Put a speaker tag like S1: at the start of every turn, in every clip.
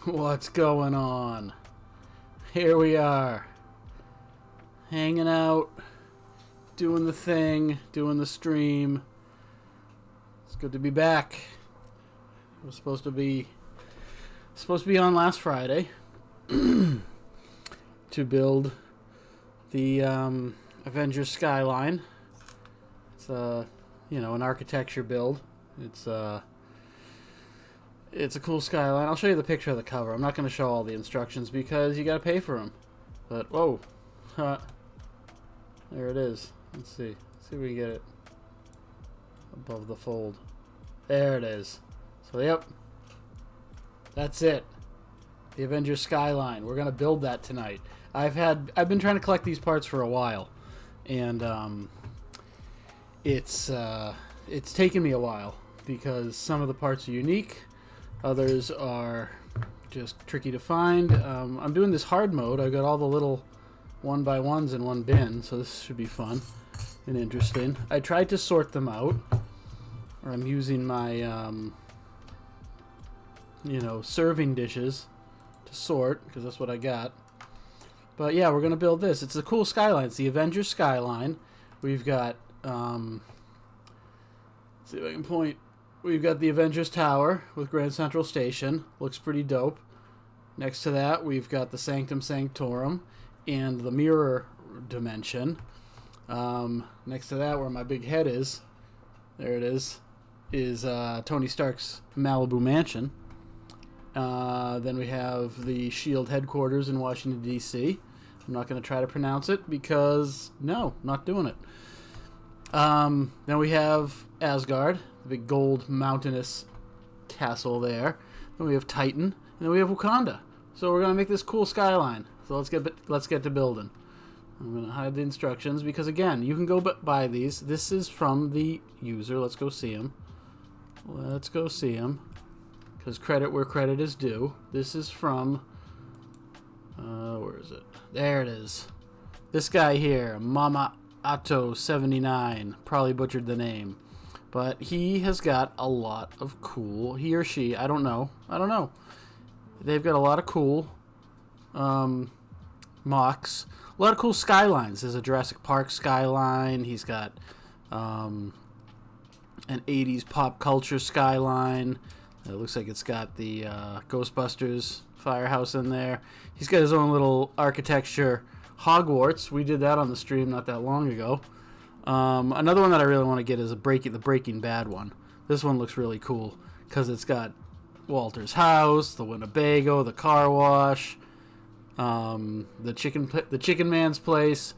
S1: What's going on? Here we are, hanging out, doing the thing, doing the stream. It's good to be back. It was supposed to be on last Friday to build the Avengers Skyline. It's an architecture build. It's a cool skyline. I'll show you the picture of the cover. I'm not going to show all the instructions because you got to pay for them. But, whoa. There it is. Let's see. Let's see if we can get it above the fold. There it is. So, yep. That's it. The Avengers Skyline. We're going to build that tonight. I've been trying to collect these parts for a while. And it's taken me a while because some of the parts are unique. Others are just tricky to find. I'm doing this hard mode. I've got all the little 1x1s in one bin, so this should be fun and interesting. I tried to sort them out, or I'm using my, serving dishes to sort, because that's what I got. But yeah, we're going to build this. It's a cool skyline. It's the Avengers Skyline. We've got, let's see if I can point. We've got the Avengers Tower with Grand Central Station. Looks pretty dope. Next to that, we've got the Sanctum Sanctorum and the Mirror Dimension. Next to that, where my big head is, there it is Tony Stark's Malibu Mansion. Then we have the SHIELD headquarters in Washington, D.C. I'm not going to try to pronounce it because, no, not doing it. Then we have Asgard, the big gold mountainous castle there. Then we have Titan, and then we have Wakanda. So we're going to make this cool skyline. So let's get to building. I'm going to hide the instructions because, again, you can go buy these. This is from the user. Let's go see him. Because credit where credit is due. This is from... where is it? There it is. This guy here, Mama Atto 79. Probably butchered the name. But he has got a lot of cool... He or she, I don't know. They've got a lot of cool MOCs. A lot of cool skylines. There's a Jurassic Park skyline. He's got an 80s pop culture skyline. It looks like it's got the Ghostbusters firehouse in there. He's got his own little architecture Hogwarts. We did that on the stream not that long ago. Another one that I really want to get is the Breaking Bad one. This one looks really cool because it's got Walter's house, the Winnebago, the car wash, the chicken man's place,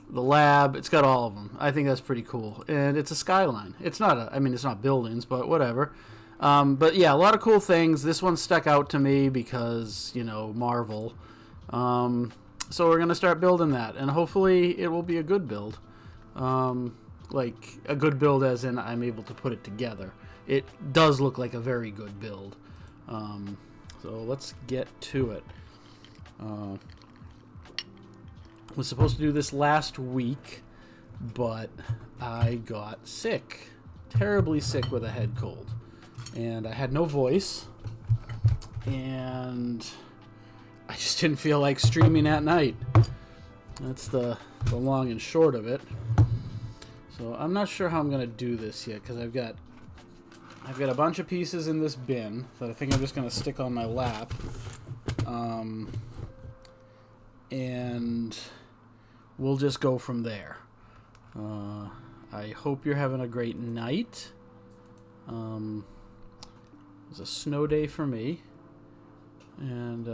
S1: the lab. It's got all of them. I think that's pretty cool, and it's a skyline. It's not buildings, but whatever. But yeah, a lot of cool things. This one stuck out to me because Marvel. So we're gonna start building that, and hopefully it will be a good build. Like a good build as in I'm able to put it together. It does look like a very good build. So let's get to it. Was supposed to do this last week, but I got sick. Terribly sick with a head cold. And I had no voice. And I just didn't feel like streaming at night. That's the long and short of it. So I'm not sure how I'm going to do this yet, because I've got I've got a bunch of pieces in this bin that I think I'm just going to stick on my lap. And we'll just go from there. I hope you're having a great night. It was a snow day for me. And,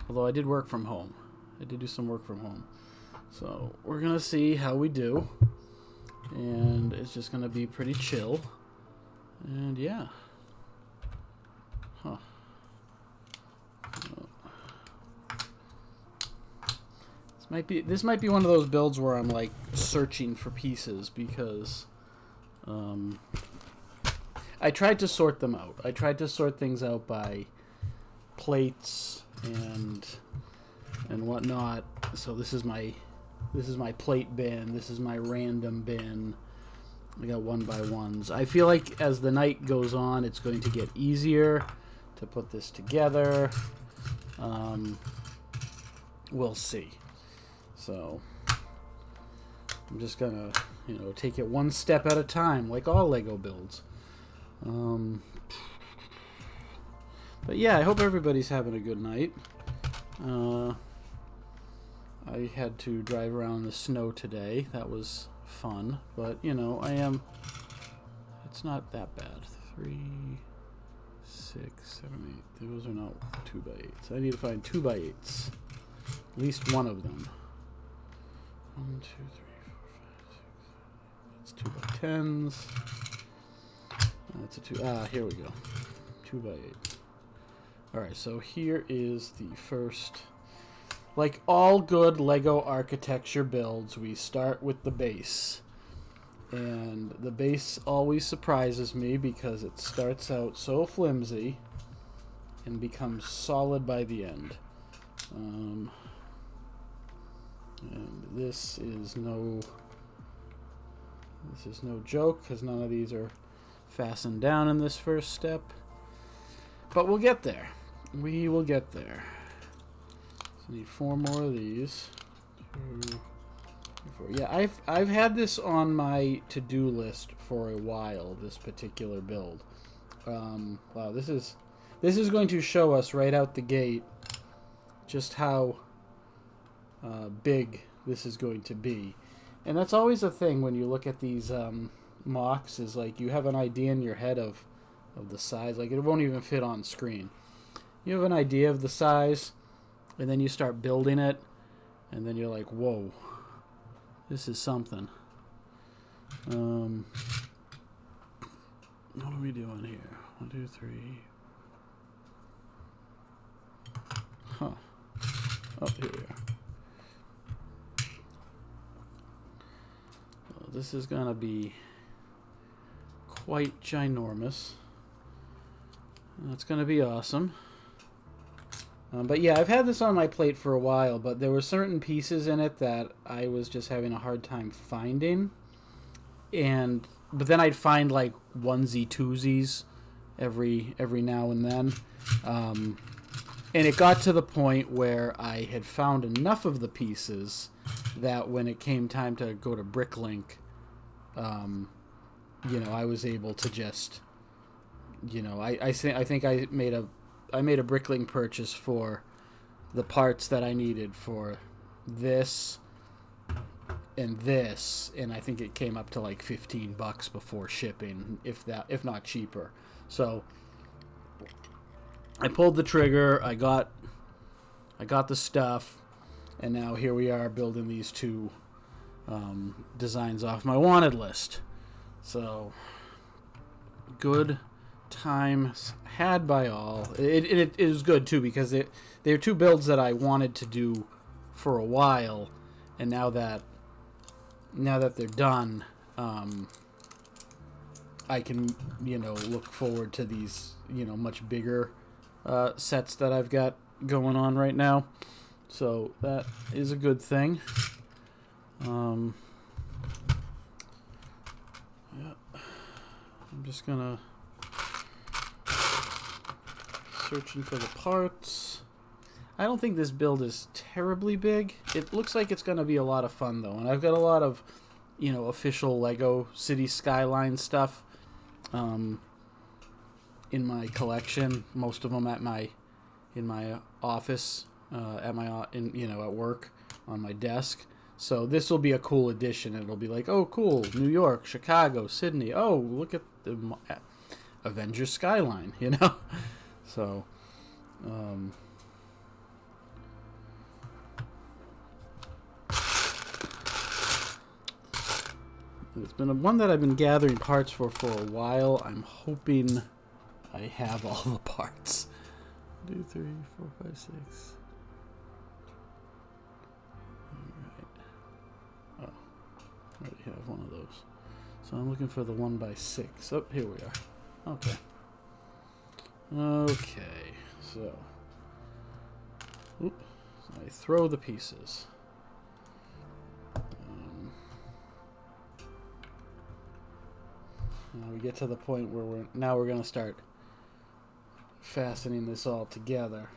S1: although I did work from home. I did do some work from home. So, we're going to see how we do. And it's just going to be pretty chill. And, yeah. Huh. This might be one of those builds where I'm, like, searching for pieces because, I tried to sort them out. I tried to sort things out by plates and whatnot. So this is my plate bin. This is my random bin. I got 1x1s. I feel like as the night goes on, it's going to get easier to put this together. We'll see. So I'm just gonna, take it one step at a time, like all Lego builds. But yeah, I hope everybody's having a good night. I had to drive around in the snow today. That was fun, but it's not that bad. 3, 6, 7, 8. Those are not 2x8s. I need to find 2x8s. At least one of them. 1, 2, 3, 4, 5, 6. That's 2x10s. That's a 2. Here we go. 2x8. Alright, so here is the first. Like all good Lego architecture builds, we start with the base. And the base always surprises me because it starts out so flimsy and becomes solid by the end. And this is no joke because none of these are fastened down in this first step. But we'll get there. We will get there. So I need 4 more of these. 2, 3, 4. Yeah, I've had this on my to-do list for a while, this particular build. Wow, this is going to show us right out the gate just how big this is going to be. And that's always a thing when you look at these MOCs, is like you have an idea in your head of the size. Like it won't even fit on screen. You have an idea of the size, and then you start building it, and then you're like, whoa, this is something. What are we doing here? 1, 2, 3. Huh. Oh, here we are. Well, this is going to be quite ginormous. That's going to be awesome. But yeah, I've had this on my plate for a while, but there were certain pieces in it that I was just having a hard time finding. But then I'd find like onesie twosies every now and then. And it got to the point where I had found enough of the pieces that when it came time to go to Bricklink, I was able to just, I think I made a Bricklink purchase for the parts that I needed for this and this, and I think it came up to like $15 before shipping, if not cheaper. So I pulled the trigger, I got the stuff, and now here we are building these 2 designs off my wanted list. So good times had by all. It was good too because they're 2 builds that I wanted to do for a while, and now that they're done, I can look forward to these much bigger sets that I've got going on right now. So that is a good thing. Yeah, I'm just gonna searching for the parts. I don't think this build is terribly big. It looks like it's going to be a lot of fun though, and I've got a lot of official Lego City Skyline stuff in my collection. Most of them in my office, at work on my desk. So this will be a cool addition. It'll be like, oh, cool, New York, Chicago, Sydney. Oh, look at the Avengers Skyline, So, it's been one that I've been gathering parts for a while. I'm hoping I have all the parts. 2, 3, 4, 5, 6. Alright. Oh, I already have one of those. So I'm looking for the 1x6. Oh, here we are. Okay. Okay. So I throw the pieces. Now we get to the point where we're going to start fastening this all together.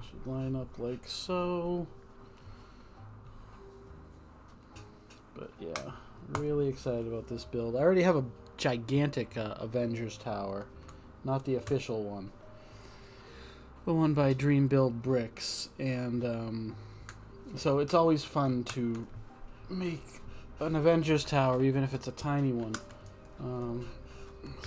S1: Should line up like so. But yeah, really excited about this build. I already have a gigantic Avengers tower, not the official one. The one by Dream Build Bricks, and so it's always fun to make an Avengers tower, even if it's a tiny one.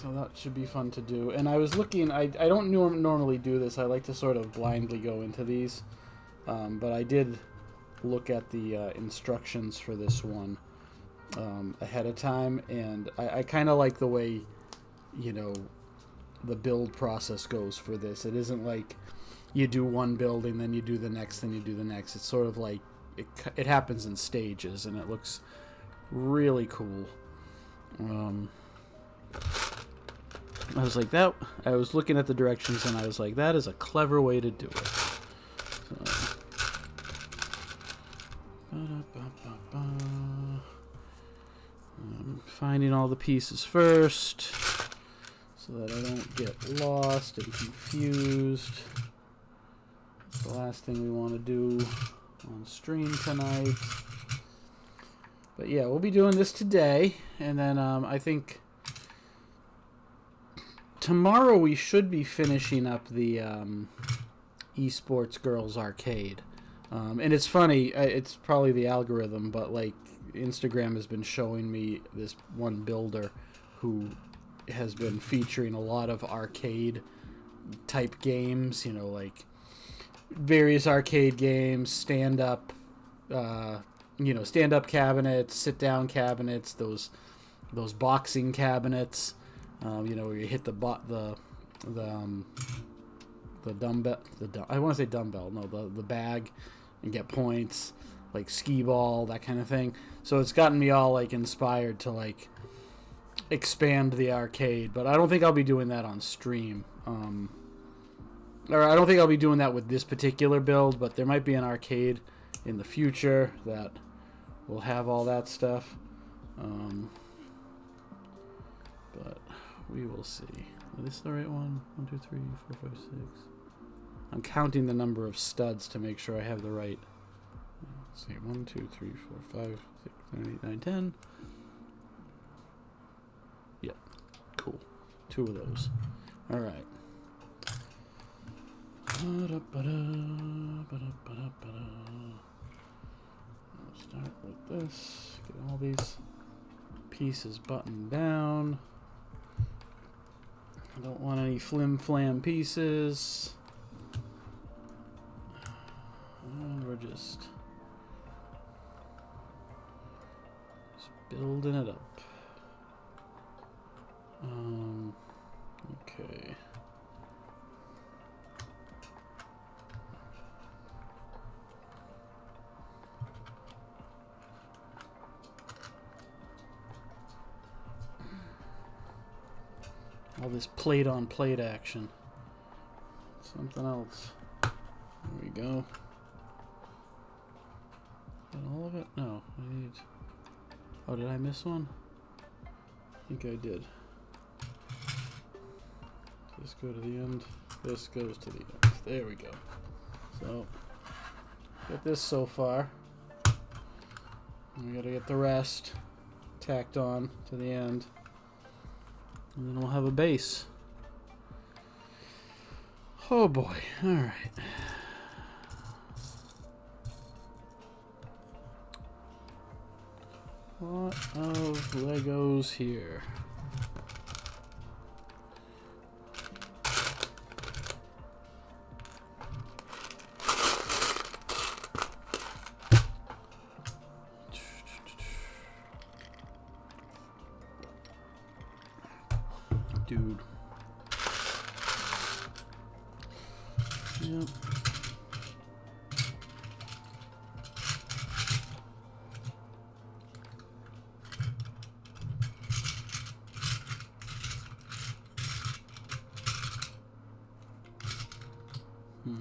S1: So that should be fun to do. And I was looking, I don't normally do this, I like to sort of blindly go into these, but I did look at the instructions for this one ahead of time, and I kind of like the way, the build process goes for this. It isn't like you do one building, then you do the next, then you do the next. It's sort of like it happens in stages, and it looks really cool. I was like that. I was looking at the directions, and I was like, that is a clever way to do it. So, I'm finding all the pieces first, so that I don't get lost and confused. That's the last thing we want to do on stream tonight. But yeah, we'll be doing this today, and then I think tomorrow we should be finishing up the esports girls arcade. And it's funny, it's probably the algorithm, but like Instagram has been showing me this one builder who has been featuring a lot of arcade type games, like various arcade games, stand-up cabinets, sit-down cabinets, those boxing cabinets, where you hit the dumbbell, I want to say dumbbell, no, the bag, and get points, like skee ball, that kind of thing. So it's gotten me all like inspired to like expand the arcade, but I don't think I'll be doing that on stream. Or I don't think I'll be doing that with this particular build, but there might be an arcade in the future that will have all that stuff. But we will see. Is this the right one? 1, 2, 3, 4, 5, 6. I'm counting the number of studs to make sure I have the right. Let's see, 1, 2, 3, 4, 5, 6, 7, 8, 9, 10. Yep, cool. 2 of those. All right. I'll start with this. Get all these pieces buttoned down. I don't want any flim-flam pieces. And we're just building it up. Okay. All this plate-on-plate action. Something else. There we go. Got all of it? No, I need... Oh, did I miss one? I think I did. This go to the end. This goes to the end. There we go. So, got this so far. We gotta get the rest tacked on to the end. And then we'll have a base. Oh boy. Alright. Lot of Legos here. Dude. Yep.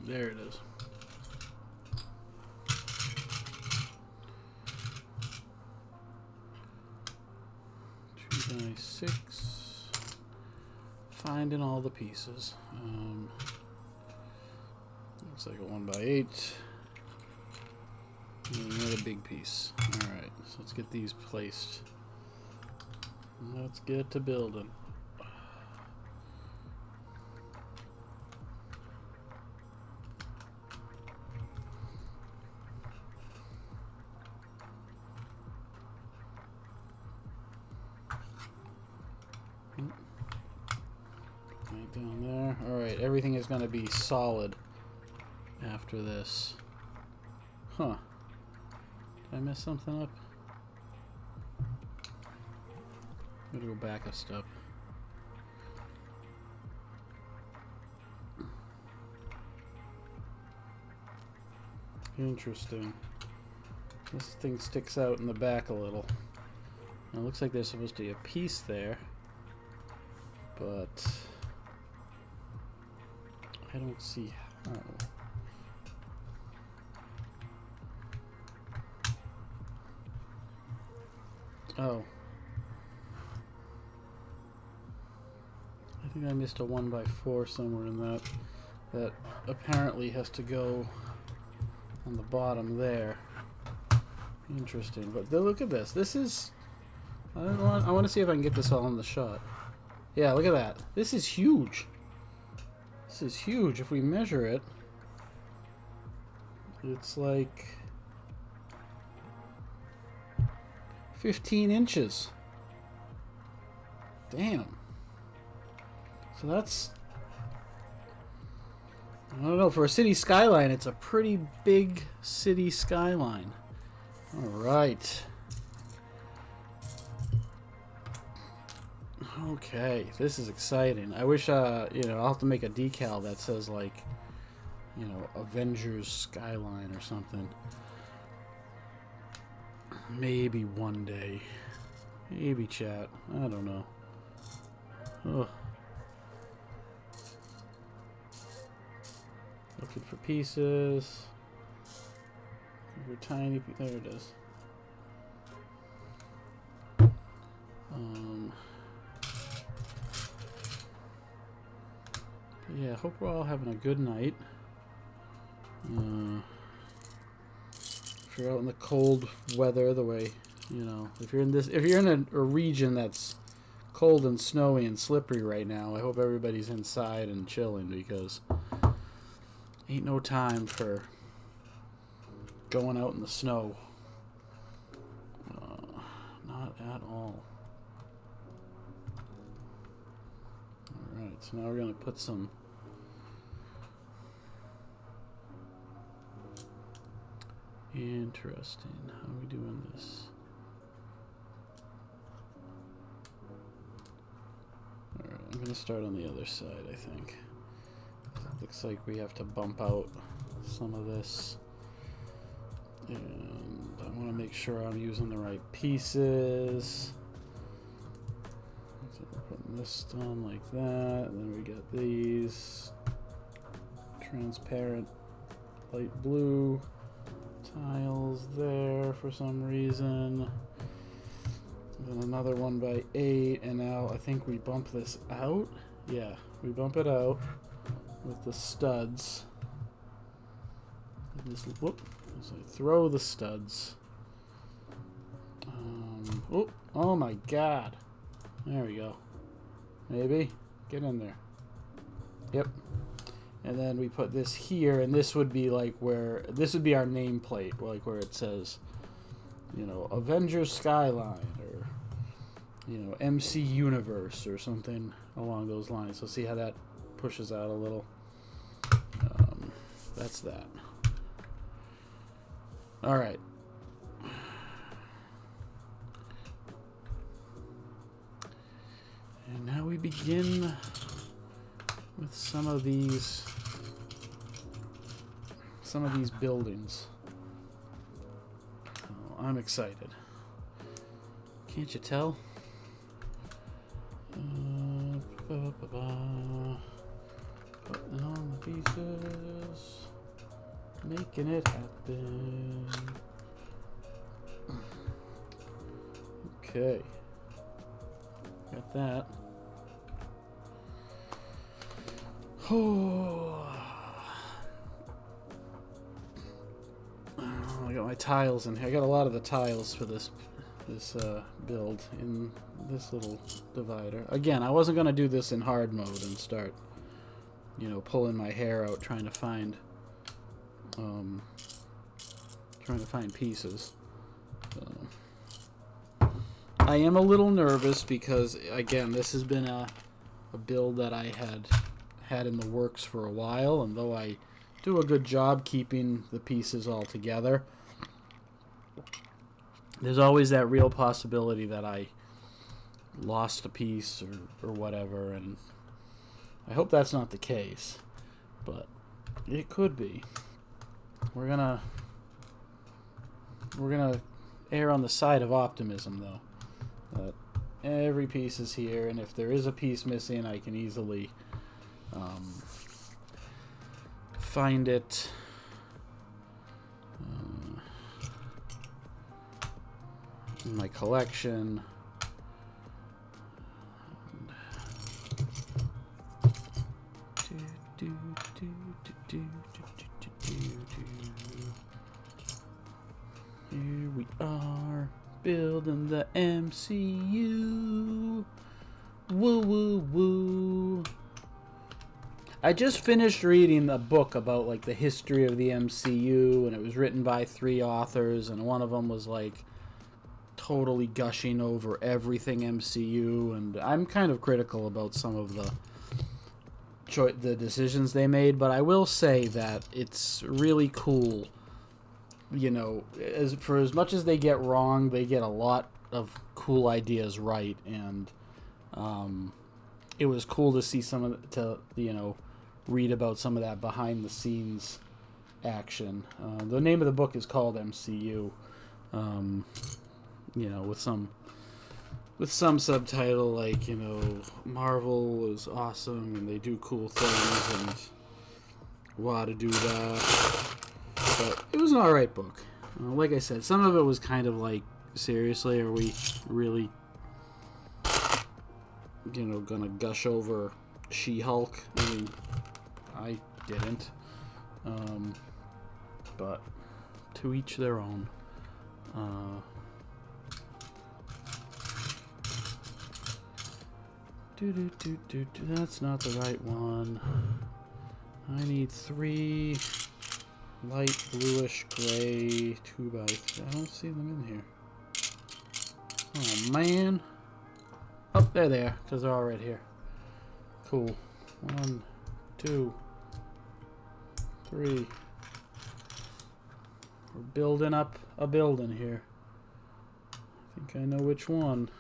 S1: There it is. Two by 6. Finding all the pieces. Looks like a 1 by 8. And another big piece. Alright, so let's get these placed. Let's get to building. Right down there. Alright, everything is going to be solid after this. Huh. Did I mess something up? I'm going to go back a step. Interesting. This thing sticks out in the back a little. And it looks like there's supposed to be a piece there. But I don't see how. Oh. I think I missed a 1 by 4 somewhere in that. That apparently has to go on the bottom there. Interesting. But look at this. This is... I want to see if I can get this all in the shot. Yeah, look at that. This is huge. This is huge. If we measure it, it's like 15 inches. Damn. So that's... I don't know. For a city skyline, it's a pretty big city skyline. All right. Okay, this is exciting. I wish, you know, I'll have to make a decal that says, like, you know, Avengers Skyline or something. Maybe one day. Maybe, chat. I don't know. Ugh. Looking for pieces. Looking for tiny there it is. Yeah, hope we're all having a good night. If you're out in the cold weather, the way, you know, if you're in a region that's cold and snowy and slippery right now, I hope everybody's inside and chilling, because ain't no time for going out in the snow. Not at all. Alright, so now we're going to put some interesting. How are we doing this? Alright, I'm going to start on the other side, I think. Looks like we have to bump out some of this. And I want to make sure I'm using the right pieces. So we're putting this on like that. And then we got these transparent light blue tiles there for some reason. Then another 1 by 8, and now I think we bump this out Yeah, we bump it out with the studs. And just, whoop. So throw the studs. Oh my god. There we go. Maybe. Get in there. Yep. And then we put this here, and this would be like where, this would be our nameplate, like where it says, you know, Avengers Skyline, or, you know, MC Universe, or something along those lines. So see how that pushes out a little. That's that. All right. And now we begin with some of these buildings. Oh, I'm excited. Can't you tell? Putting on the pieces, making it happen. Okay. Got that. Oh, I got my tiles in here. I got a lot of the tiles for this build in this little divider. Again, I wasn't gonna do this in hard mode and start, you know, pulling my hair out trying to find pieces. I am a little nervous because, again, this has been a build that I had in the works for a while, and though I do a good job keeping the pieces all together, there's always that real possibility that I lost a piece or whatever, and I hope that's not the case, but it could be. We're gonna err on the side of optimism, though. That every piece is here, and if there is a piece missing, I can easily find it. In my collection. Here we are, building the MCU. Woo woo woo. I just finished reading a book about like the history of the MCU, and it was written by 3 authors, and one of them was like totally gushing over everything MCU, and I'm kind of critical about some of the decisions they made, but I will say that it's really cool. You know, as much as they get wrong, they get a lot of cool ideas right, and it was cool to see read about some of that behind the scenes action. The name of the book is called MCU. You know, with some subtitle like, you know, Marvel is awesome and they do cool things and why to do that. But it was an alright book. Like I said, some of it was kind of like, seriously, are we really, you know, gonna gush over She-Hulk? I mean, I didn't. But to each their own. That's not the right one. I need 3 light bluish gray 2x3. I don't see them in here. Oh man. Oh, they're there, because they're all right here. Cool. 1, 2, 3. We're building up a building here. I think I know which one.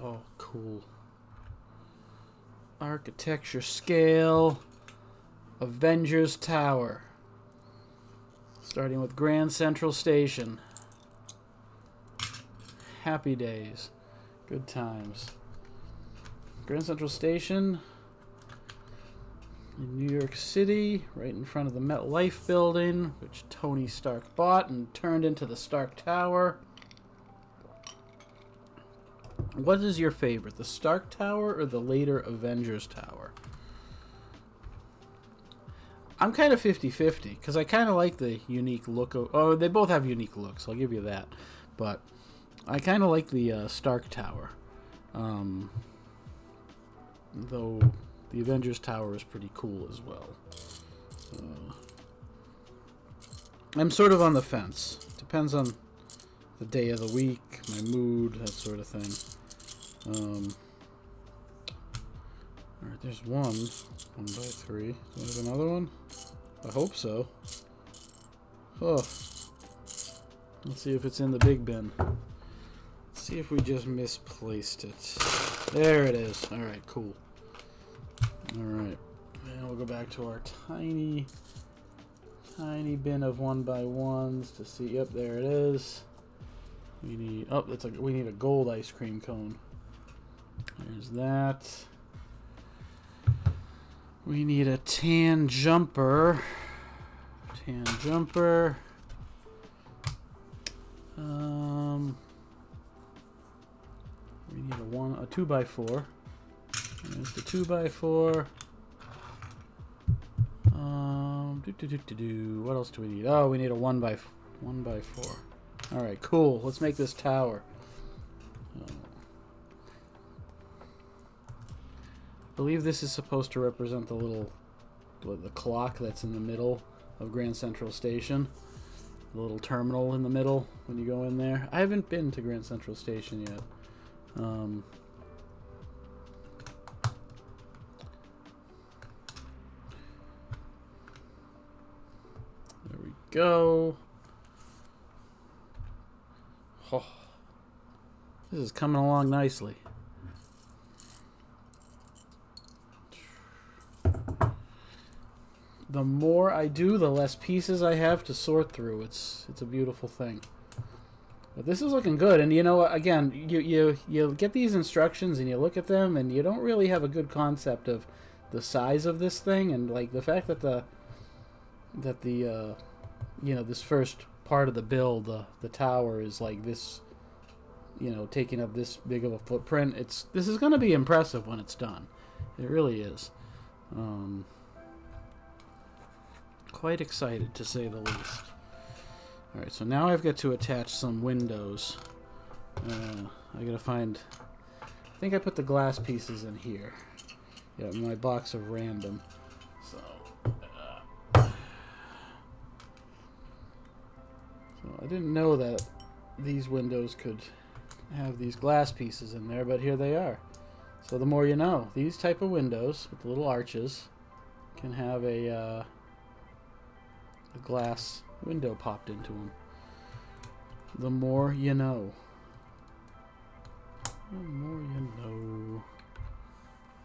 S1: Oh, cool. Architecture scale. Avengers Tower. Starting with Grand Central Station. Happy days. Good times. Grand Central Station in New York City, right in front of the MetLife building, which Tony Stark bought and turned into the Stark Tower. What is your favorite, the Stark Tower or the later Avengers Tower? I'm kind of 50-50 because I kind of like the unique look of... Oh, they both have unique looks, I'll give you that. But I kind of like the Stark Tower. Though the Avengers Tower is pretty cool as well. I'm sort of on the fence. Depends on the day of the week, my mood, that sort of thing. Alright, there's one. 1 by 3. Do I have another one? I hope so. Oh. Let's see if it's in the big bin. Let's see if we just misplaced it. There it is. Alright, cool. Alright. And we'll go back to our tiny bin of 1 by 1s to see. Yep, there it is. We need we need a gold ice cream cone. There's that. We need a tan jumper. We need a 2 by 4. There's the 2 by 4. What else do we need? Oh, we need a 1 by 4. All right, cool. Let's make this tower. I believe this is supposed to represent the clock that's in the middle of Grand Central Station. The little terminal in the middle when you go in there. I haven't been to Grand Central Station yet. There we go. Oh, this is coming along nicely. The more I do, the less pieces I have to sort through. It's a beautiful thing. But this is looking good, and you know, again, you get these instructions and you look at them, and you don't really have a good concept of the size of this thing, and like the fact that the you know, this first part of the build, the tower is like this, you know, taking up this big of a footprint. This is going to be impressive when it's done. It really is. Quite excited, to say the least. Alright, so now I've got to attach some windows. I gotta find... I think I put the glass pieces in here. Yeah, in my box of random. So I didn't know that these windows could have these glass pieces in there, but here they are. So the more you know. These type of windows with the little arches can have a glass window popped into them. The more you know. The more you know.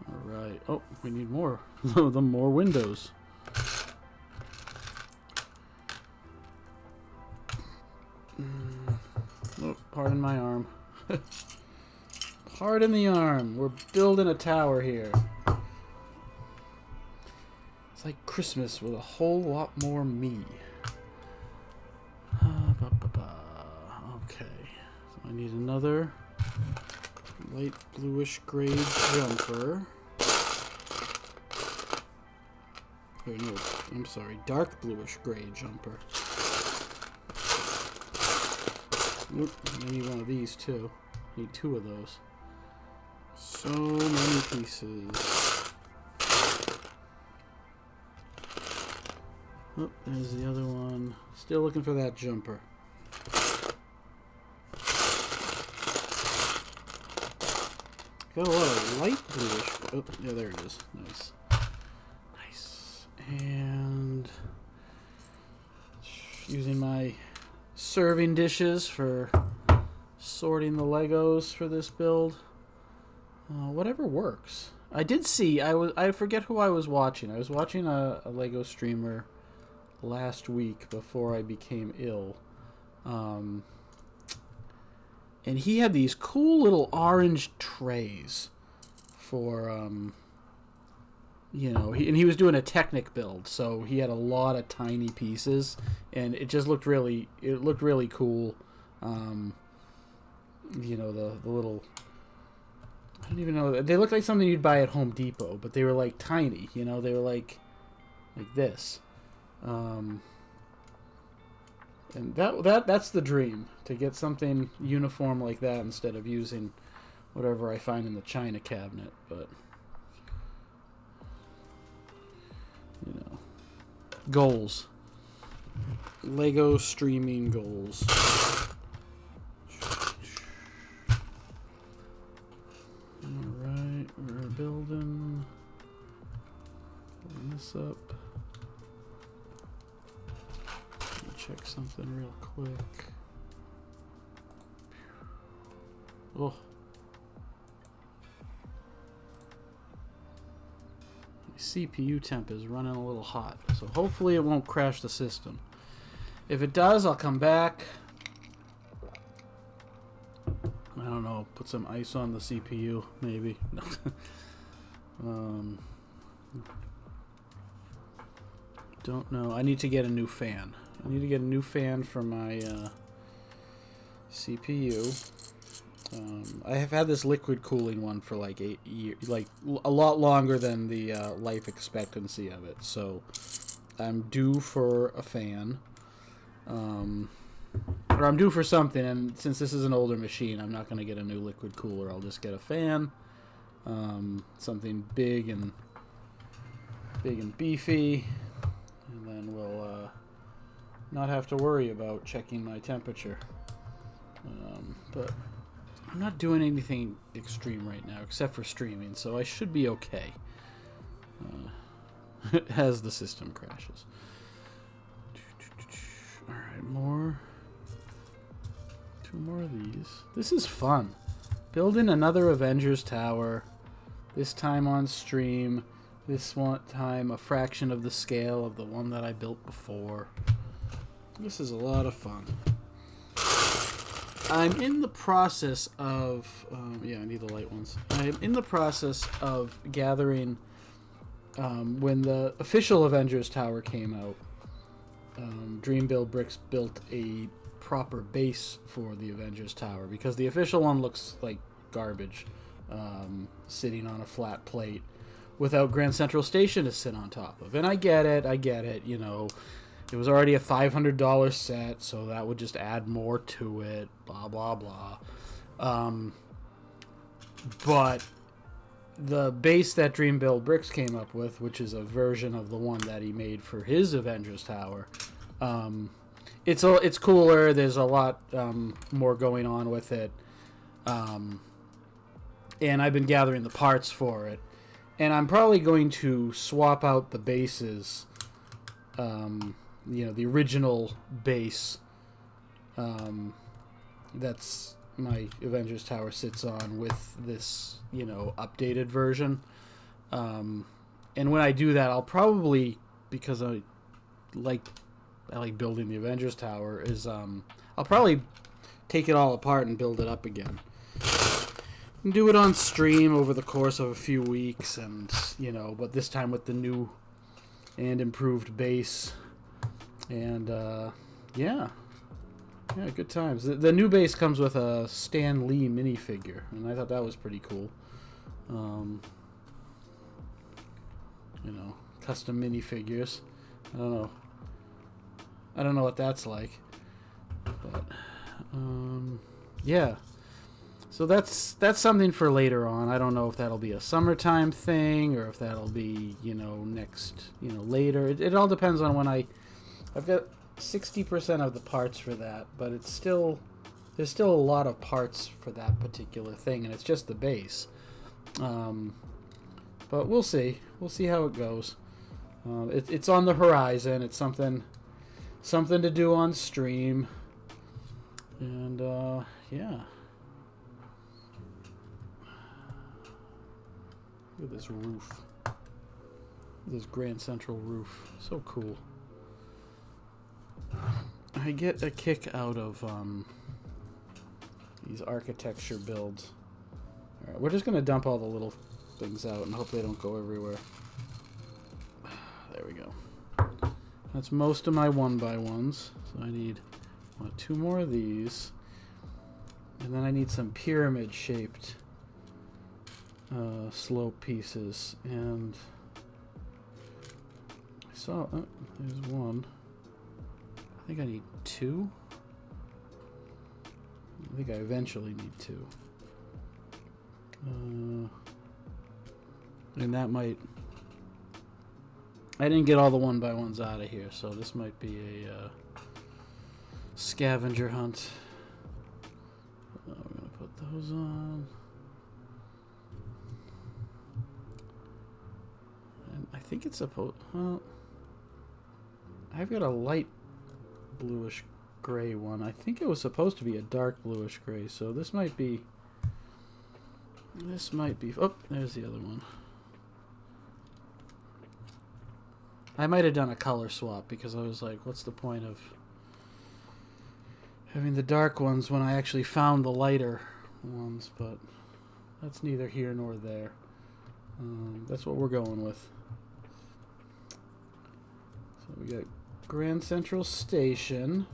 S1: Alright. Oh, we need more. The more windows. Oh, pardon my arm. Pardon the arm. We're building a tower here. It's like Christmas with a whole lot more me. Okay. So I need another light bluish gray jumper. Or no, I'm sorry, dark bluish gray jumper. Oop, I need one of these too. I need 2 of those. So many pieces. Oh, there's the other one. Still looking for that jumper. Got a lot of light bluish. Oh, yeah, there it is. Nice. Nice. And using my serving dishes for sorting the Legos for this build. Whatever works. I did see, I forget who I was watching. I was watching a Lego streamer last week before I became ill. And he had these cool little orange trays for, you know, he was doing a Technic build, so he had a lot of tiny pieces, and it just looked really cool. You know, the little I don't even know. They look like something you'd buy at Home Depot, but they were like tiny. You know, they were like this. And that's the dream, to get something uniform like that instead of using whatever I find in the china cabinet. But you know, goals. Lego streaming goals. Alright, we're building this up. Let me check something real quick. Oh. My CPU temp is running a little hot, so hopefully it won't crash the system. If it does, I'll come back. I don't know, put some ice on the CPU, maybe. Don't know. I need to get a new fan. I need to get a new fan for my CPU. I have had this liquid cooling one for like 8 years, like a lot longer than the life expectancy of it. So I'm due for a fan. Or I'm due for something, and since this is an older machine, I'm not going to get a new liquid cooler. I'll just get a fan, something big and beefy, and then we'll not have to worry about checking my temperature. But I'm not doing anything extreme right now, except for streaming, so I should be okay as the system crashes. Alright, more. 2 more of these. This is fun. Building another Avengers tower. This time on stream. This one time a fraction of the scale of the one that I built before. This is a lot of fun. I'm in the process of... yeah, I need the light ones. I'm in the process of gathering... when the official Avengers tower came out, Dream Build Bricks built a proper base for the Avengers tower, because the official one looks like garbage, sitting on a flat plate without Grand Central Station to sit on top of. And I get it, you know, it was already a $500 set, so that would just add more to it, blah blah blah. But the base that Dream Build Bricks came up with, which is a version of the one that he made for his Avengers tower, it's cooler. There's a lot more going on with it, and I've been gathering the parts for it, and I'm probably going to swap out the bases. You know, the original base that's my Avengers tower sits on, with this, you know, updated version. And when I do that, I'll probably, because I like building the Avengers tower, is I'll probably take it all apart and build it up again. And do it on stream over the course of a few weeks, and, you know, but this time with the new and improved base. And yeah, good times. The new base comes with a Stan Lee minifigure, and I thought that was pretty cool. You know, custom minifigures. I don't know what that's like, but yeah. So that's something for later on. I don't know if that'll be a summertime thing, or if that'll be, you know, next, you know, later. It all depends on when I've got 60% of the parts for that, but there's still a lot of parts for that particular thing, and it's just the base. But we'll see how it goes. It's on the horizon. It's something to do on stream, and yeah. Look at this roof. This Grand Central roof, so cool. I get a kick out of these architecture builds. Alright, we're just going to dump all the little things out and hope they don't go everywhere. There we go. That's most of my 1x1s. So I need 2 more of these. And then I need some pyramid-shaped slope pieces, and I saw there's one. I think I need two. I think I eventually need two. And that might... I didn't get all the one-by-ones out of here, so this might be a scavenger hunt. We're going to put those on. And I think it's supposed... Well, I've got a light bluish gray one. I think it was supposed to be a dark bluish gray, so this might be... Oh, there's the other one. I might have done a color swap because I was like, what's the point of having the dark ones when I actually found the lighter ones? But that's neither here nor there. That's what we're going with. So we got Grand Central Station.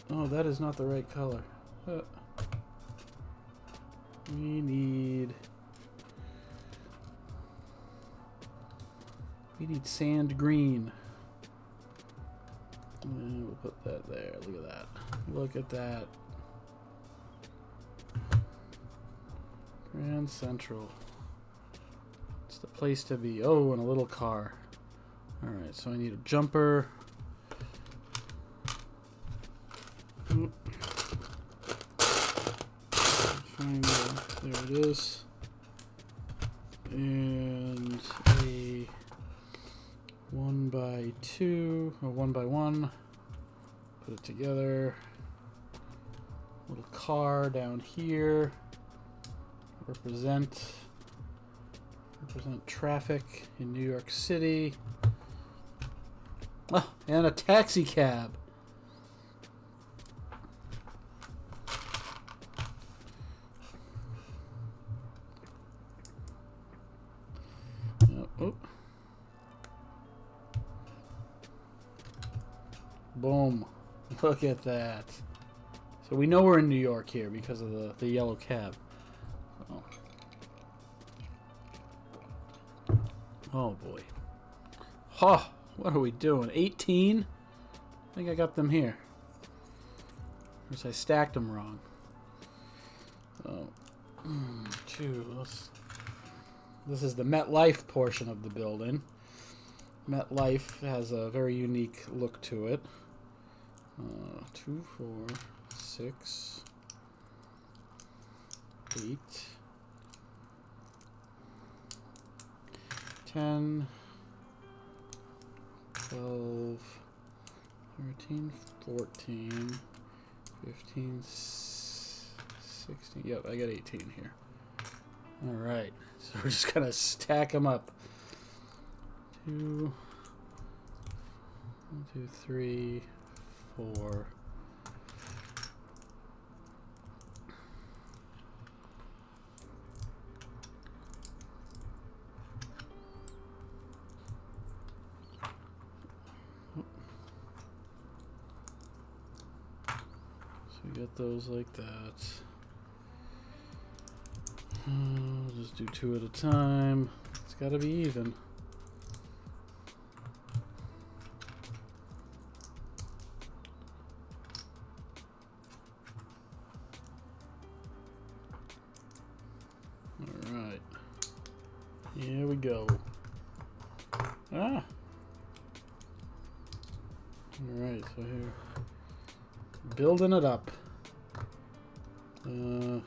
S1: Oh, that is not the right color. We need sand green. And we'll put that there. Look at that. Look at that. Grand Central. It's the place to be. Oh, and a little car. Alright, so I need a jumper. There it is. And a 1x2 or 1x1. Put it together. Little car down here. Represent traffic in New York City. Oh, and a taxi cab. Oh. Boom. Look at that. So we know we're in New York here because of the yellow cab. Oh. Oh boy. Oh, what are we doing? 18? I think I got them here. Of course, I stacked them wrong. Oh. This is the MetLife portion of the building. MetLife has a very unique look to it. 2, 4, 6, 8, 10, 12, 13, 14, 15, 16. Yep, I got 18 here. All right, so we're just gonna stack them up. 2, 1, 2, 3, 4. So we got those like that. We'll just do 2 at a time. It's got to be even. All right. Here we go. Ah. All right. So here, building it up. How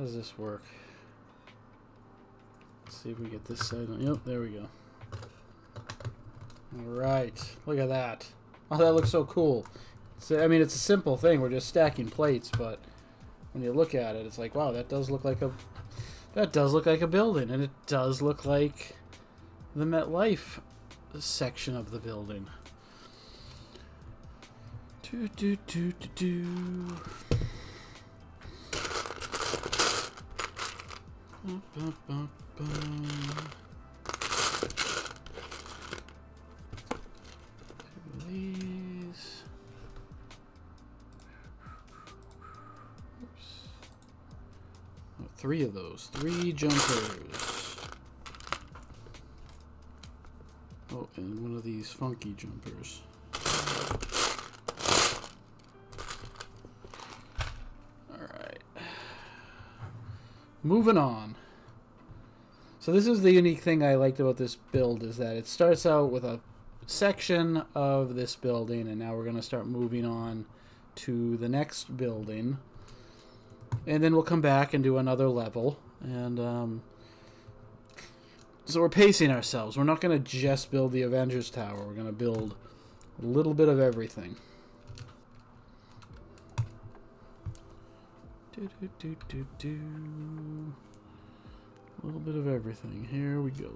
S1: does this work? Let's see if we get this side on. Yep, there we go. Alright, look at that. Oh, that looks so cool. So, I mean, it's a simple thing. We're just stacking plates, but when you look at it, it's like, wow, that does look like a building, and it does look like the MetLife section of the building. Do do do do do. These. Oops. Oh, 3 of those. 3 jumpers. Oh, and one of these funky jumpers. Alright. Moving on. So this is the unique thing I liked about this build, is that it starts out with a section of this building, and now we're going to start moving on to the next building. And then we'll come back and do another level. And so we're pacing ourselves. We're not going to just build the Avengers Tower. We're going to build a little bit of everything. A little bit of everything. Here we go.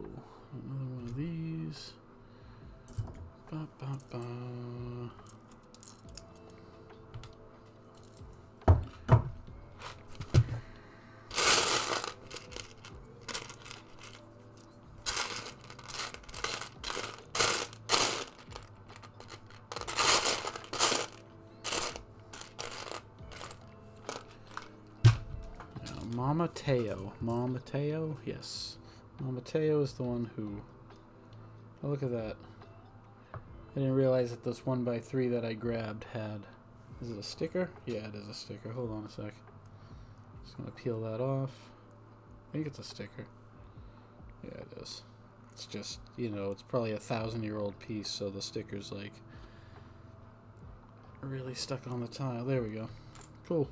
S1: Another one of these. Ba, ba, ba. Mama Teo? Yes. Mama Teo is the one who... Oh, look at that. I didn't realize that this 1x3 that I grabbed had... Is it a sticker? Yeah, it is a sticker. Hold on a sec. Just gonna peel that off. I think it's a sticker. Yeah, it is. It's just, you know, it's probably a 1,000-year-old piece, so the sticker's like... really stuck on the tile. There we go. Cool.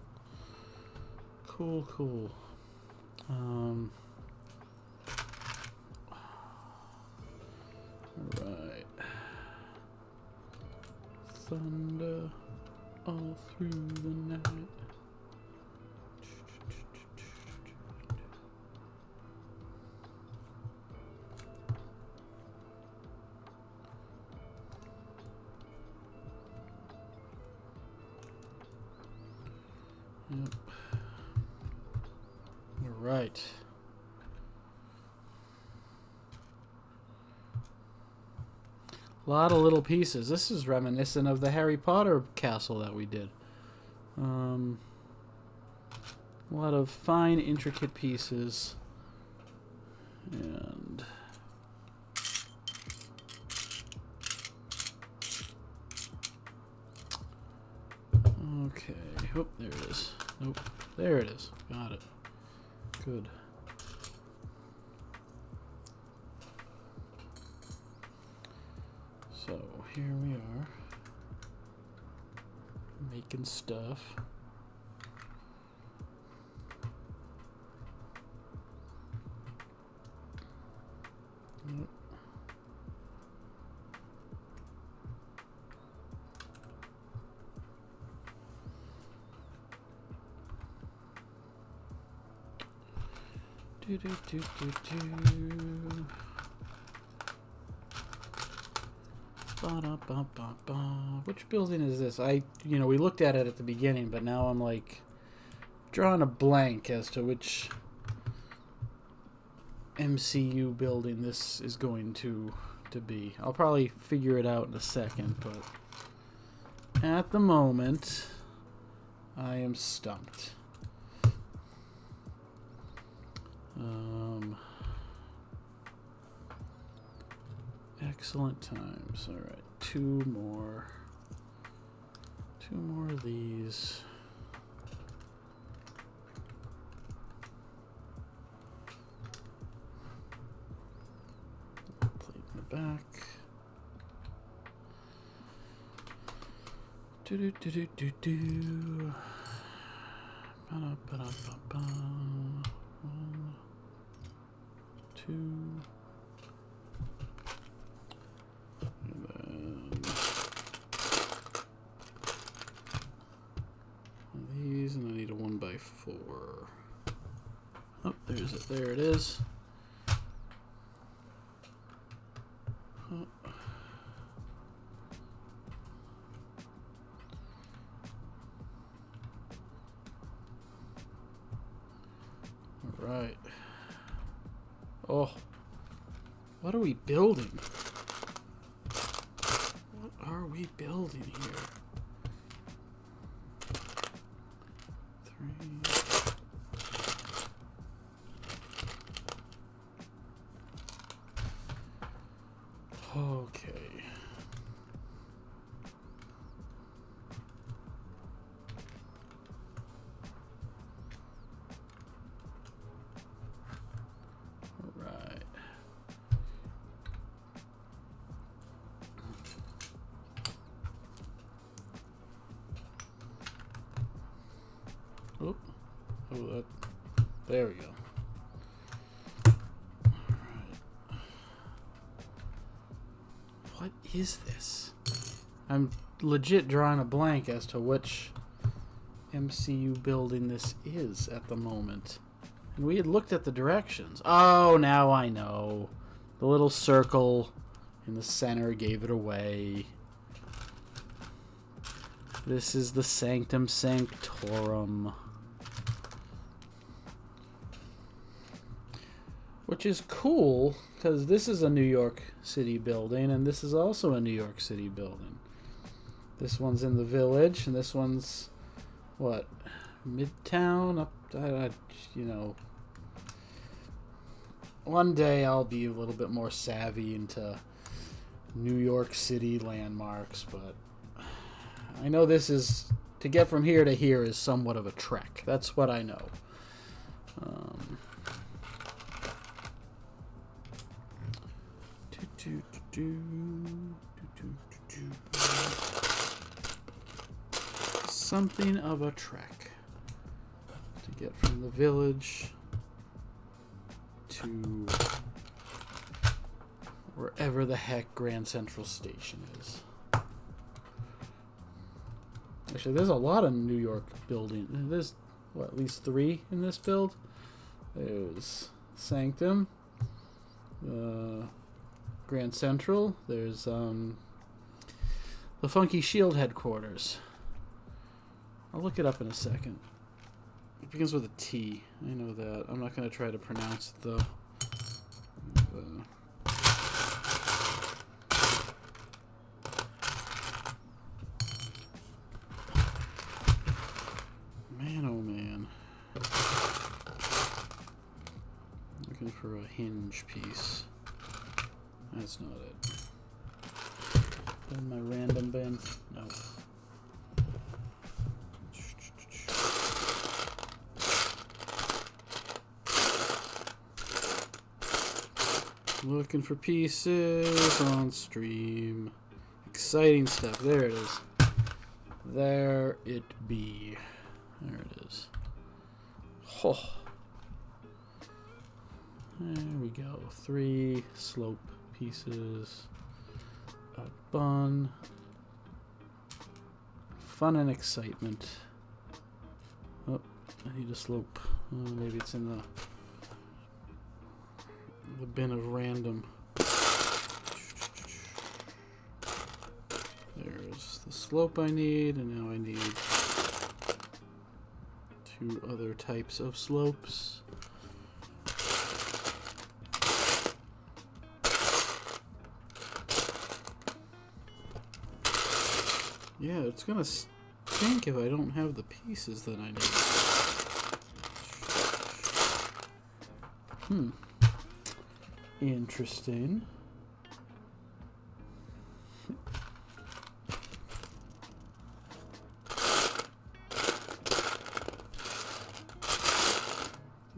S1: Cool. Right. Thunder all through the night. Yep. All right. A lot of little pieces. This is reminiscent of the Harry Potter castle that we did. A lot of fine, intricate pieces. And... okay. Oh, there it is. Nope. There it is. Got it. Good. So here we are, making stuff. Yep. Which building is this? We looked at it at the beginning, but now I'm like drawing a blank as to which MCU building this is going to be. I'll probably figure it out in a second, but at the moment I am stumped. Excellent times. All right, two more of these. Plate in the back. Do. Ba-da-ba-da-ba-ba. 1, 2. And then one of these, and I need a 1x4. Oh, there's it. There it is. Oh. All right. Oh, what are we building? What are we building here? 3. Oh, there we go. What is this? I'm legit drawing a blank as to which MCU building this is at the moment. And we had looked at the directions. Oh, now I know. The little circle in the center gave it away. This is the Sanctum Sanctorum. Which is cool, because this is a New York City building, and this is also a New York City building. This one's in the Village, and this one's, what, Midtown? Up, you know. One day I'll be a little bit more savvy into New York City landmarks, but I know this is, to get from here to here is somewhat of a trek. That's what I know. Something of a trek to get from the Village to wherever the heck Grand Central Station is. Actually, there's a lot of New York buildings. There's, what, at least 3 in this build? There's Sanctum, Grand Central. There's the Funky Shield headquarters. I'll look it up in a second. It begins with a T. I know that. I'm not going to try to pronounce it, though. Man, oh man. Looking for a hinge piece. That's not it. In my random bin? No. Looking for pieces on stream. Exciting stuff. There it is. There it be. There it is. Oh. There we go. 3 slope pieces. A bun. Fun and excitement. Oh, I need a slope. Maybe it's in the bin of random. There's the slope I need, and now I need 2 other types of slopes. Yeah, it's gonna stink if I don't have the pieces that I need. Interesting.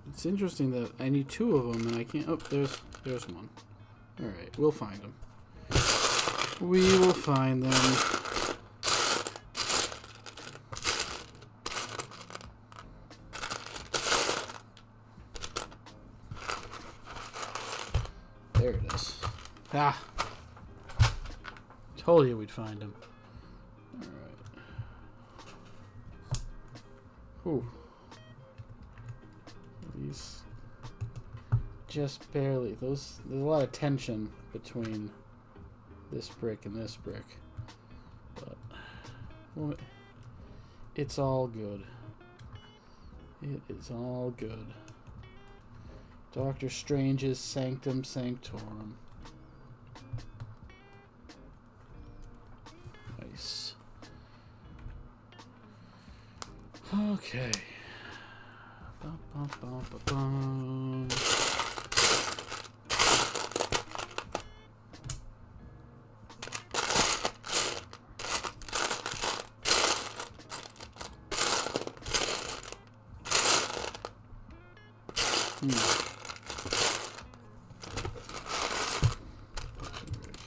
S1: It's interesting that I need 2 of them and I can't. Oh, there's one. All right, we'll find them. We will find them. There it is. Ah! Told you we'd find him. Alright. Whew. These just barely. There's a lot of tension between this brick and this brick. But well, it's all good. It is all good. Doctor Strange's Sanctum Sanctorum. Nice. Okay. Bum, bum, bum, bum, bum.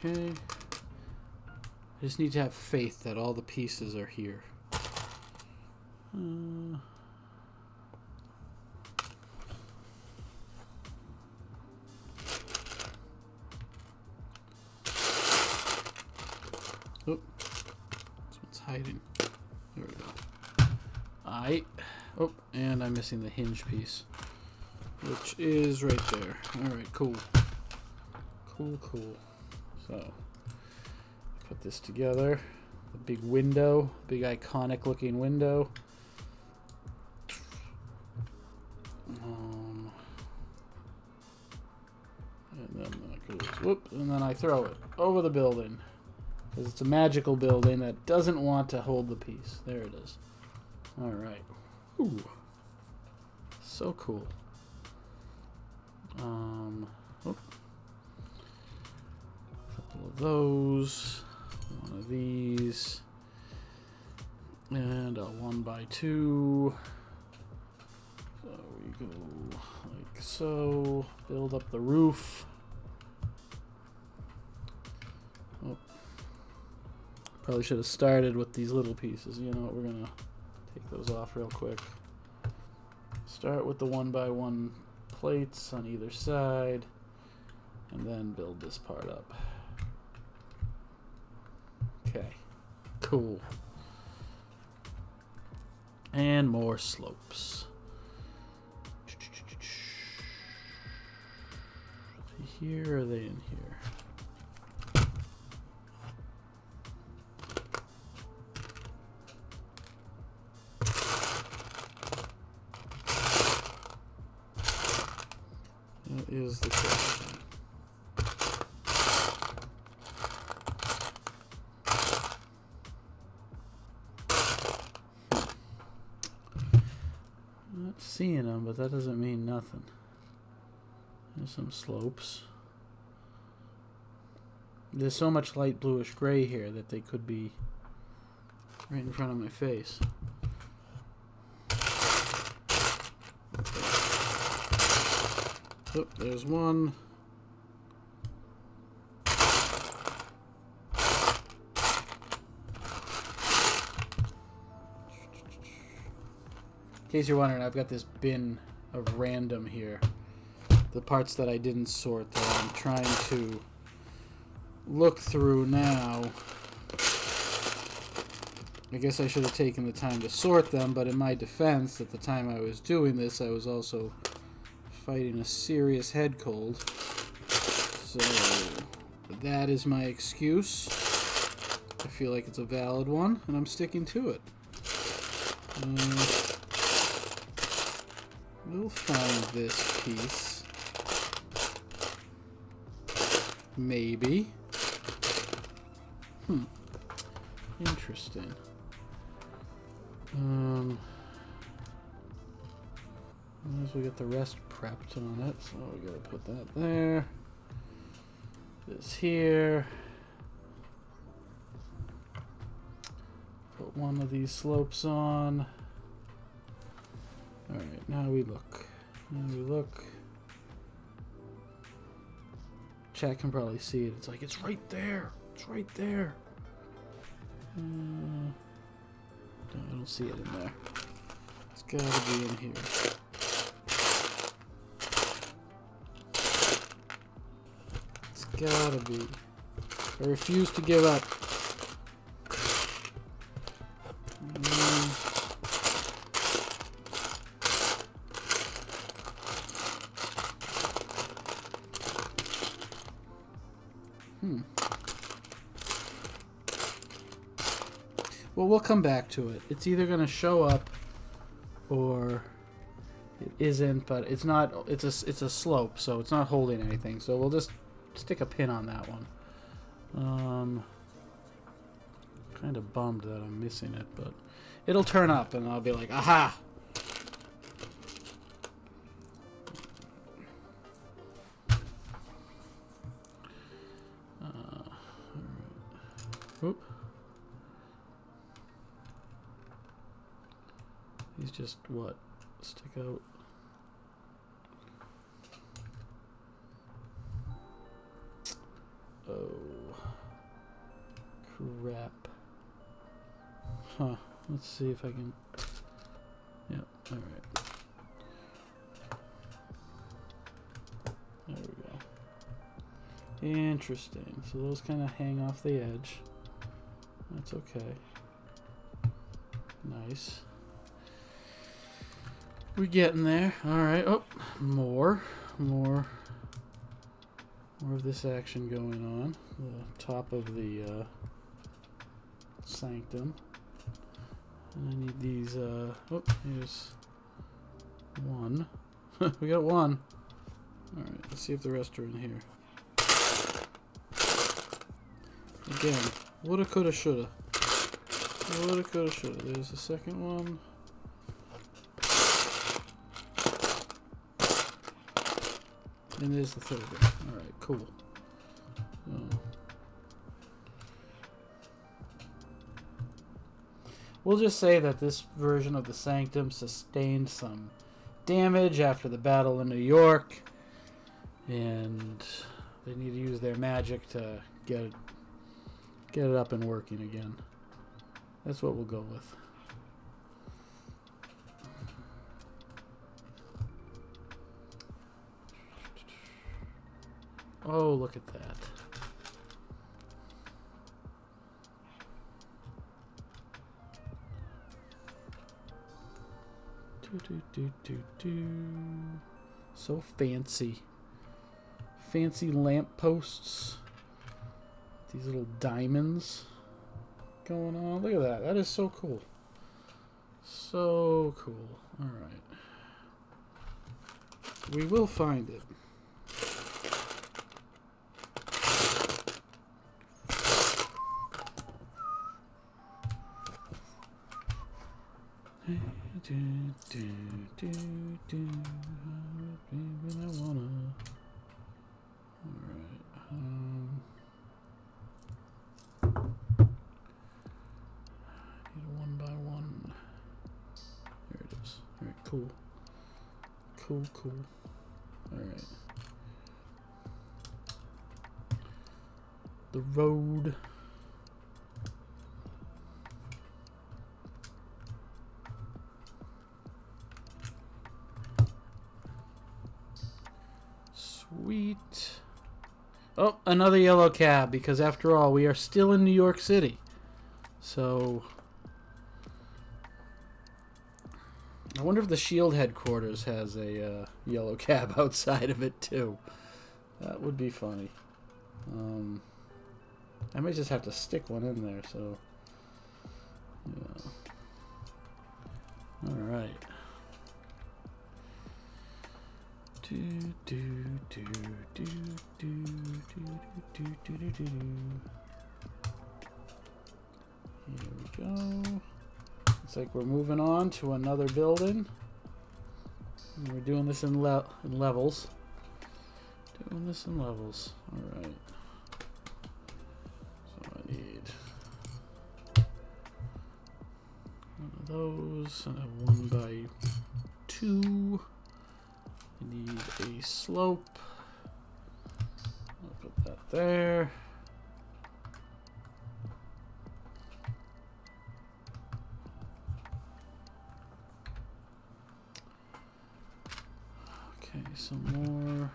S1: Okay. I just need to have faith that all the pieces are here. hiding? There we go. Oh, and I'm missing the hinge piece, which is right there. Alright, cool. Cool. So, put this together. A big window, big iconic looking window. And then that goes, whoop, and then I throw it over the building. Because it's a magical building that doesn't want to hold the piece. There it is. Alright. Ooh. So cool. Couple of those. One of these. And a 1x2. So we go like so. Build up the roof. Oh. Probably should have started with these little pieces. You know what? We're going to take those off real quick. Start with the 1x1 plates on either side. And then build this part up. Okay. Cool. And more slopes. Are they here or are they in here? That is the question. I'm not seeing them, but that doesn't mean nothing. There's some slopes. There's so much light bluish gray here that they could be right in front of my face. Oh, there's one. In case you're wondering, I've got this bin of random here. The parts that I didn't sort that I'm trying to look through now. I guess I should have taken the time to sort them, but in my defense, at the time I was doing this, I was also fighting a serious head cold. So that is my excuse. I feel like it's a valid one, and I'm sticking to it. We'll find this piece. Maybe. Interesting. As we get the rest prepped on it, so we gotta put that there. This here. Put one of these slopes on. Alright, now we look. Chat can probably see it. It's like, it's right there. It's right there. No, I don't see it in there. It's gotta be in here. It's gotta be. I refuse to give up. Well, we'll come back to it. It's either going to show up or it isn't, but it's not. It's a slope, so it's not holding anything. So we'll just stick a pin on that one. Kind of bummed that I'm missing it, but it'll turn up and I'll be like, aha! Oop. These just, what? Stick out. Oh. Crap. Huh. Let's see if I can... Yep, alright. There we go. Interesting. So those kind of hang off the edge. That's okay. Nice. We're getting there. Alright. Oh, more of this action going on. The top of the sanctum. And I need these, oh, here's one. We got one. Alright, let's see if the rest are in here. Again, woulda, coulda, shoulda. Woulda, coulda, shoulda. There's the second one. And there's the third one. Alright, cool. We'll just say that this version of the Sanctum sustained some damage after the battle in New York, and they need to use their magic to get it up and working again. That's what we'll go with. Oh, look at that. So fancy. Fancy lampposts. These little diamonds going on. Look at that. That is so cool. So cool. Alright. We will find it. One by one. There it is. Alright, cool. Cool. Alright. The road. Sweet. Oh, another yellow cab, because after all, we are still in New York City. So, I wonder if the SHIELD headquarters has a yellow cab outside of it, too. That would be funny. I might just have to stick one in there, so, yeah. Alright. Here we go. It's like we're moving on to another building. And we're doing this in levels. Alright. So I need one of those. And a 1x2. I need a slope. I'll put that there. Okay, some more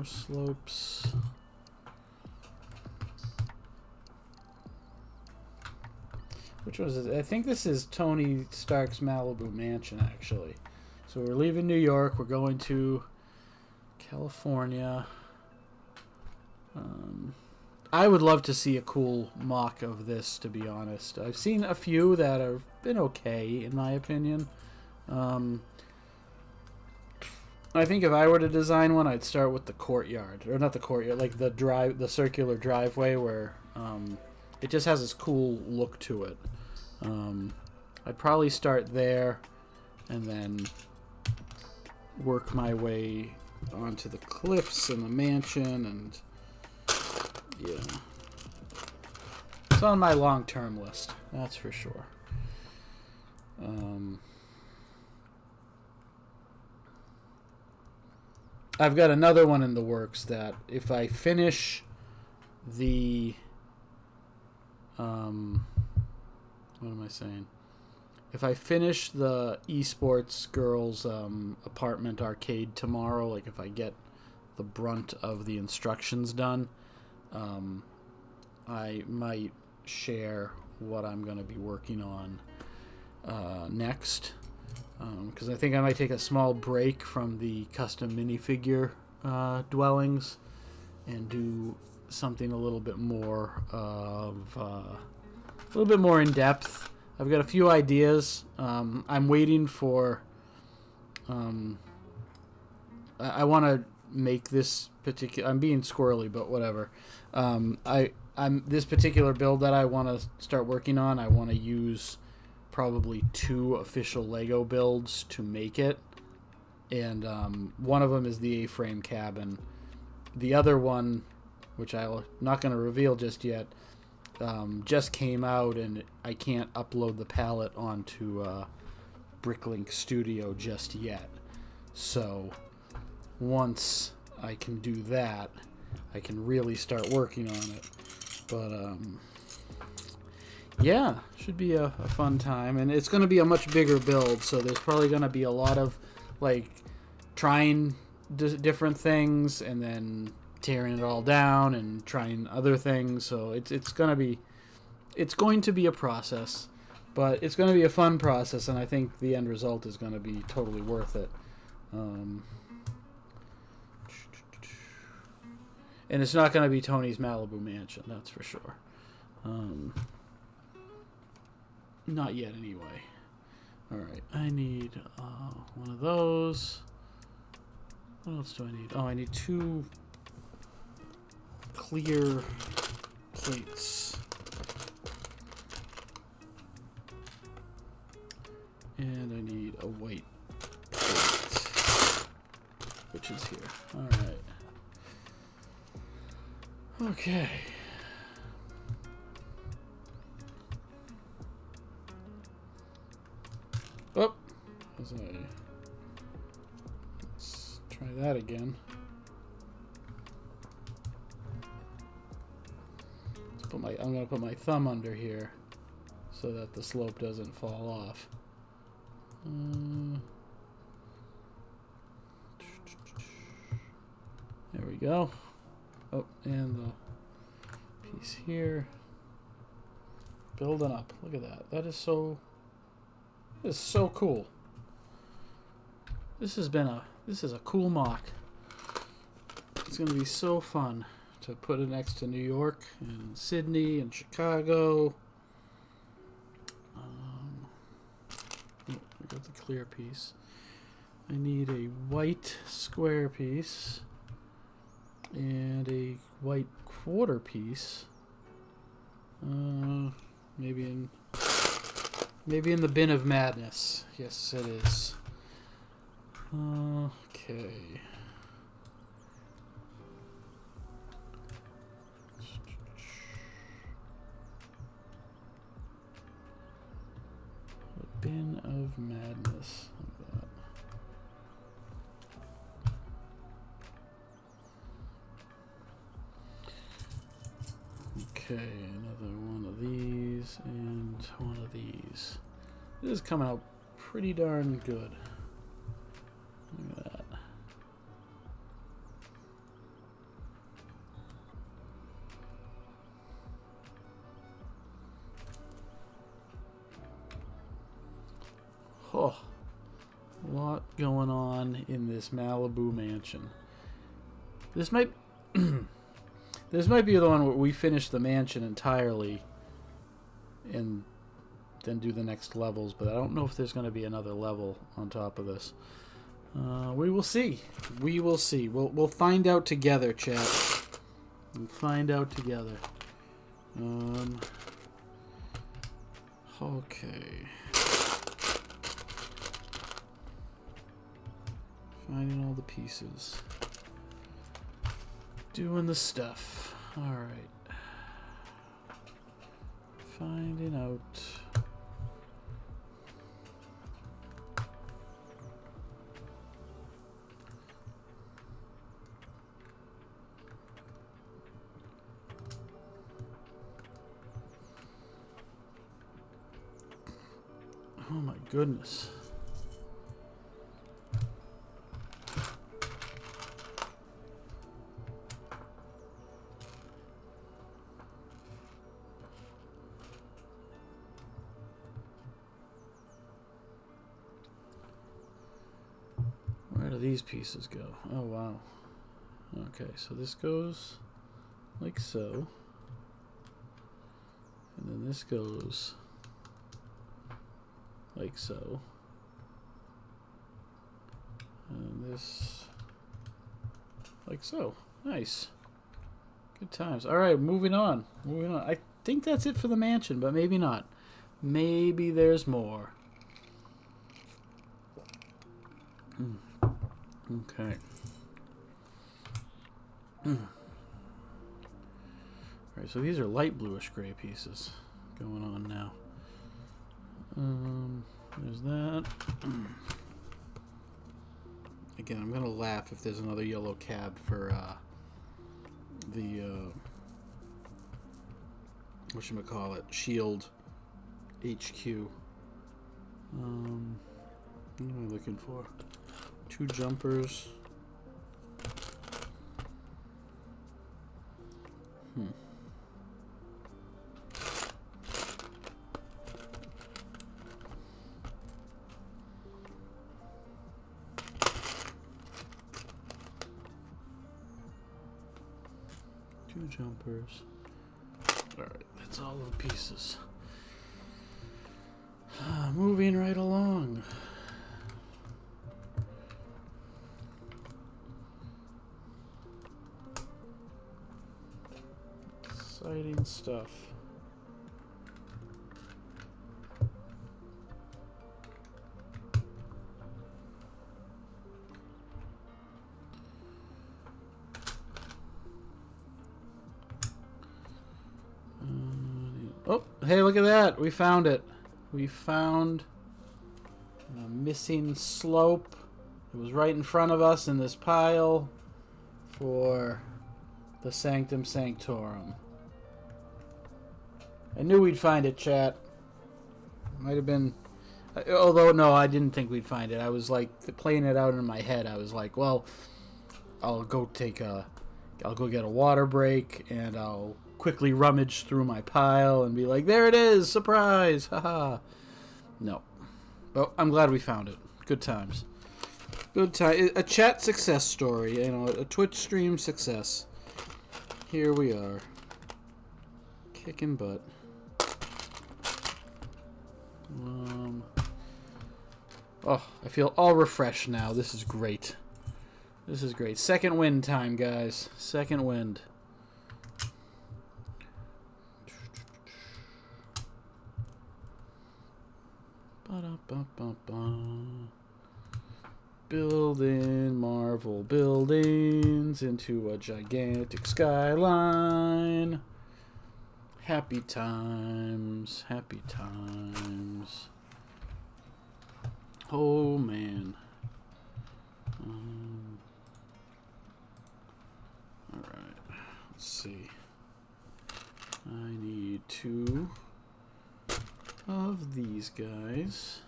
S1: slopes. Which was it? I think this is Tony Stark's Malibu mansion, actually. So we're leaving New York. We're going to California. I would love to see a cool mock of this, to be honest. I've seen a few that have been okay, in my opinion. I think if I were to design one, I'd start with the courtyard, or not the courtyard, like the circular driveway where it just has this cool look to it. I'd probably start there, and then work my way onto the cliffs and the mansion, and yeah, it's on my long-term list, that's for sure. I've got another one in the works that if I finish the what am I saying? If I finish the esports girls apartment arcade tomorrow, like if I get the brunt of the instructions done, I might share what I'm going to be working on next. Because I think I might take a small break from the custom minifigure dwellings and do something a little bit more in depth. I've got a few ideas. I'm waiting for. I want to make this particular. I'm being squirrely, but whatever. I'm this particular build that I want to start working on. I want to use probably 2 official Lego builds to make it, and one of them is the A-frame cabin. The other one, which I'm not going to reveal just yet, just came out, and I can't upload the palette onto Bricklink Studio just yet. So once I can do that, I can really start working on it. But yeah, should be a fun time, and it's going to be a much bigger build, so there's probably going to be a lot of like trying different things and then tearing it all down and trying other things. So it's going to be a process, but it's going to be a fun process, and I think the end result is going to be totally worth it. And it's not going to be Tony's Malibu mansion, that's for sure. Not yet, anyway. Alright, I need one of those. What else do I need? Oh, I need 2 clear plates. And I need a white plate, which is here. Alright. Okay. Oh, let's try that again. I'm going to put my thumb under here so that the slope doesn't fall off. There we go. Oh, and the piece here. Building up. Look at that. That is so cool. This is a cool MOC. It's going to be so fun to put it next to New York and Sydney and Chicago. We got the clear piece. I need a white square piece and a white quarter piece. Maybe in the bin of madness. Yes, it is. Okay. Bin of madness. Like that. Okay, another one of these and one of these. This is coming out pretty darn good. Look at that. Oh, a lot going on in this Malibu mansion. This might this might be the one where we finish the mansion entirely and then do the next levels, but I don't know if there's going to be another level on top of this. We will see. We will see. We'll find out together, chat. We'll find out together. Okay. Finding all the pieces. Doing the stuff. Alright. Finding out. Oh my goodness. Where do these pieces go? Oh, wow. Okay, so this goes like so. And then this goes like so. And this like so. Nice. Good times. All right, moving on. Moving on. I think that's it for the mansion, but maybe not. Maybe there's more. Okay. Alright, so these are light bluish gray pieces going on now. There's that. Again, I'm gonna laugh if there's another yellow cab for the whatchamacallit, Shield HQ. What am I looking for? 2 jumpers. 2 jumpers. Alright, that's all of the pieces. Moving right along. Exciting stuff. Oh, hey, look at that. We found it. We found a missing slope. It was right in front of us in this pile for the Sanctum Sanctorum. I knew we'd find it, chat. Might have been... Although, no, I didn't think we'd find it. I was, like, playing it out in my head. I was like, well, I'll go get a water break, and I'll quickly rummage through my pile and be like, there it is! Surprise! Haha! No. But I'm glad we found it. Good times. Good time. A chat success story. You know, a Twitch stream success. Here we are. Kicking butt. Oh, I feel all refreshed now. This is great. This is great. Second wind time, guys. Second wind. Ba-da-ba-ba-ba. Building Marvel buildings into a gigantic skyline. Happy times. Happy times. Oh, man. Alright. Let's see. I need 2 of these guys.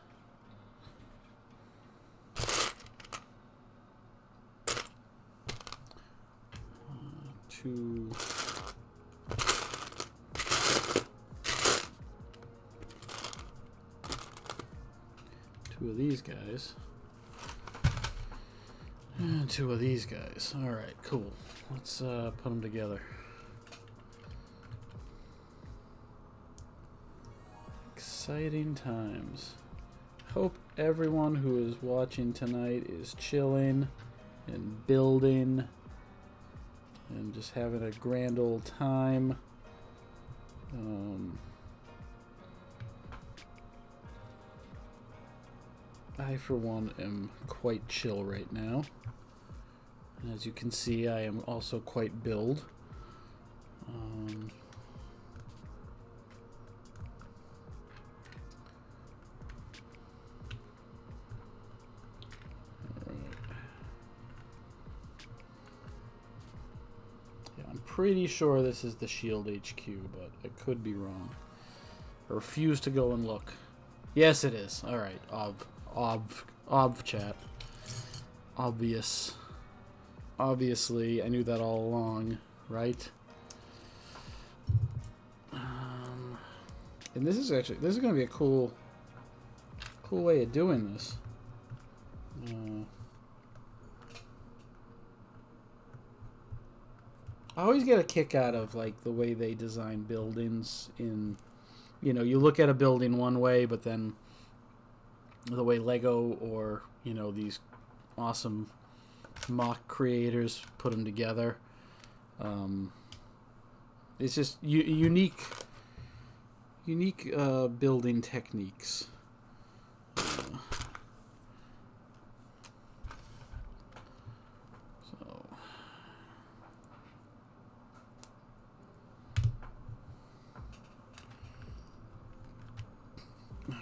S1: 2 of these guys. And 2 of these guys. Alright, cool. Let's put them together. Exciting times. Hope everyone who is watching tonight is chilling and building and just having a grand old time. I, for one, am quite chill right now. And as you can see, I am also quite build. I'm pretty sure this is the Shield HQ, but I could be wrong. I refuse to go and look. Yes, it is. Alright, chat. Obvious. Obviously, I knew that all along, right? And this is going to be a cool way of doing this. I always get a kick out of like the way they design buildings. In, you know, you look at a building one way, but then the way Lego or, you know, these awesome MOC creators put them together. It's just unique building techniques.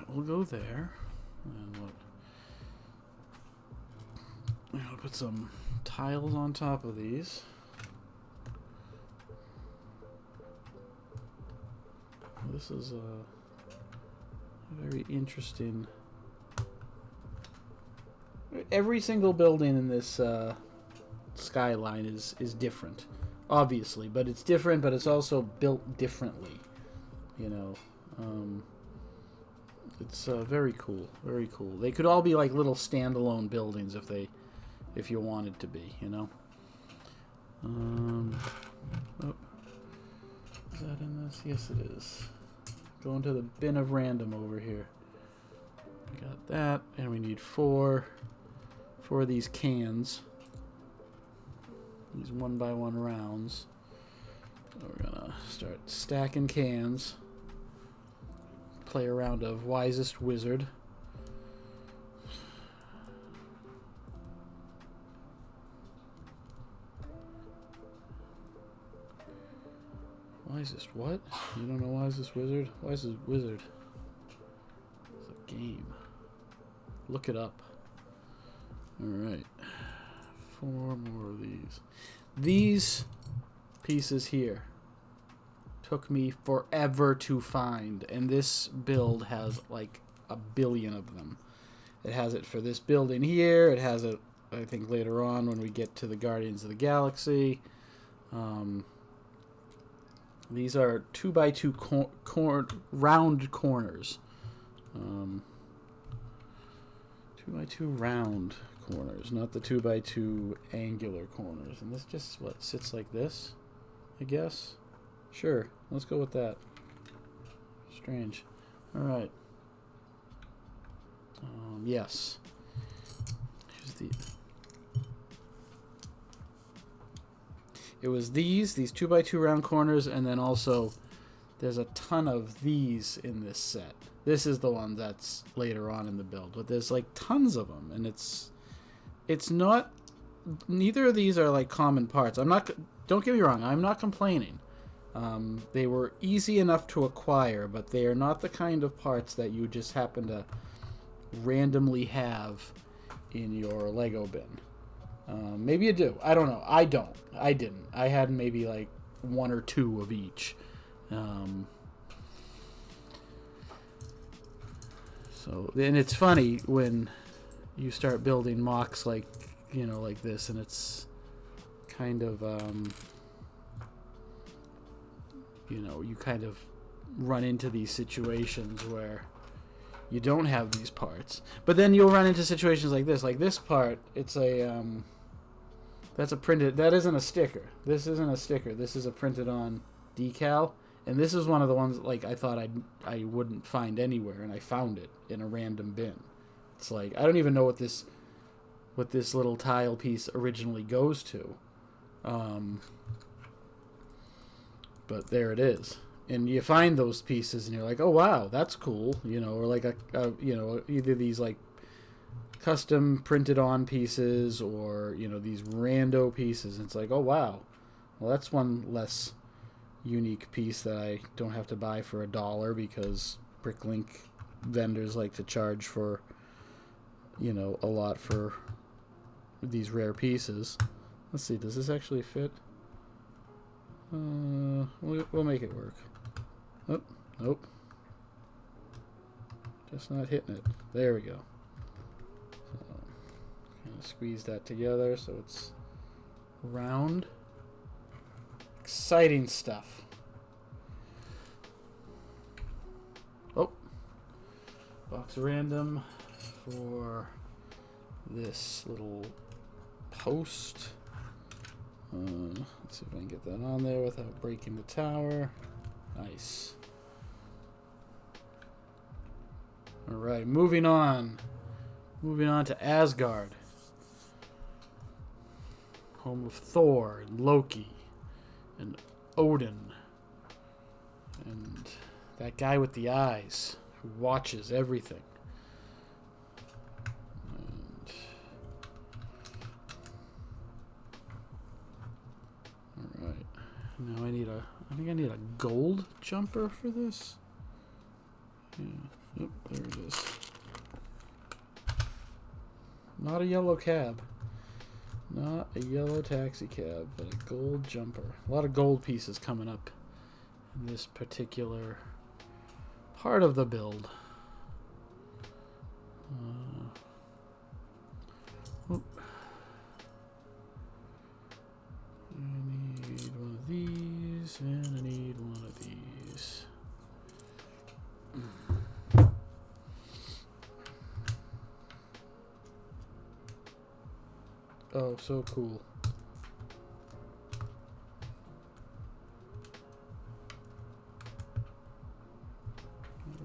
S1: We'll go there, and I'll put some tiles on top of these. This is a very interesting. Every single building in this skyline is different, obviously, but it's different, but it's also built differently. You know. It's very cool, very cool. They could all be like little standalone buildings if you wanted to be, you know. Oh, is that in this? Yes, it is. Going to the bin of random over here. Got that, and we need four of these cans. These 1x1 rounds. So we're gonna start stacking cans. Play a round of Wisest Wizard. Wisest what? You don't know Wisest Wizard? Wisest Wizard. It's a game. Look it up. Alright. 4 more of these. These pieces here took me forever to find, and this build has like a billion of them. It has it for this building here. It has it, I think, later on when we get to the Guardians of the Galaxy. These are 2x2 round corners. 2x2 round corners, not the 2x2 angular corners. And this just sits like this, I guess. Sure, let's go with that. Strange. Alright. Yes. Here's the... It was these 2x2 round corners, and then also there's a ton of these in this set. This is the one that's later on in the build, but there's like tons of them, and it's not... Neither of these are like common parts. Don't get me wrong, I'm not complaining. They were easy enough to acquire, but they are not the kind of parts that you just happen to randomly have in your Lego bin. Maybe you do. I don't know. I don't. I didn't. I had maybe like 1 or 2 of each. So, and it's funny when you start building MOCs like, you know, like this, and it's kind of... you know, you kind of run into these situations where you don't have these parts. But then you'll run into situations like this. Like this part, it's a, that's a printed, that isn't a sticker. This isn't a sticker. This is a printed on decal. And this is one of the ones, like, I thought I wouldn't find anywhere, and I found it in a random bin. It's like, I don't even know what this little tile piece originally goes to. But there it is, and you find those pieces, and you're like, "Oh wow, that's cool," you know, or like you know, either these like custom printed on pieces, or you know, these rando pieces. And it's like, "Oh wow, well that's one less unique piece that I don't have to buy for $1 because Bricklink vendors like to charge for, you know, a lot for these rare pieces." Let's see, does this actually fit? We'll make it work. Oh, nope. Just not hitting it. There we go. So, kind of squeeze that together so it's round. Exciting stuff. Oh. Box random for this little post. Let's see if I can get that on there without breaking the tower. Nice. Alright, moving on. Moving on to Asgard. Home of Thor and Loki and Odin. And that guy with the eyes who watches everything. And alright. Now I think I need a gold jumper for this. Yeah. Yep, there it is. Not a yellow cab. Not a yellow taxi cab, but a gold jumper. A lot of gold pieces coming up in this particular part of the build. I need one of these, and I need one of these. Oh, so cool.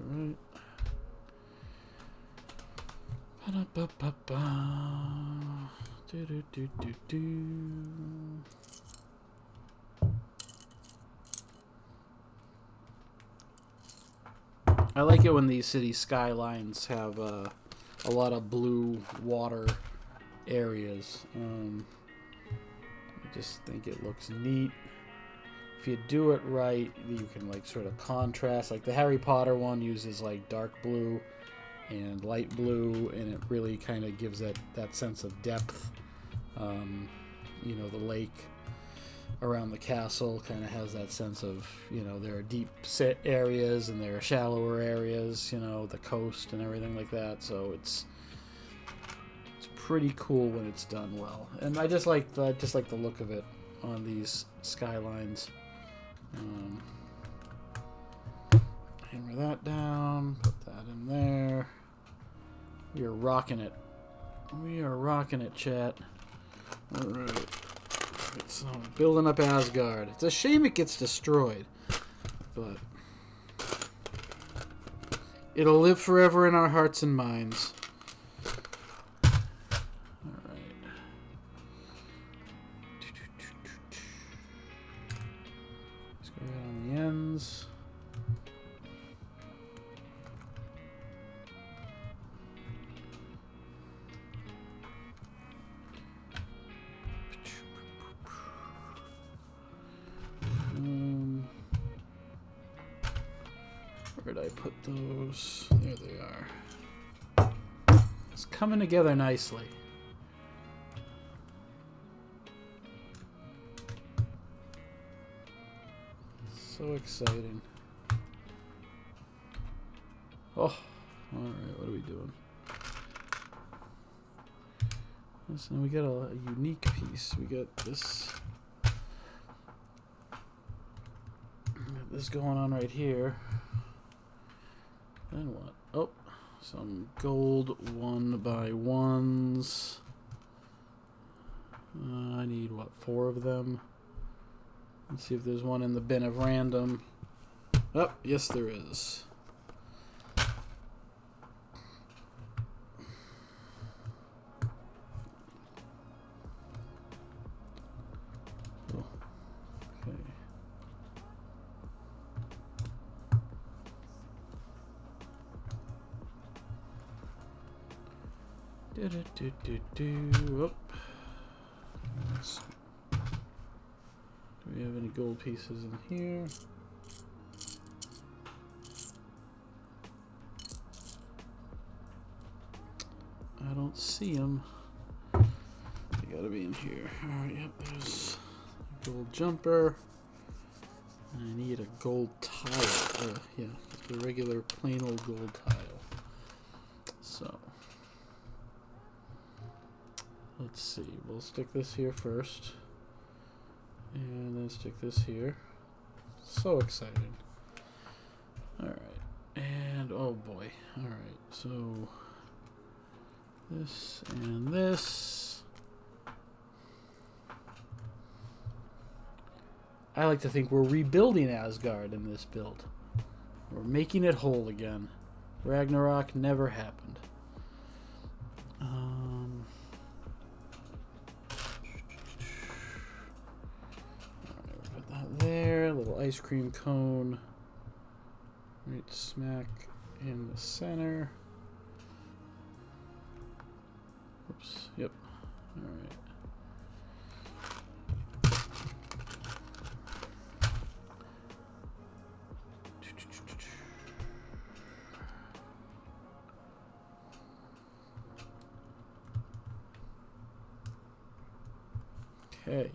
S1: Alright. Ba-da-ba-ba-ba. Do-do-do-do-do. I like it when these city skylines have a lot of blue water areas. I just think it looks neat. If you do it right, you can like sort of contrast. Like the Harry Potter one uses like dark blue and light blue, and it really kind of gives that sense of depth. You know, the lake around the castle kind of has that sense of, you know, there are deep set areas and there are shallower areas, you know, the coast and everything like that. So it's pretty cool when it's done well, and I just like the look of it on these skylines. Hammer that down, put that in there. We are rocking it. We are rocking it, chat. All right. So building up Asgard. It's a shame it gets destroyed, but it'll live forever in our hearts and minds. Where did I put those? There they are. It's coming together nicely. So exciting. Oh, alright, what are we doing? Listen, we got a unique piece. We got this. This going on right here. Then what? Oh, some gold 1x1s. I need, what, 4 of them? Let's see if there's one in the bin of random. Oh, yes there is. Oh, okay. Do. Oh. Do we have any gold pieces in here? I don't see them. They gotta be in here. Alright, yep, there's a gold jumper. And I need a gold tile. Yeah, the regular plain old gold tile. So, let's see. We'll stick this here first. And then stick this here. So exciting. Alright. And, oh boy. Alright, so this and this. I like to think we're rebuilding Asgard in this build. We're making it whole again. Ragnarok never happened. Put that there. A little ice cream cone. Right smack in the center. Oops. Yep. All right. Okay.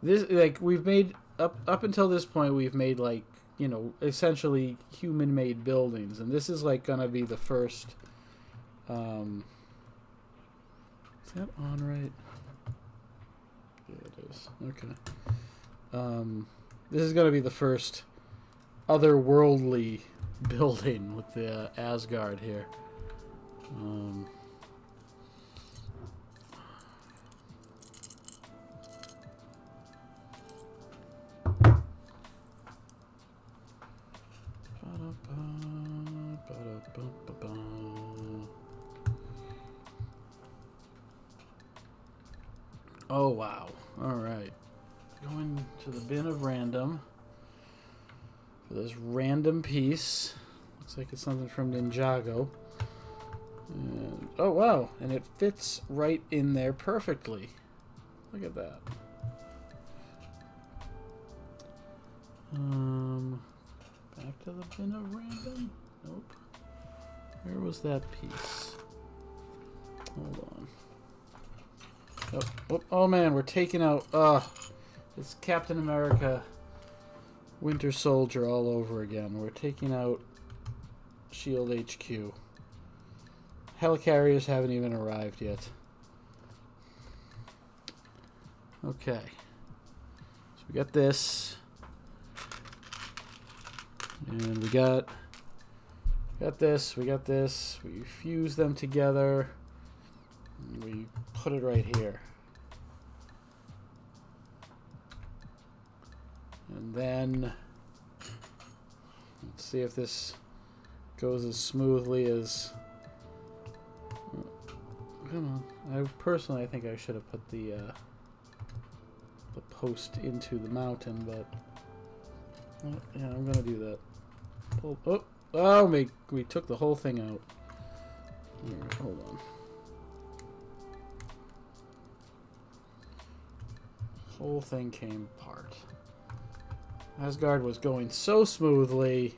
S1: This, like, we've made up until this point, we've made, like, you know, essentially human-made buildings, and this is like gonna be the first. Is that on right? Yeah, it is. Okay. This is gonna be the first otherworldly building with the Asgard here. Oh, wow. Alright. Going to the bin of random for this random piece. Looks like it's something from Ninjago. And, oh, wow. And it fits right in there perfectly. Look at that. Back to the bin of random? Nope. Where was that piece? Hold on. Oh man, we're taking out. It's Captain America, Winter Soldier all over again. We're taking out Shield HQ. Helicarriers haven't even arrived yet. Okay. So we got this. And we got this. We got this. We fuse them together. And we put it right here. And then let's see if this goes as smoothly as. Come on. I think I should have put the post into the mountain, but yeah, I'm gonna do that. We took the whole thing out. Alright, hold on. Whole thing came apart. Asgard was going so smoothly.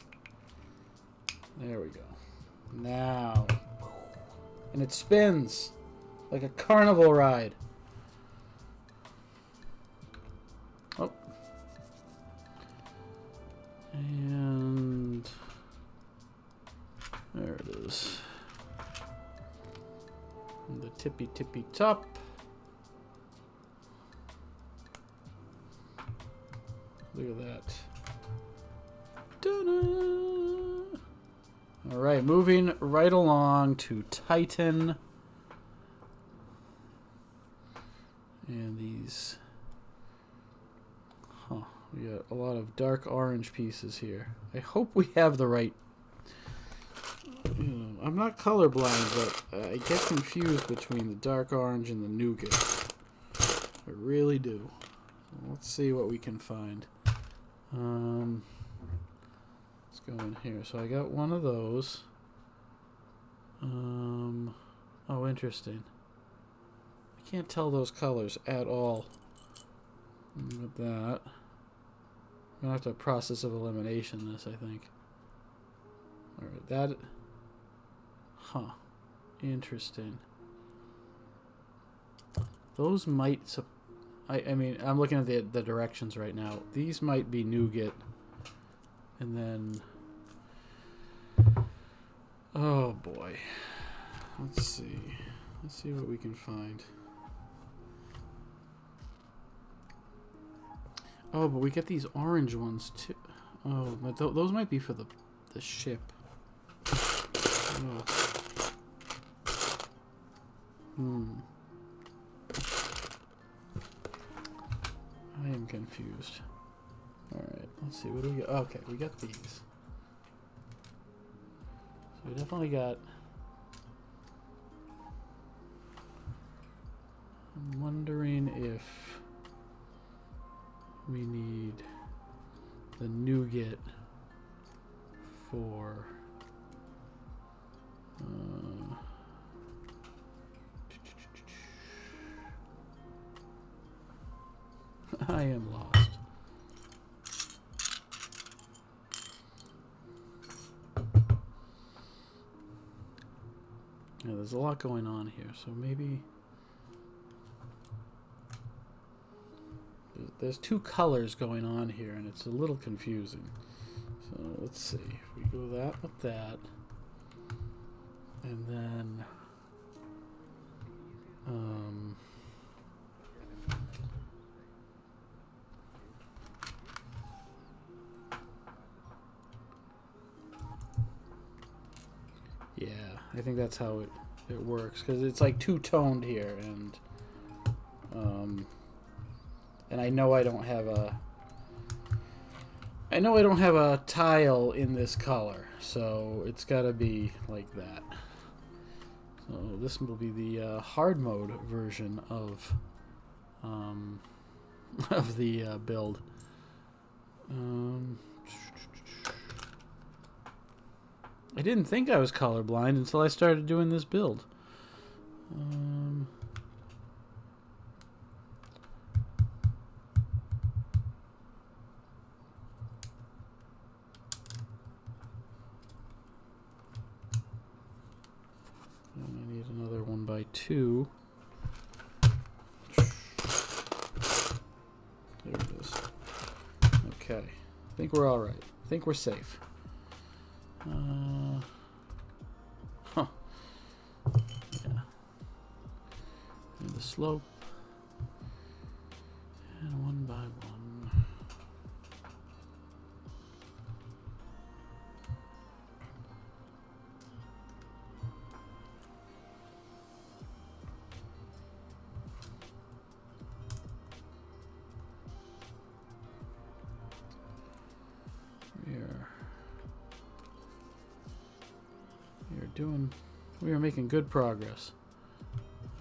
S1: There we go. Now. And it spins like a carnival ride. Oh. And there it is. And the tippy top. Look at that. Ta-da! All right, moving right along to Titan. And these. We got a lot of dark orange pieces here. I hope we have the right. I'm not colorblind, but I get confused between the dark orange and the nougat. I really do. So let's see what we can find. Let's go in here. So I got one of those. Oh, interesting. I can't tell those colors at all. With that. I'm gonna have to process of elimination this, I think. Alright, that. Huh. Interesting. Those might. I mean, I'm looking at the directions right now. These might be nougat. And then. Oh boy. Let's see. Let's see what we can find. Oh, but we get these orange ones too. Oh, but those might be for the ship. Oh. I am confused. Alright, let's see. What do we got? Okay, we got these. So we definitely got... I'm wondering if we need the nougat for... I am lost. Yeah, there's a lot going on here, so maybe there's two colors going on here, and it's a little confusing. So let's see. If we go that with that, and then yeah, I think that's how it works, because it's like two-toned here, and I know I don't have a tile in this color, so it's got to be like that. So this will be the hard mode version of the build. I didn't think I was colorblind until I started doing this build. And I need another 1x2. There it is. Okay. I think we're alright. I think we're safe. Huh. Yeah. And the slope. And 1 by 1. We are making good progress.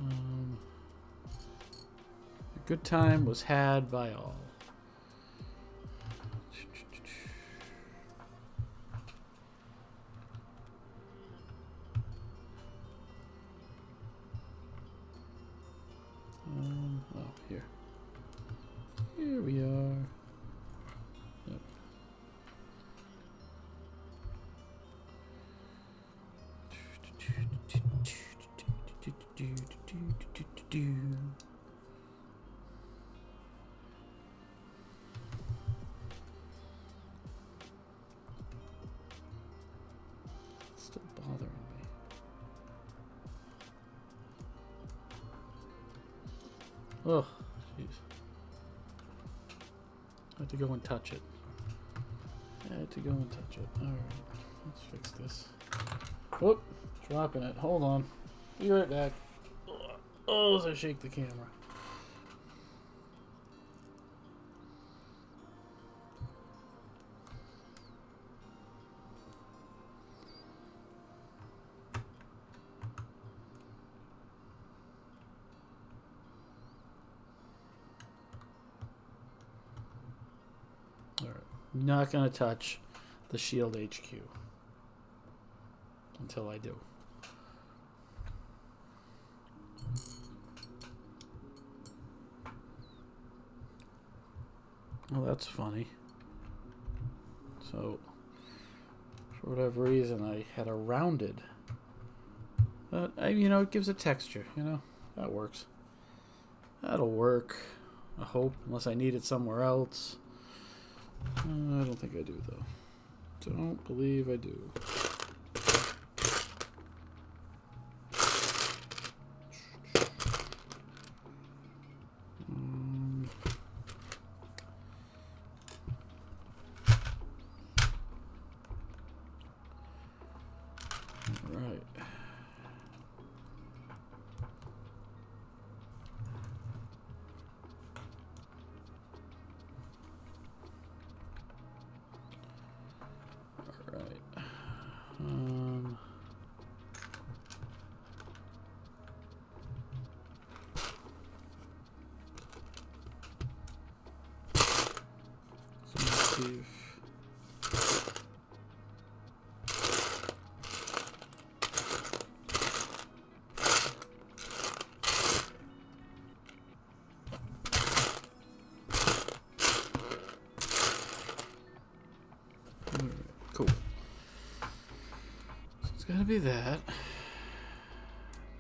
S1: A good time was had by all. Oh, here. Here we are. Yep. It's still bothering me. Oh, jeez. I had to go and touch it. Alright, let's fix this. Whoop, dropping it. Hold on. Be right back. Oh, as I shake the camera. Alright, not going to touch the Shield HQ until I do. Well, that's funny. So, for whatever reason, I had a rounded. But, it gives it texture, That works. That'll work. I hope, unless I need it somewhere else. I don't think I do, though. Don't believe I do. Right. see if... Cool. So it's gotta be that.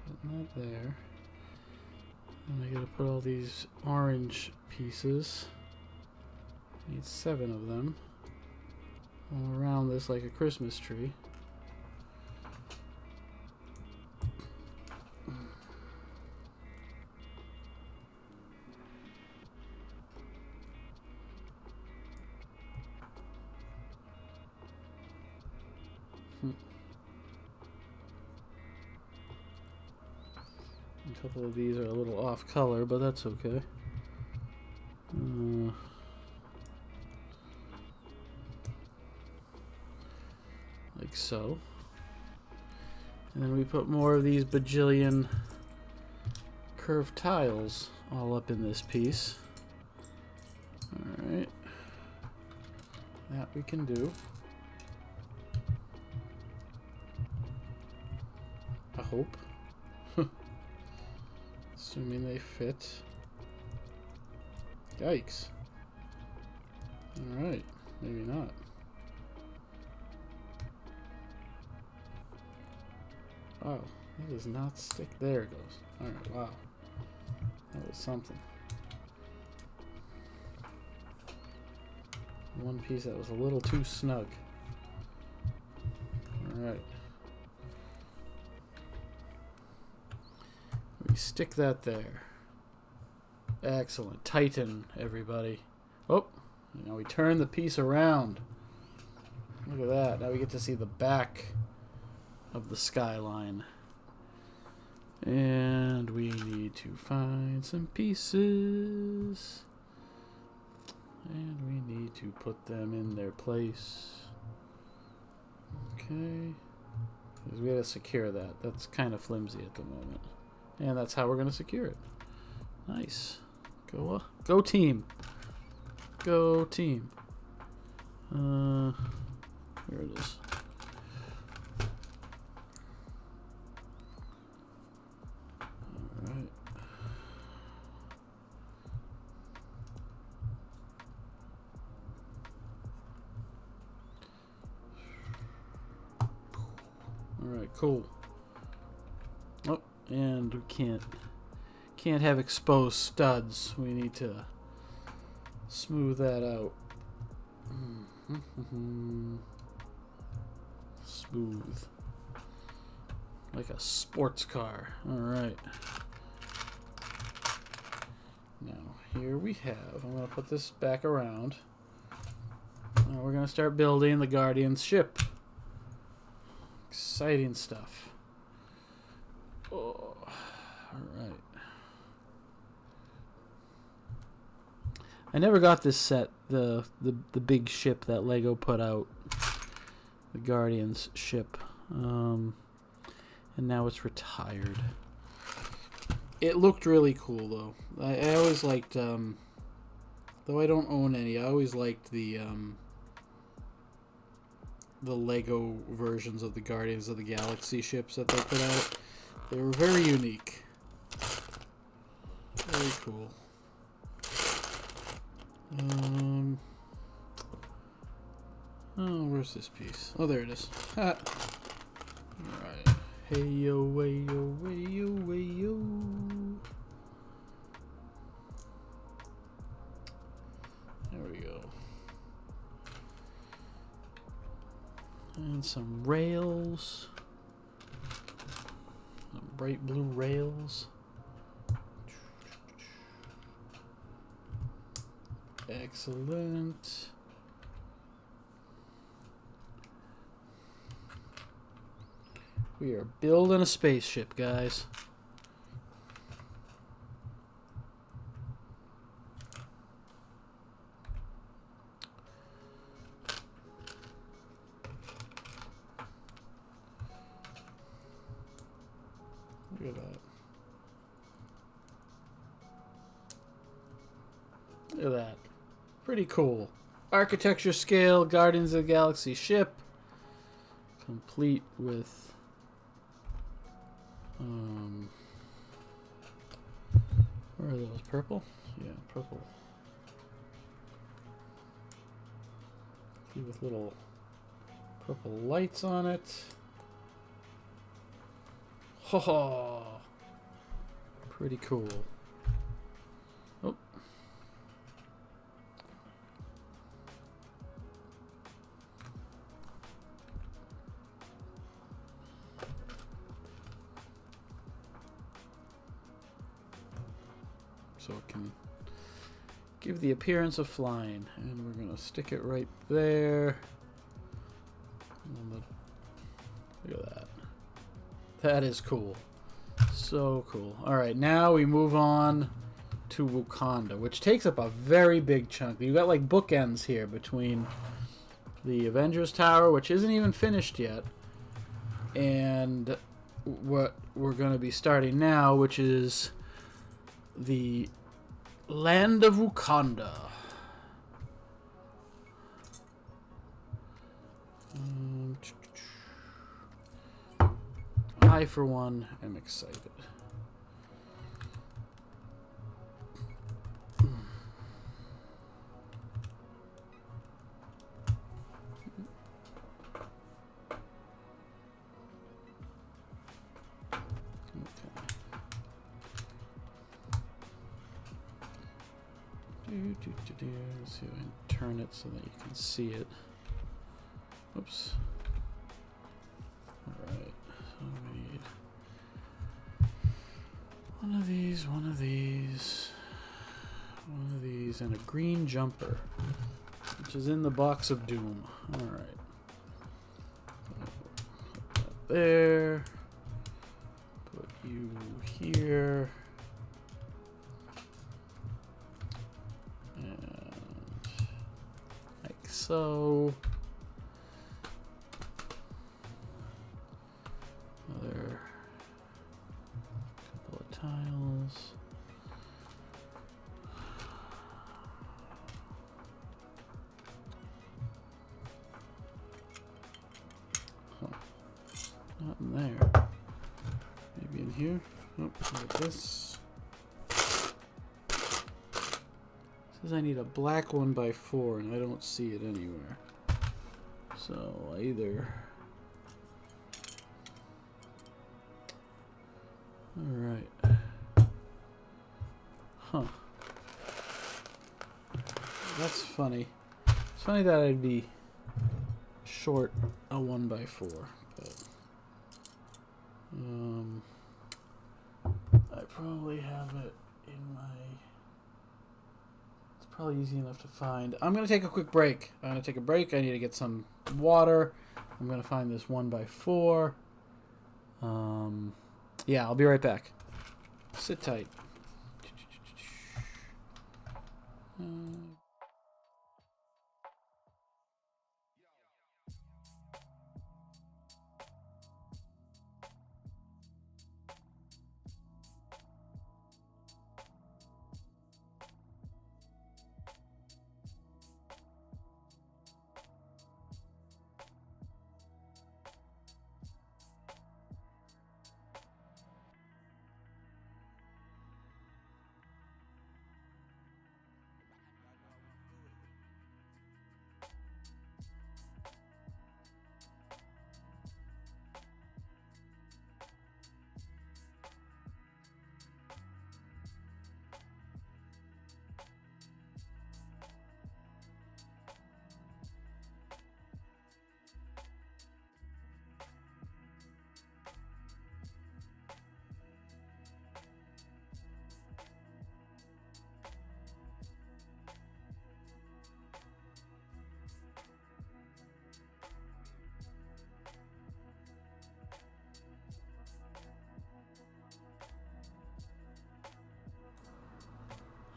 S1: But not there. And I gotta put all these orange pieces. Need 7 of them. All around this like a Christmas tree. A couple of these are a little off color, but that's okay. Like so. And then we put more of these bajillion curved tiles all up in this piece. Alright. That we can do. I hope. Assuming they fit. Yikes. Alright, maybe not. Wow, that does not stick. There it goes. Alright, wow. That was something. One piece that was a little too snug. Alright. We stick that there. Excellent. Tighten, everybody. Oh, now we turn the piece around. Look at that. Now we get to see the back of the skyline. And we need to find some pieces. And we need to put them in their place. Okay. Because we gotta secure that. That's kind of flimsy at the moment. And that's how we're going to secure it. Nice. Go team. Go team. Here it is. Alright. Alright, cool. Oh. And we can't have exposed studs. We need to smooth that out. Smooth. Like a sports car. Alright. Now, here we have... I'm going to put this back around. Now we're going to start building the Guardian's ship. Exciting stuff. Oh, alright. I never got this set, the big ship that Lego put out. The Guardians ship. And now it's retired. It looked really cool though. I always liked, though I don't own any, I always liked the Lego versions of the Guardians of the Galaxy ships that they put out. They were very unique. Very cool. Oh, where's this piece? Oh, there it is. Ha. Alright. Hey yo, way yo, way yo, way yo. There we go. And some rails. Some bright blue rails. Excellent. We are building a spaceship, guys. Look at that. Look at that. Pretty cool. architecture scale Guardians of the Galaxy ship, complete with where are those? Purple? Yeah, purple. With little purple lights on it. Oh, pretty cool. Oh. So it can give the appearance of flying, and we're gonna stick it right there. Look at that. That is cool. So cool. Alright, now we move on to Wakanda, which takes up a very big chunk. You got like bookends here between the Avengers Tower, which isn't even finished yet, and what we're going to be starting now, which is the land of Wakanda. I, for one, am excited. Let's see if I can turn it so that you can see it. Oops. Alright, so we need one of these, one of these, one of these, and a green jumper, which is in the box of doom. Alright. Put that there. Put you here. So, another couple of tiles. Huh. Not in there. Maybe in here. Nope, like this. Says I need a black 1x4 and I don't see it anywhere. So either. Alright. Huh. That's funny. It's funny that I'd be short a 1x4, but I probably have it in my. Probably easy enough to find. I'm going to take a quick break. I'm going to take a break. I need to get some water. I'm going to find this 1x4. Yeah, I'll be right back. Sit tight.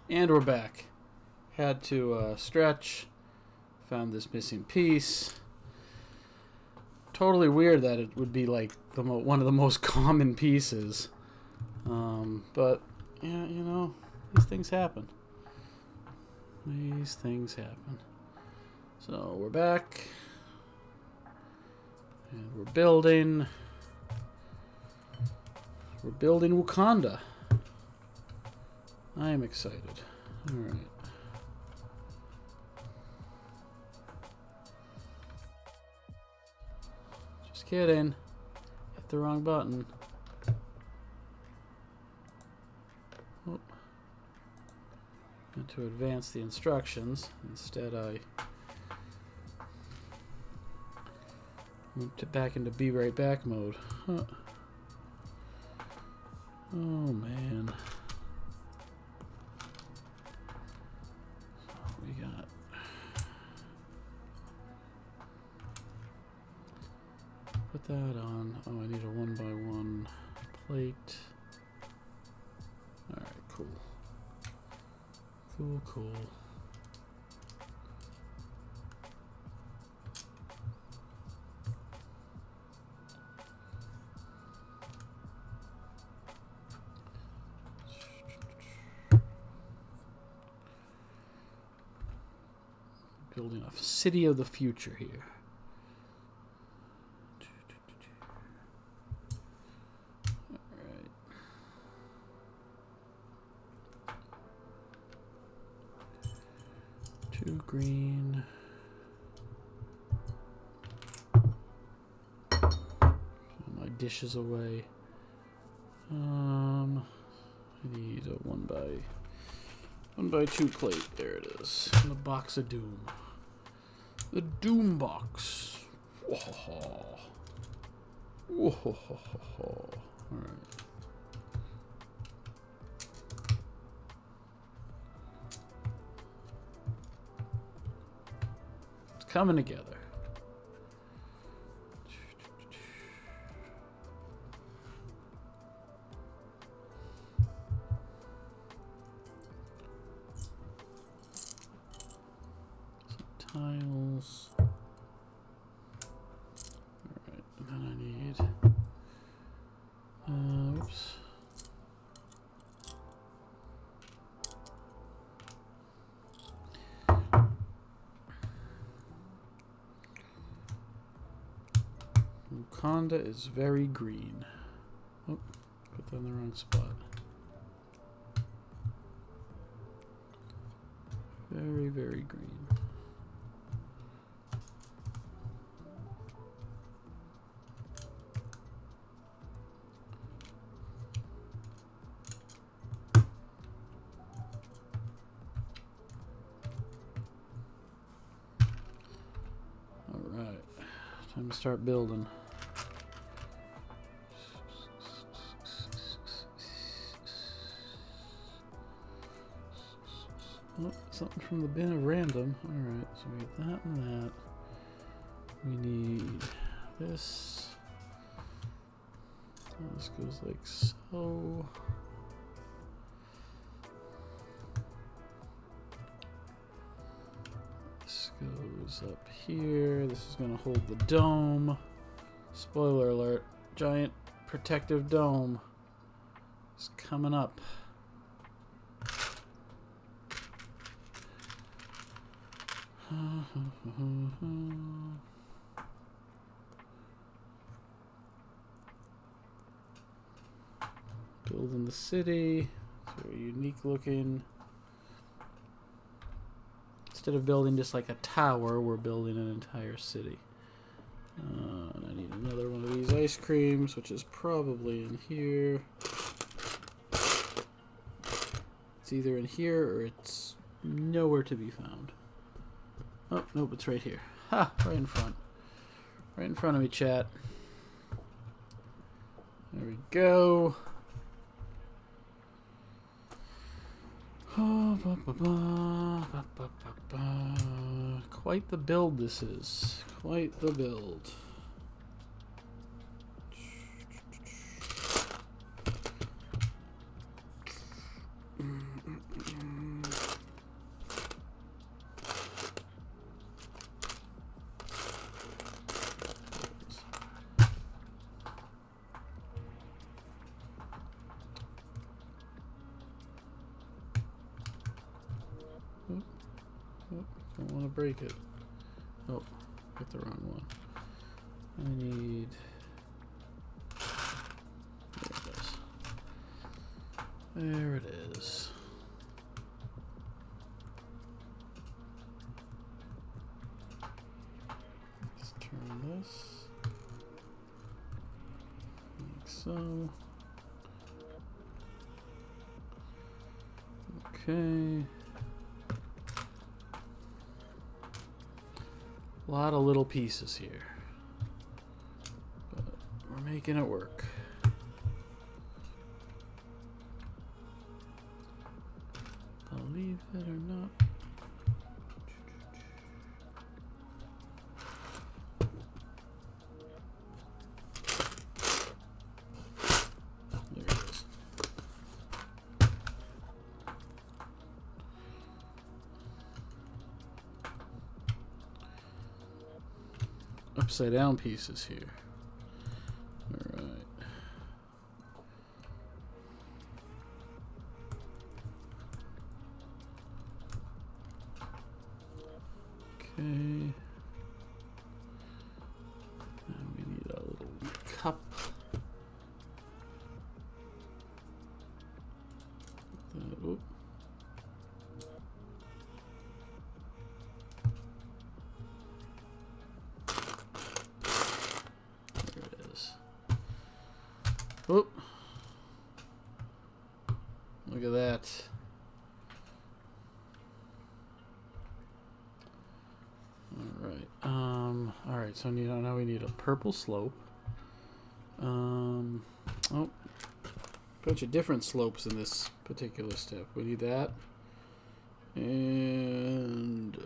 S1: And we're back. Had to stretch. Found this missing piece. Totally weird that it would be like one of the most common pieces. But, yeah, you know, these things happen. These things happen. So we're back. And we're building. We're building Wakanda. I am excited. Alright. Just kidding. Hit the wrong button. Oh. Meant to advance the instructions. Instead I went back into be right back mode. Huh. Oh man. So we got put that on. Oh, I need a 1x1 plate. Alright, cool. Cool. Building a city of the future here. Alright. Two green. Put my dishes away. I need a 1x2 plate. There it is. And a box of doom. The doom box. Whoa. Alright. It's coming together. Tiles. Alright, and then I need oops. Wakanda is very green. Oh, put that in the wrong spot. Very, very green. Alright, time to start building. Oh, something from the bin of random. Alright, so we have that and that. We need this. This goes like so. This goes up here. This is going to hold the dome. Spoiler alert. Giant protective dome is coming up. Building the city. It's very unique looking. Instead of building just like a tower, we're building an entire city. And I need another one of these ice creams, which is probably in here. It's either in here or it's nowhere to be found. Oh, nope, it's right here. Ha! Right in front. Right in front of me, chat. There we go. Quite the build this is. Quite the build. Don't want to break it. Oh, got the wrong one. I need... There it is. Let's turn this like so. Okay. A lot of little pieces here, but we're making it work. Believe it or not. There it is. Upside down pieces here. All right. Okay. And we need a little cup. Oop. There it is. Oop. Look at that. Alright, so now we need a purple slope. Oh, bunch of different slopes in this particular step. We need that. And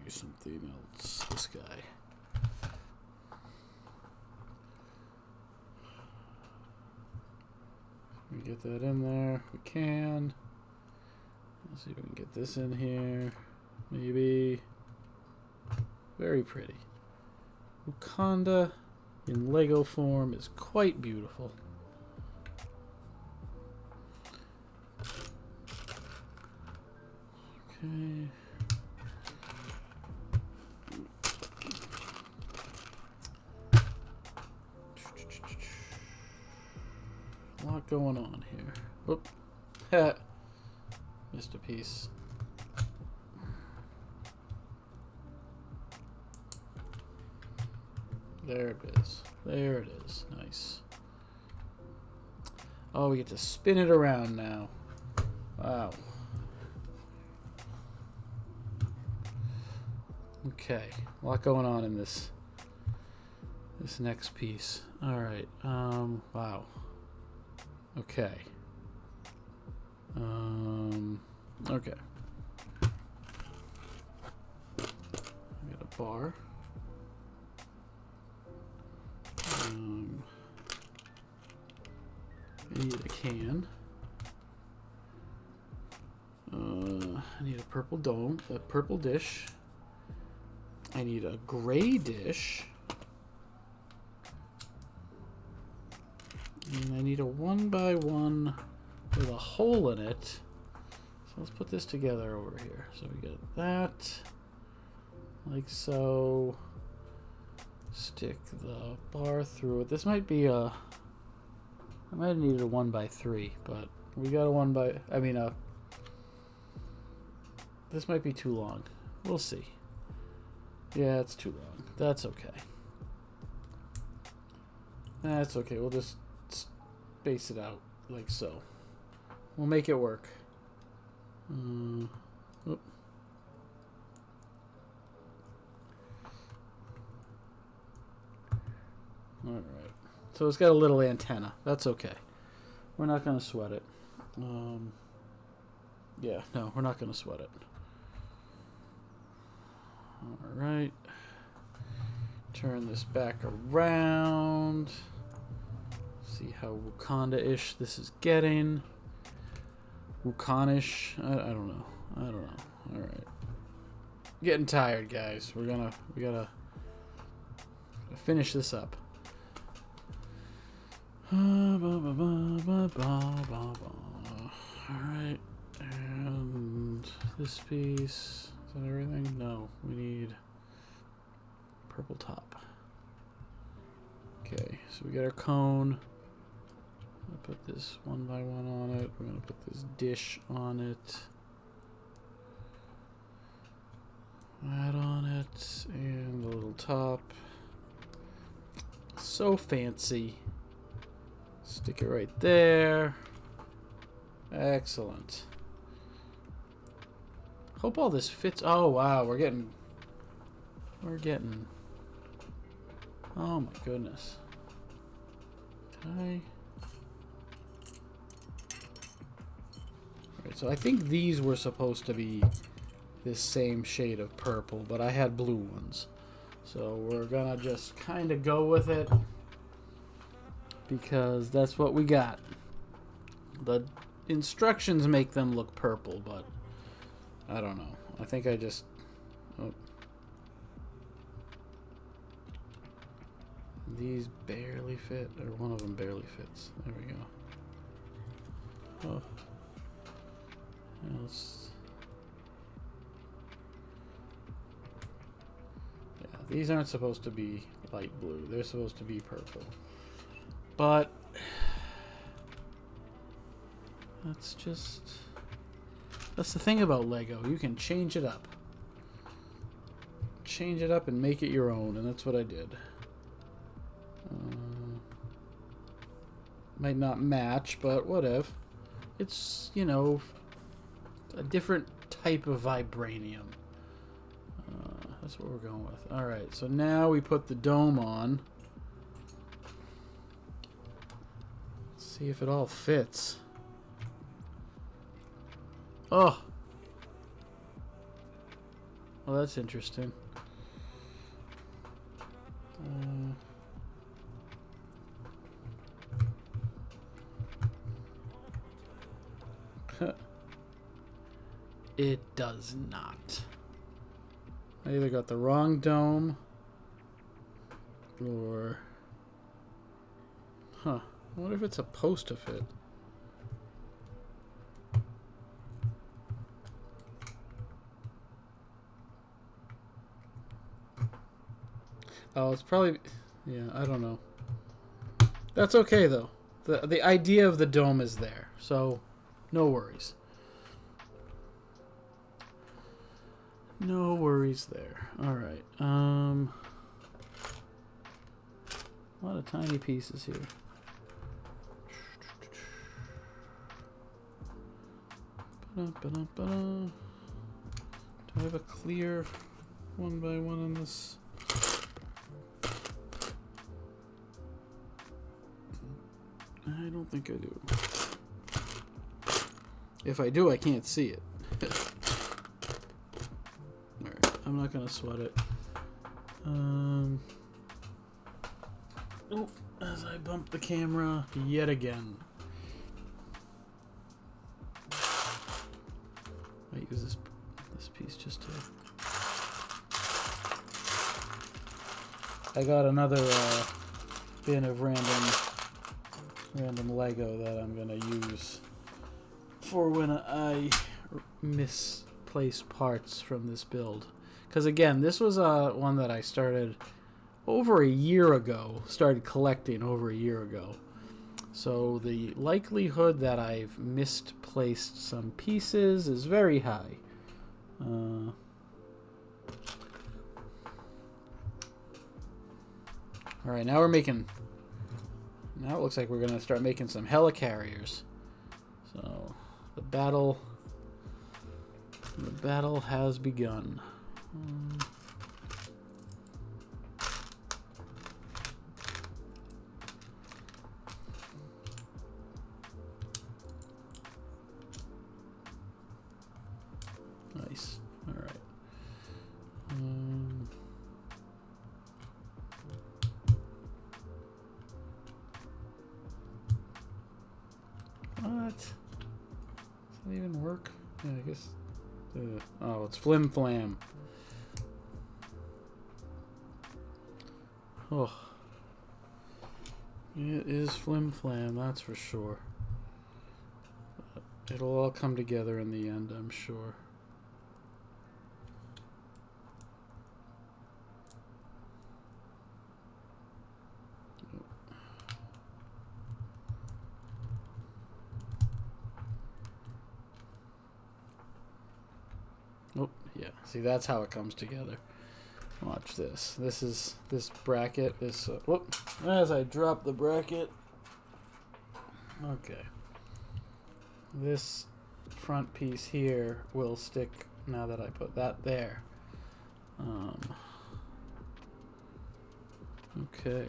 S1: something else. This guy. We get that in there. We can. Let's see if we can get this in here. Maybe. Very pretty. Wakanda in Lego form is quite beautiful. Okay. A lot going on here. Whoop. Missed a piece. There it is. There it is. Nice. Oh, we get to spin it around now. Wow. Okay. A lot going on in this next piece. All right. Wow. Okay. Okay. We got a bar. I need a can. I need a purple dome, a purple dish. I need a gray dish. And I need a 1x1 with a hole in it. So let's put this together over here. So we got that, like so. Stick the bar through it. This might be a... I might have needed a 1x3, but we got a 1x... I mean, this might be too long. We'll see. Yeah, it's too long. That's okay. That's okay. We'll just space it out like so. We'll make it work. Oop. Alright. So it's got a little antenna. That's okay. We're not going to sweat it. Yeah, no, we're not going to sweat it. Alright. Turn this back around. See how Wakanda-ish this is getting. Wukonish. I don't know. I don't know. Alright. Getting tired, guys. We gotta finish this up. Alright. And this piece. Is that everything? No. We need Purple top. Okay, so we got our cone. I'm gonna put this one by one on it. We're gonna put this dish on it. That on it, and the little top. So fancy. Stick it right there. Excellent. Hope all this fits. Oh wow, we're getting. Oh my goodness. Okay. Alright, so I think these were supposed to be this same shade of purple, but I had blue ones. So we're gonna just kind of go with it because that's what we got. The instructions make them look purple, but I don't know. I think I just... Oh. These barely fit, or one of them barely fits. There we go. Oh. Let's... Yeah, these aren't supposed to be light blue. They're supposed to be purple. But that's just... That's the thing about Lego. You can change it up. Change it up and make it your own, and that's what I did. Might not match, but whatever. It's, you know, a different type of vibranium. That's what we're going with. Alright, so now we put the dome on. Let's see if it all fits. Oh! Well, that's interesting. It does not. I either got the wrong dome or... Huh. I wonder if it's supposed to fit. Oh, it's probably... Yeah, I don't know. That's okay, though. The idea of the dome is there, so no worries. No worries there. Alright. A lot of tiny pieces here. Do I have a clear one by one on this? I don't think I do. If I do, I can't see it. Alright, I'm not gonna sweat it. Oh, as I bump the camera yet again. I use this piece just to... I got another bin of random Lego that I'm gonna use for when I misplace parts from this build. Because again, this was one that I started over a year ago, started collecting over a year ago. So the likelihood that I've misplaced some pieces is very high. Alright, now we're making... Now it looks like we're going to start making some helicarriers. So, the battle has begun. Nice. All right. What? Does that even work? Yeah, I guess. Oh, it's flim flam. Oh. It is flim flam, that's for sure. But it'll all come together in the end, I'm sure. Oh, yeah. See, that's how it comes together. Watch this. This bracket is... whoop. As I drop the bracket... Okay. This front piece here will stick now that I put that there. Okay.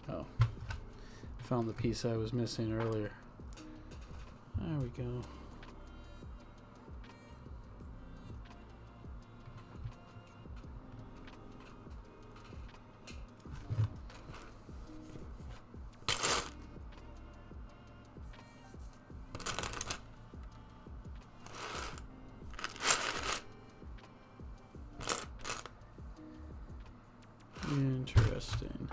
S1: Oh. Found the piece I was missing earlier. There we go. Interesting.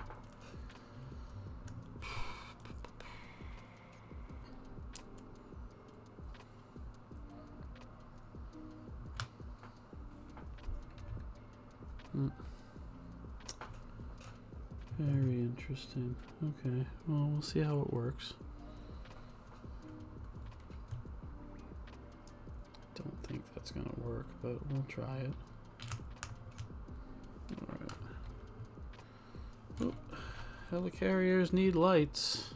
S1: Very interesting. Okay, well, we'll see how it works. Don't think that's gonna work, but we'll try it. Alright. Oh, helicarriers need lights.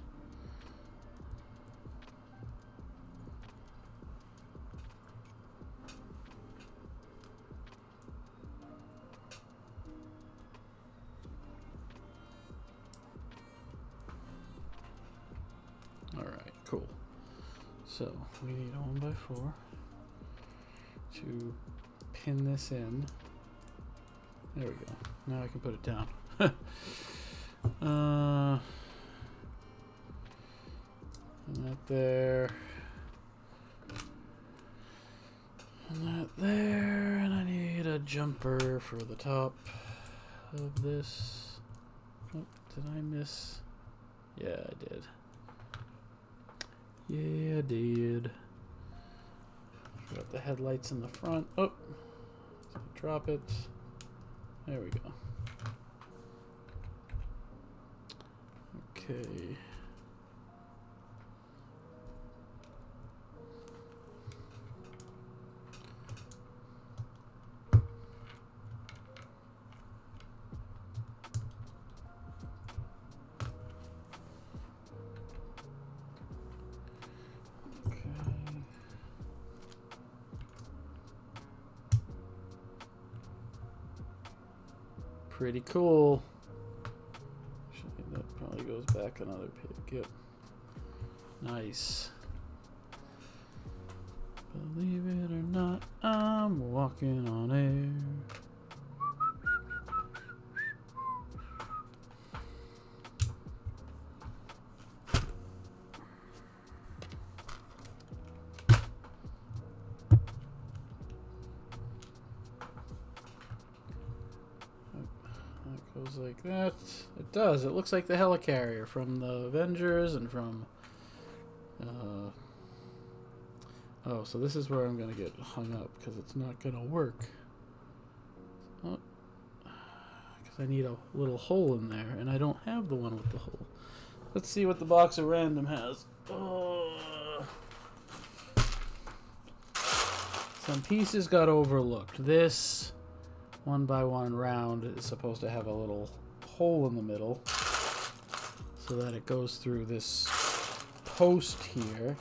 S1: Alright, cool. So, we need a 1x4 to pin this in. There we go. Now I can put it down. And that there. And that there. And I need a jumper for the top of this. Oh, did I miss? Yeah, I did. Yeah, I did. Got the headlights in the front. Oh, so drop it. There we go. Okay. Pretty cool. That probably goes back another pig. Yep. Nice. Believe it or not, I'm walking on air. Goes like that. It does. It looks like the helicarrier from the Avengers and from... oh, so this is where I'm going to get hung up because it's not going to work. Because I need a little hole in there, and I don't have the one with the hole. Let's see what the box of random has. Some pieces got overlooked. This 1x1 round is supposed to have a little hole in the middle so that it goes through this post here.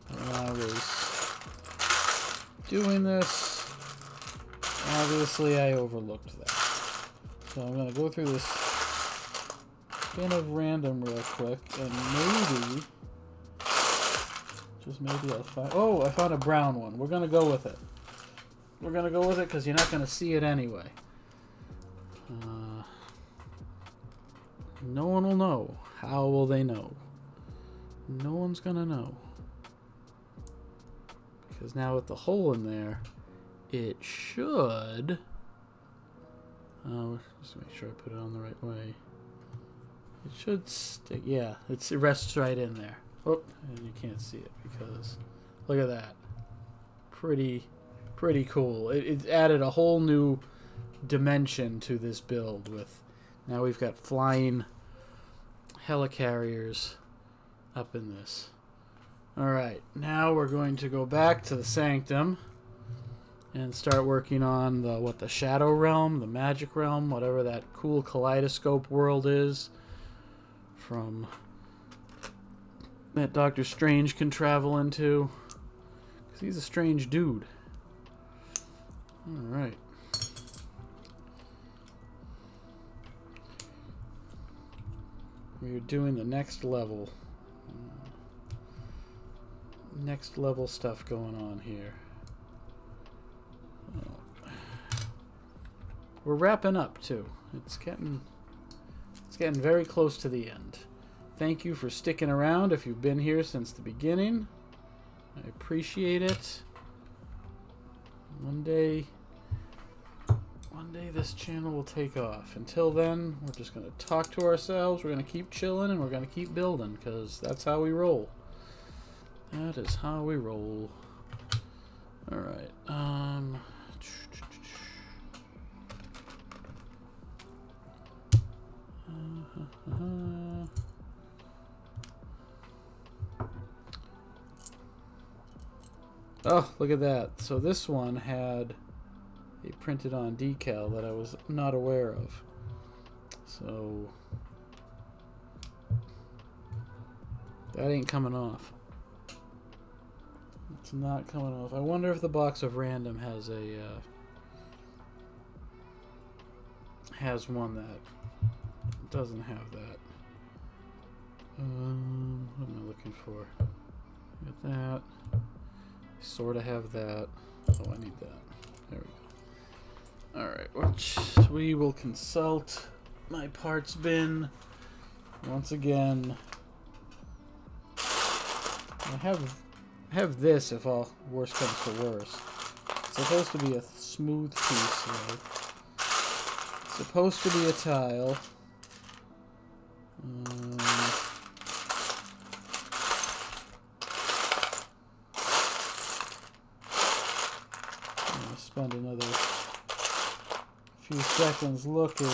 S1: When I was doing this, obviously I overlooked that. So I'm going to go through this bin of random real quick and maybe, just maybe I'll find... Oh, I found a brown one. We're going to go with it. We're going to go with it because you're not going to see it anyway. No one will know. How will they know? No one's going to know. Because now with the hole in there, it should... just make sure I put it on the right way. It should stick. Yeah, it rests right in there. Oh, and you can't see it because... Look at that. Pretty cool. It added a whole new dimension to this build with now we've got flying helicarriers up in this. Alright, now we're going to go back to the Sanctum and start working on the Shadow Realm, the Magic Realm, whatever that cool kaleidoscope world is from that Doctor Strange can travel into. Because he's a strange dude. Alright. We're doing the next level. Next level stuff going on here. We're wrapping up too. It's getting very close to the end. Thank you for sticking around if you've been here since the beginning. I appreciate it. One day this channel will take off. Until then, we're just going to talk to ourselves. We're going to keep chilling and we're going to keep building because that's how we roll. That is how we roll. Alright. Oh, look at that. So this one had a printed on decal that I was not aware of. So that ain't coming off. It's not coming off. I wonder if the box of random has a has one that doesn't have that. What am I looking for? Got that. Sort of have that. Oh, I need that. There we go. Alright, which we will consult my parts bin once again. I have this if all worse comes to worse. It's supposed to be a smooth piece, right? It's supposed to be a tile. I'm gonna spend another few seconds looking.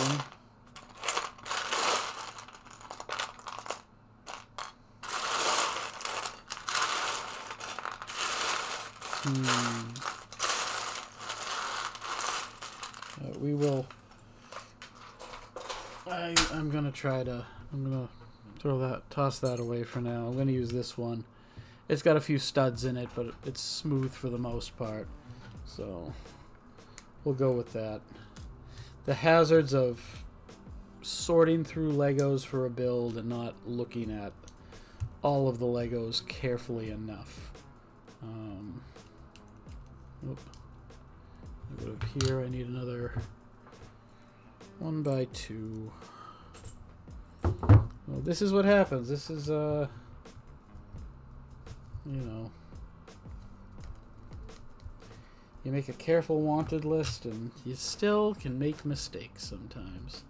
S1: We will. I'm gonna try to. I'm gonna toss that away for now. I'm gonna use this one. It's got a few studs in it, but it's smooth for the most part. So we'll go with that. The hazards of sorting through Legos for a build and not looking at all of the Legos carefully enough. Go up here. I need another 1x2. Well, this is what happens. This is you know, you make a careful wanted list and you still can make mistakes sometimes.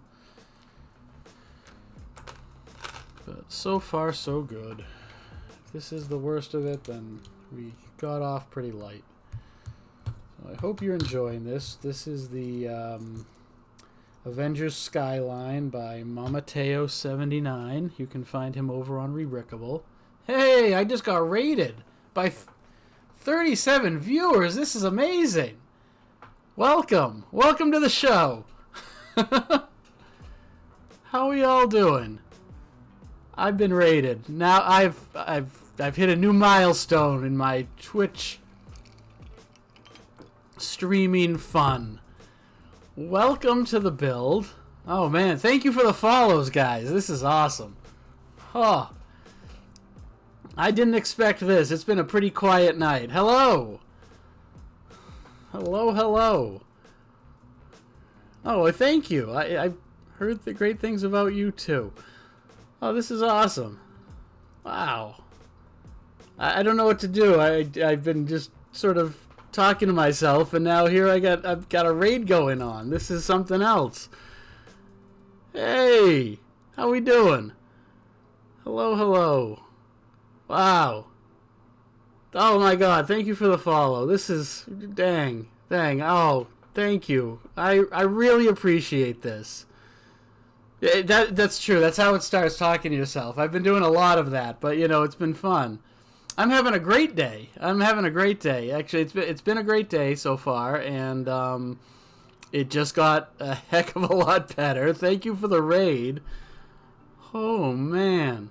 S1: But so far so good. If this is the worst of it, then we got off pretty light. So I hope you're enjoying this. This is the Avengers Skyline by Mamateo79. You can find him over on Rebrickable. Hey, I just got rated by 37 viewers. This is amazing. Welcome. Welcome to the show. How are we all doing? I've been rated. Now I've hit a new milestone in my Twitch streaming fun. Welcome to the build. Oh man, thank you for the follows, guys. This is awesome. Oh, I didn't expect this. It's been a pretty quiet night. Hello. Hello, hello. Oh, thank you. I heard the great things about you too. Oh, this is awesome. Wow. I don't know what to do. I've been just sort of talking to myself, and now here I've got a raid going on. This is something else. Hey, how we doing? Hello, hello. Wow. Oh my God, thank you for the follow. This is dang. Oh, thank you. I really appreciate this. That's true. That's how it starts, talking to yourself. I've been doing a lot of that, but it's been fun. I'm having a great day. I'm having a great day. Actually, it's been a great day so far, and it just got a heck of a lot better. Thank you for the raid. Oh man,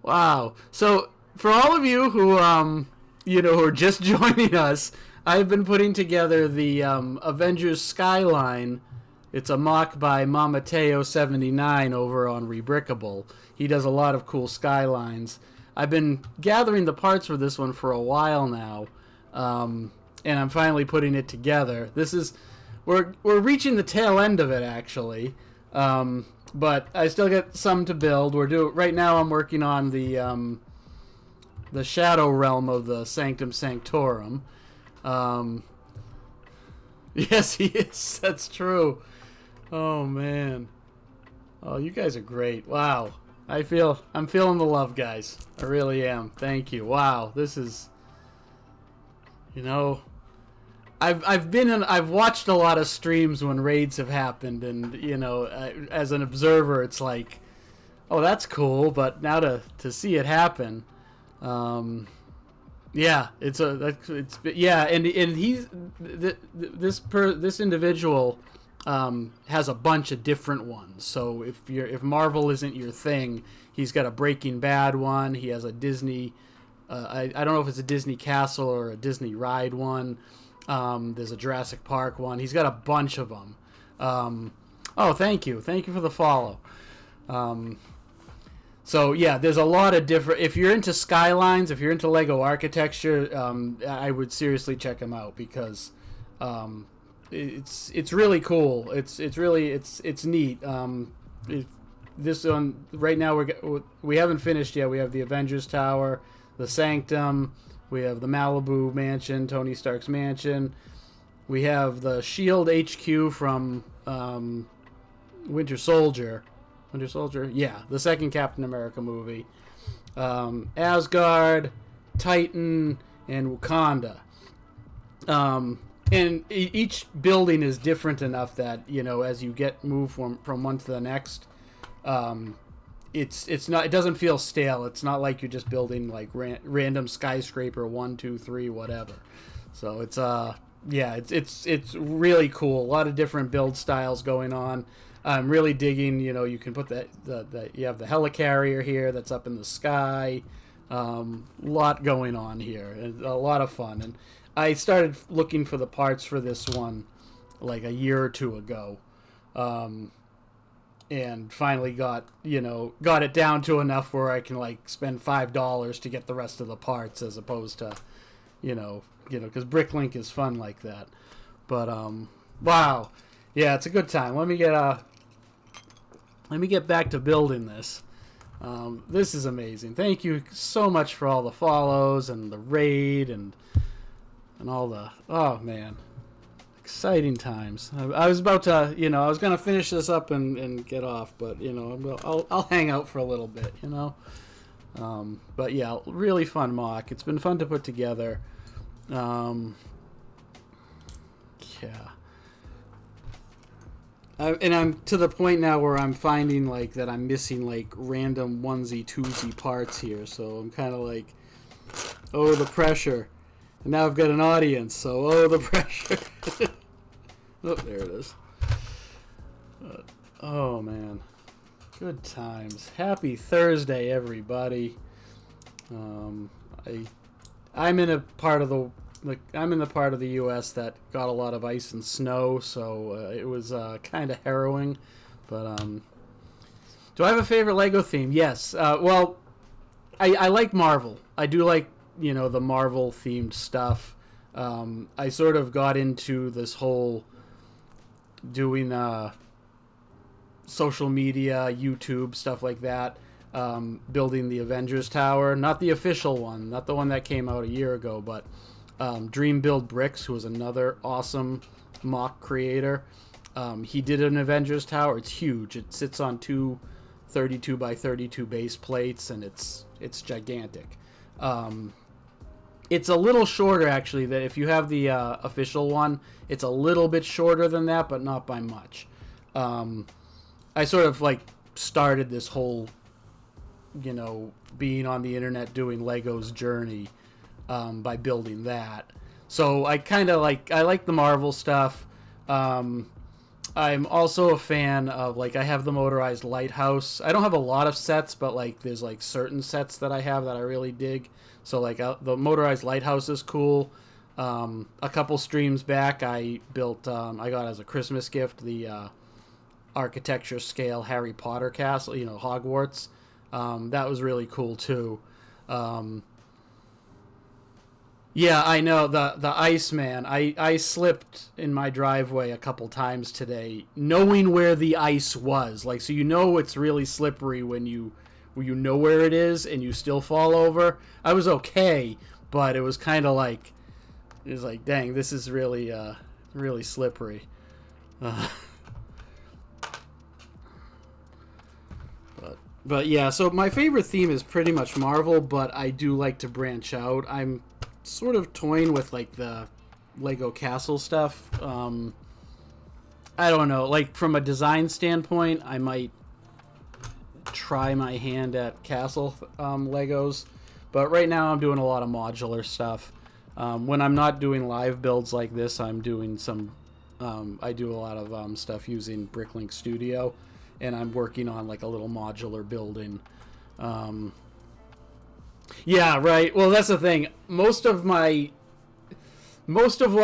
S1: wow. So for all of you who who are just joining us, I've been putting together the Avengers Skyline. It's a mock by Mamateo79 over on Rebrickable. He does a lot of cool skylines. I've been gathering the parts for this one for a while now, and I'm finally putting it together. We're reaching the tail end of it actually, but I still got some to build. Right now. I'm working on the Shadow Realm of the Sanctum Sanctorum. Yes, he is. That's true. Oh man. Oh, you guys are great. Wow. I'm feeling the love, guys. I really am. Thank you. Wow. This is, I've watched a lot of streams when raids have happened, and as an observer, it's like, oh, that's cool. But now to see it happen, yeah, and this individual has a bunch of different ones. So if Marvel isn't your thing, he's got a Breaking Bad one. He has a Disney. I don't know if it's a Disney Castle or a Disney Ride one. There's a Jurassic Park one. He's got a bunch of them. Oh, thank you for the follow. So yeah, there's a lot of different. If you're into skylines, if you're into Lego architecture, I would seriously check them out because it's really cool. It's neat. This one right now we haven't finished yet. We have the Avengers Tower, the Sanctum. We have the Malibu Mansion, Tony Stark's mansion. We have the Shield HQ from Winter Soldier. Yeah, the second Captain America movie. Asgard, Titan, and Wakanda. And each building is different enough that as you move from one to the next, it doesn't feel stale. It's not like you're just building like random skyscraper 1, 2, 3, whatever. So it's really cool. A lot of different build styles going on. I'm really digging. You can put you have the helicarrier here that's up in the sky. Lot going on here. And a lot of fun. And I started looking for the parts for this one like a year or two ago. And finally got it down to enough where I can like spend $5 to get the rest of the parts as opposed to, because Bricklink is fun like that. But wow, yeah, it's a good time. Let me get back to building this. This is amazing. Thank you so much for all the follows and the raid and all the, oh man. Exciting times. I was about to, I was going to finish this up and get off, but, I'll hang out for a little bit, But, yeah, really fun mock. It's been fun to put together. Yeah. And I'm to the point now where I'm finding, like, that I'm missing, like, random onesie, twosie parts here. So I'm kind of like, oh, the pressure. And now I've got an audience, so oh, the pressure. Oh, there it is. Oh man, good times. Happy Thursday, everybody. I'm in a part of the U.S. that got a lot of ice and snow, so it was kind of harrowing. But do I have a favorite Lego theme? Yes. Well, I like Marvel. I do like the Marvel themed stuff. I sort of got into this whole doing social media, YouTube, stuff like that, building the Avengers Tower, not the official one, not the one that came out a year ago, but Dream Build Bricks, who was another awesome mock creator. He did an Avengers Tower. It's huge. It sits on two 32 by 32 base plates, and it's gigantic. It's a little shorter, actually. That if you have the official one, it's a little bit shorter than that, but not by much. I sort of like started this whole, being on the internet doing Legos journey by building that. So I like the Marvel stuff. I'm also a fan of, like, I have the motorized lighthouse. I don't have a lot of sets, but like there's like certain sets that I have that I really dig. So like the motorized lighthouse is cool. A couple streams back, I built. I got as a Christmas gift the architecture scale Harry Potter castle. Hogwarts. That was really cool too. Yeah, I know the Iceman. I slipped in my driveway a couple times today, knowing where the ice was. Like, so it's really slippery when you know where it is and you still fall over. I was okay, but it was kind of like, it was like, dang, this is really slippery. But yeah, so my favorite theme is pretty much Marvel, but I do like to branch out. I'm sort of toying with like the Lego castle stuff. I don't know, like from a design standpoint, I might try my hand at castle Legos, but right now I'm doing a lot of modular stuff. When I'm not doing live builds like this, I'm doing I do a lot of stuff using Bricklink Studio, and I'm working on like a little modular building. Yeah, right. Well, that's the thing. Most of what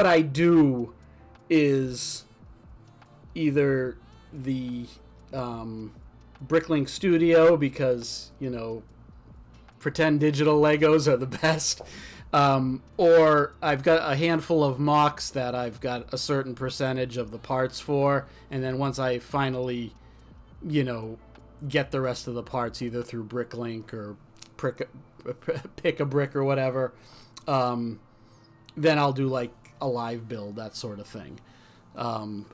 S1: I do is either the Bricklink Studio, because pretend digital Legos are the best, or I've got a handful of MOCs that I've got a certain percentage of the parts for, and then once I finally get the rest of the parts either through Bricklink or pick a brick or whatever, then I'll do like a live build, that sort of thing. I'm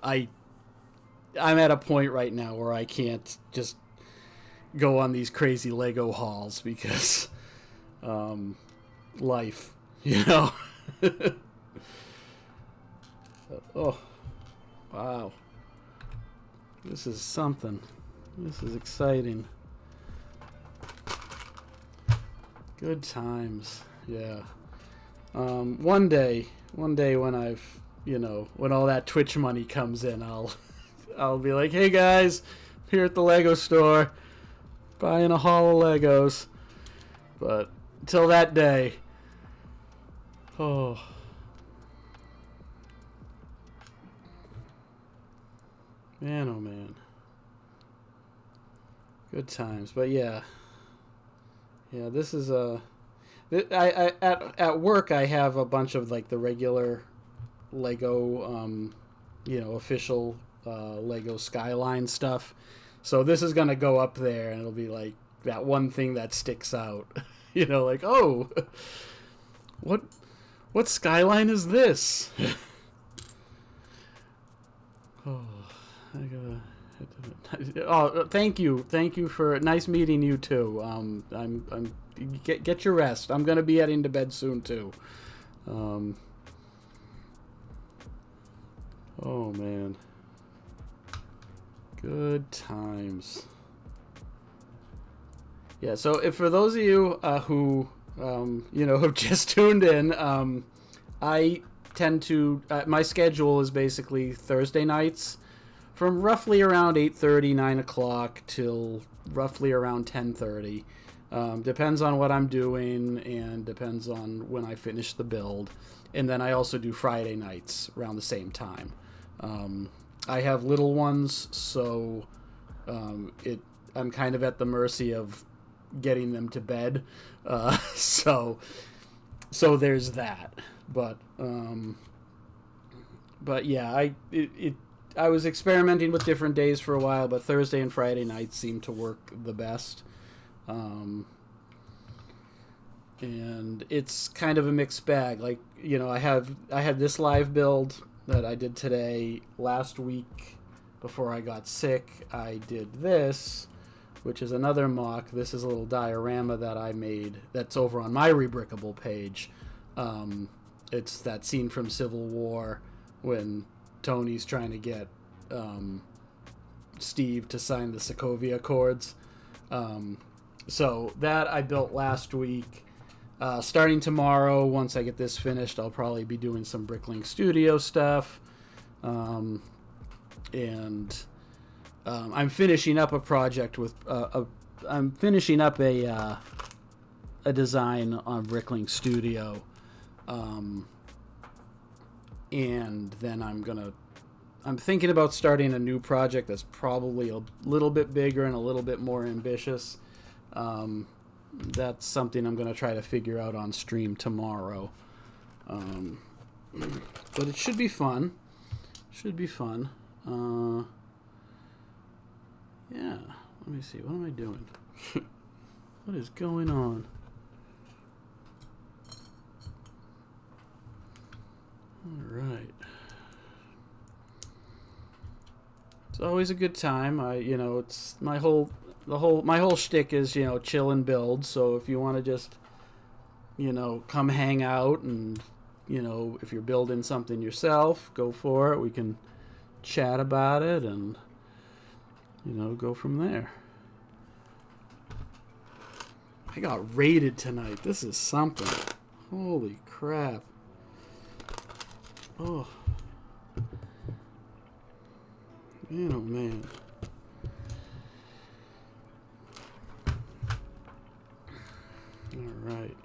S1: at a point right now where I can't just go on these crazy Lego hauls because life, Oh, wow. This is something. This is exciting. Good times. Yeah. One day when I've, when all that Twitch money comes in, I'll be like, hey guys, here at the Lego store, buying a haul of Legos. But until that day, oh man, good times. But yeah, this is at work I have a bunch of like the regular Lego, official Lego Skyline stuff. So this is gonna go up there, and it'll be like that one thing that sticks out. Like, oh, what Skyline is this? Oh, I gotta. Oh, thank you for nice meeting you too. I'm get your rest. I'm gonna be heading to bed soon too. Oh man, good times. Yeah. So if for those of you who have just tuned in, I tend to my schedule is basically Thursday nights from roughly around 8:30, 9 o'clock till roughly around 10:30. Depends on what I'm doing and depends on when I finish the build. And then I also do Friday nights around the same time. I have little ones, so I'm kind of at the mercy of getting them to bed. So there's that. But yeah, I was experimenting with different days for a while, but Thursday and Friday nights seem to work the best. And it's kind of a mixed bag. Like, I had this live build that I did today. Last week, before I got sick, I did this, which is another mock. This is a little diorama that I made that's over on my Rebrickable page. It's that scene from Civil War when Tony's trying to get Steve to sign the Sokovia Accords. So that I built last week. Starting tomorrow, once I get this finished, I'll probably be doing some Bricklink Studio stuff. I'm finishing up a project with I'm finishing up a design on Bricklink Studio, and then I'm thinking about starting a new project that's probably a little bit bigger and a little bit more ambitious. That's something I'm going to try to figure out on stream tomorrow. But it should be fun. Yeah. Let me see. What am I doing? What is going on? All right. It's always a good time. It's my whole shtick is, chill and build. So if you want to just, come hang out and, if you're building something yourself, go for it. We can chat about it and, go from there. I got raided tonight. This is something. Holy crap. Oh. Man, oh man. Alright.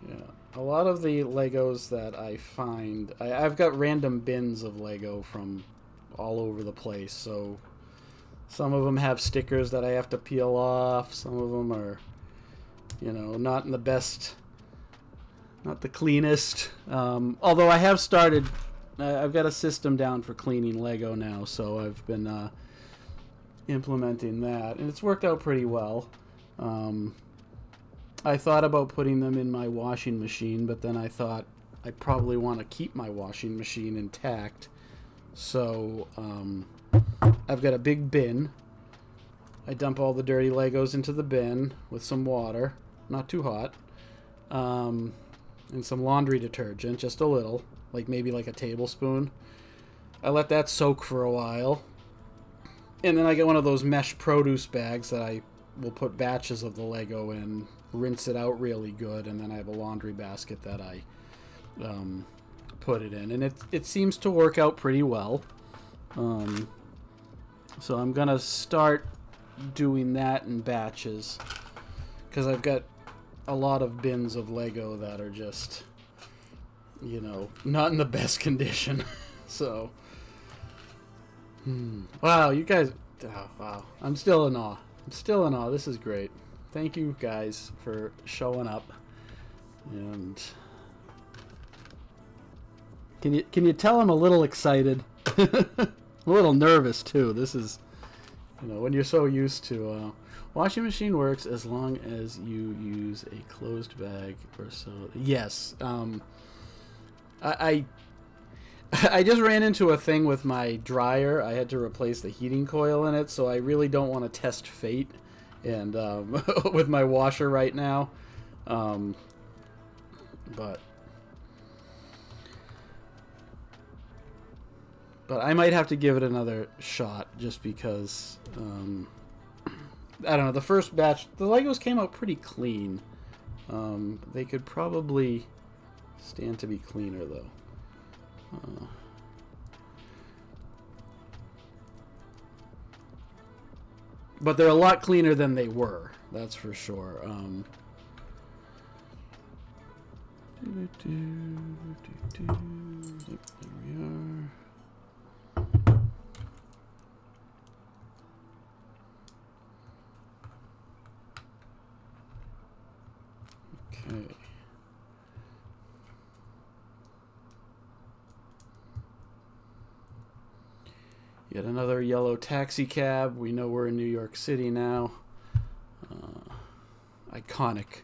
S1: Yeah. A lot of the Legos that I find... I've got random bins of Lego from all over the place, so... Some of them have stickers that I have to peel off. Some of them are, not in the best... Not the cleanest. Although I have started... I've got a system down for cleaning Lego now, so I've been implementing that, and it's worked out pretty well. I thought about putting them in my washing machine, but then I thought I probably want to keep my washing machine intact. So I've got a big bin. I dump all the dirty Legos into the bin with some water, not too hot, and some laundry detergent, just a little. Maybe a tablespoon. I let that soak for a while. And then I get one of those mesh produce bags that I will put batches of the Lego in, rinse it out really good, and then I have a laundry basket that I put it in. And it seems to work out pretty well. So I'm going to start doing that in batches, because I've got a lot of bins of Lego that are just... not in the best condition. So, wow, you guys, wow, I'm still in awe. This is great. Thank you guys for showing up. And can you tell I'm a little excited? I'm a little nervous too. This is, when you're so used to, washing machine works as long as you use a closed bag or so. Yes. I just ran into a thing with my dryer. I had to replace the heating coil in it, so I really don't want to test fate and with my washer right now. But I might have to give it another shot just because I don't know. The first batch, the Legos came out pretty clean. They could probably stand to be cleaner, though. But they're a lot cleaner than they were. That's for sure. There we are. Okay. Yet another yellow taxi cab. We know we're in New York City now. Iconic.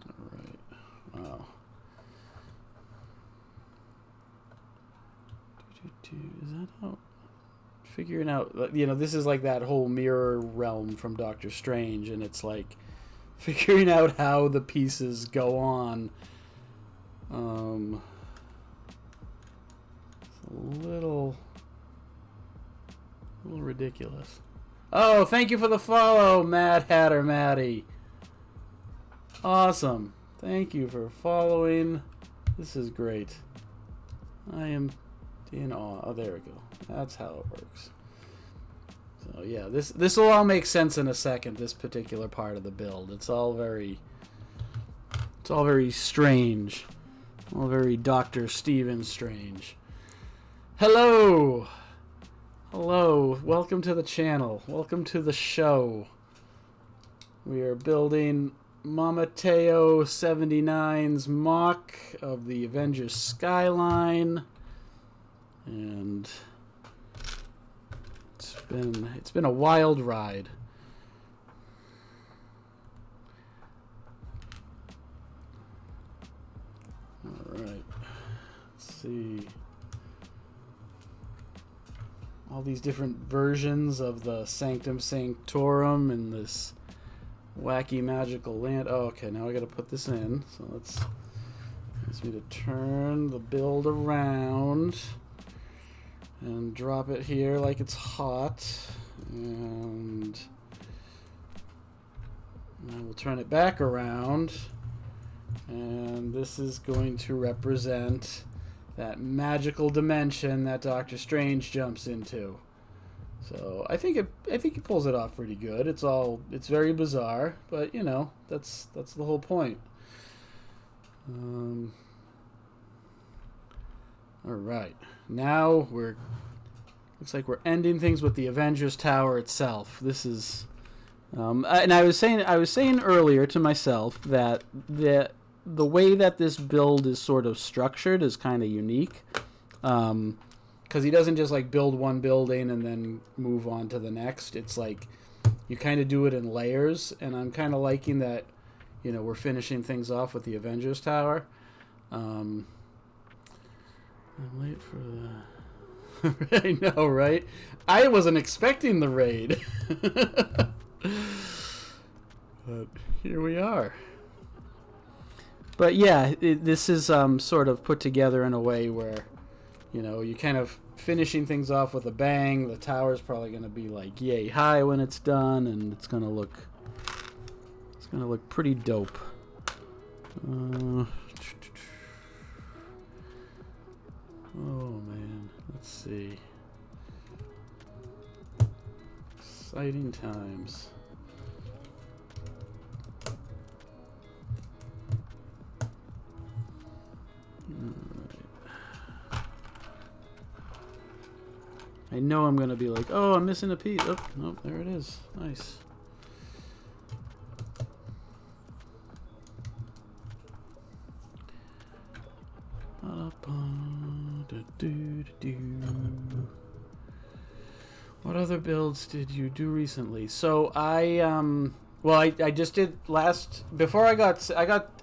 S1: All right. Wow. Is that out? figuring out, you know, this is like that whole mirror realm from Doctor Strange, and it's like figuring out how the pieces go on. It's a little ridiculous. Oh, thank you for the follow, Mad Hatter Matty. Awesome. Thank you for following. This is great. I am in awe. Oh, there we go. That's how it works. So yeah, this will all make sense in a second. This particular part of the build, it's all very strange, all very Dr. Stephen Strange. Hello, welcome to the channel. Welcome to the show. We are building Mamateo 79's mock of the Avengers Skyline, and it's been a wild ride. All right, let's see. All these different versions of the Sanctum Sanctorum in this wacky magical land. Oh, okay, now I gotta put this in. So let's me to turn the build around and drop it here like it's hot, and I will turn it back around, and this is going to represent that magical dimension that Doctor Strange jumps into. So I think he pulls it off pretty good. It's very bizarre, but you know, that's the whole point. All right, now looks like we're ending things with the Avengers Tower itself. This is, and I was saying earlier to myself that the way that this build is sort of structured is kind of unique, because he doesn't just like build one building and then move on to the next. It's like you kind of do it in layers, and I'm kind of liking that. You know, we're finishing things off with the Avengers Tower. I'm late for the. I know, right? I wasn't expecting the raid, but here we are. But yeah, this is sort of put together in a way where, you know, you kind of finishing things off with a bang. The tower's probably going to be like yay high when it's done, and it's going to look pretty dope. Oh man, let's see. Exciting times. I know I'm gonna be like, oh, I'm missing a piece. Oh, nope, there it is. Nice. What other builds did you do recently? So I just did before I got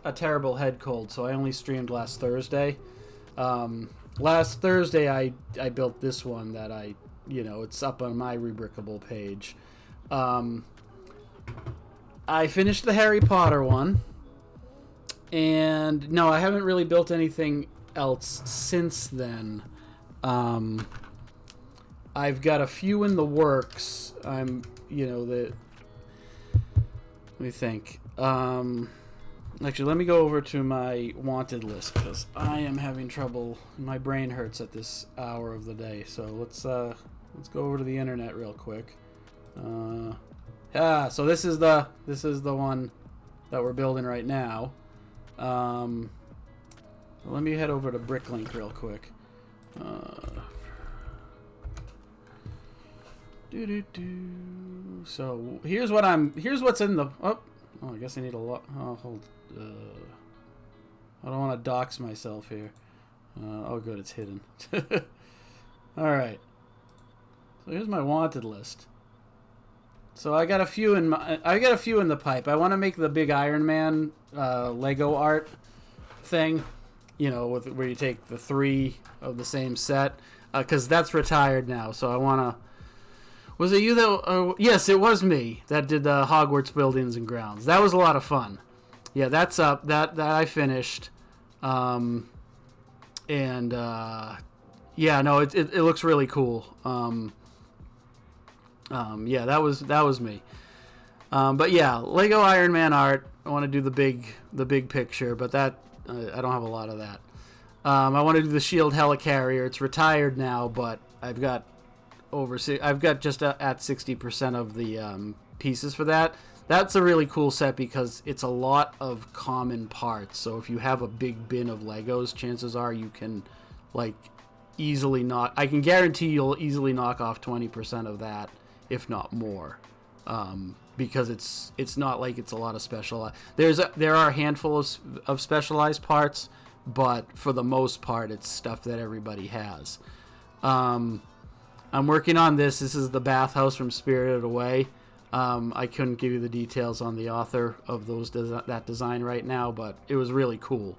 S1: a terrible head cold, so I only streamed last Thursday. Last Thursday I built this one that it's up on my Rubricable page. I finished the Harry Potter one, and no, I haven't really built anything else since then. I've got a few in the works. Let me think. Actually, let me go over to my wanted list, because I am having trouble. My brain hurts at this hour of the day. So let's go over to the internet real quick. So this is the one that we're building right now. Let me head over to Bricklink real quick. So here's what's in the. Oh, I guess I need a lot. Oh, hold. I don't want to dox myself here. Oh, good, it's hidden. All right. So here's my wanted list. So I got a few in the pipe. I want to make the big Iron Man Lego art thing. Where you take the 3 of the same set, because that's retired now. So I want to Was it you that? Yes, it was me that did the Hogwarts buildings and grounds. That was a lot of fun. Yeah, that's up. That I finished. And yeah, no, it looks really cool. Yeah, that was me. But yeah, Lego Iron Man art. I want to do the big picture, but that I don't have a lot of that. I want to do the Shield helicarrier. It's retired now, but I've got just at 60% of the pieces for that. That's a really cool set because it's a lot of common parts. So if you have a big bin of Legos, chances are you can like easily knock. I can guarantee you'll easily knock off 20% of that, if not more, because it's not like it's a lot of specialized. There are a handful of specialized parts, but for the most part, it's stuff that everybody has. I'm working on this. This is the bathhouse from Spirited Away. I couldn't give you the details on the author of that design right now, but it was really cool.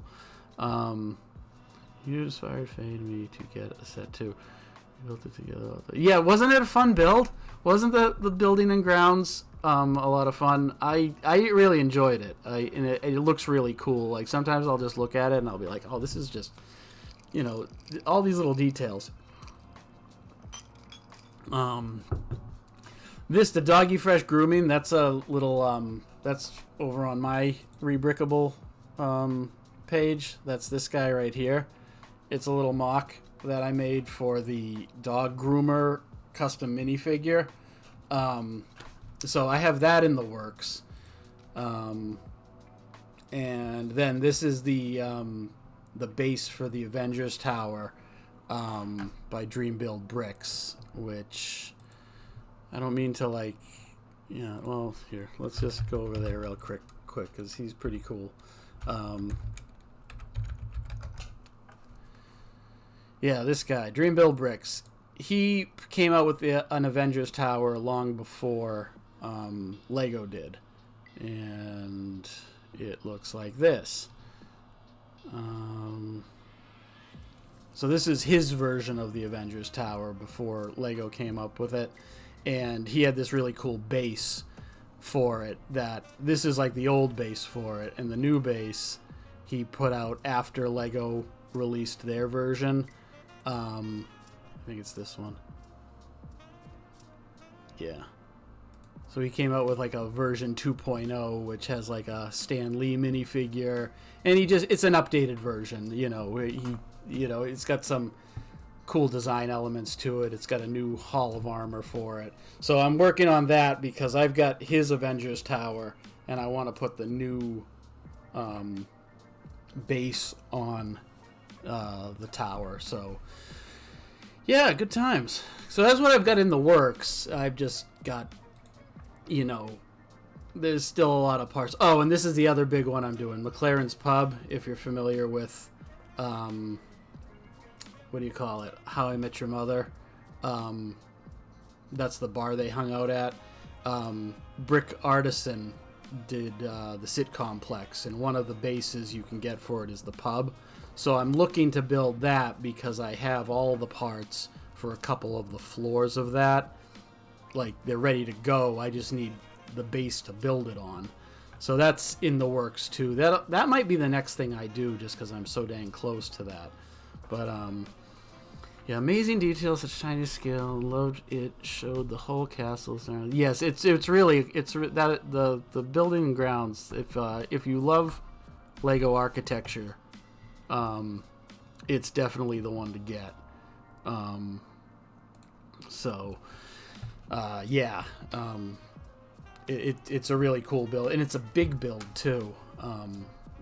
S1: You inspired Faye and me to get a set too. We built it together. Yeah, wasn't it a fun build? Wasn't the building and grounds a lot of fun? I really enjoyed it. And it looks really cool. Like sometimes I'll just look at it and I'll be like, oh, this is just, all these little details. The Doggy Fresh grooming, that's a little that's over on my Rebrickable page. That's this guy right here. It's a little mock that I made for the dog groomer custom minifigure. So I have that in the works. And then this is the base for the Avengers Tower by Dream Build Bricks, which I don't mean to well, here, let's just go over there real quick because he's pretty cool. Yeah, this guy, Dream Build Bricks, he came out with an Avengers Tower long before Lego did, and it looks like this. So this is his version of the Avengers Tower before Lego came up with it, and he had this really cool base for it. That this is like the old base for it, and the new base he put out after Lego released their version. I think it's this one. Yeah. So he came out with like a version 2.0, which has like a Stan Lee minifigure, and it's an updated version, where it's got some cool design elements to it. It's got a new Hall of Armor for it. So I'm working on that because I've got his Avengers Tower, and I want to put the new base on the tower. So yeah, good times. So that's what I've got in the works. I've just got, there's still a lot of parts. Oh, and this is the other big one I'm doing, McLaren's Pub. If you're familiar with what do you call it, How I Met Your Mother, that's the bar they hung out at. Brick Artisan did the sitcomplex, and one of the bases you can get for it is the pub. So I'm looking to build that because I have all the parts for a couple of the floors of that. Like, they're ready to go. I just need the base to build it on. So that's in the works too. That might be the next thing I do, just because I'm so dang close to that. But yeah, amazing detail, such tiny scale. Loved it. Showed the whole castle. Yes, it's really that the building and grounds. If you love Lego architecture, it's definitely the one to get. Yeah, it's a really cool build, and it's a big build too.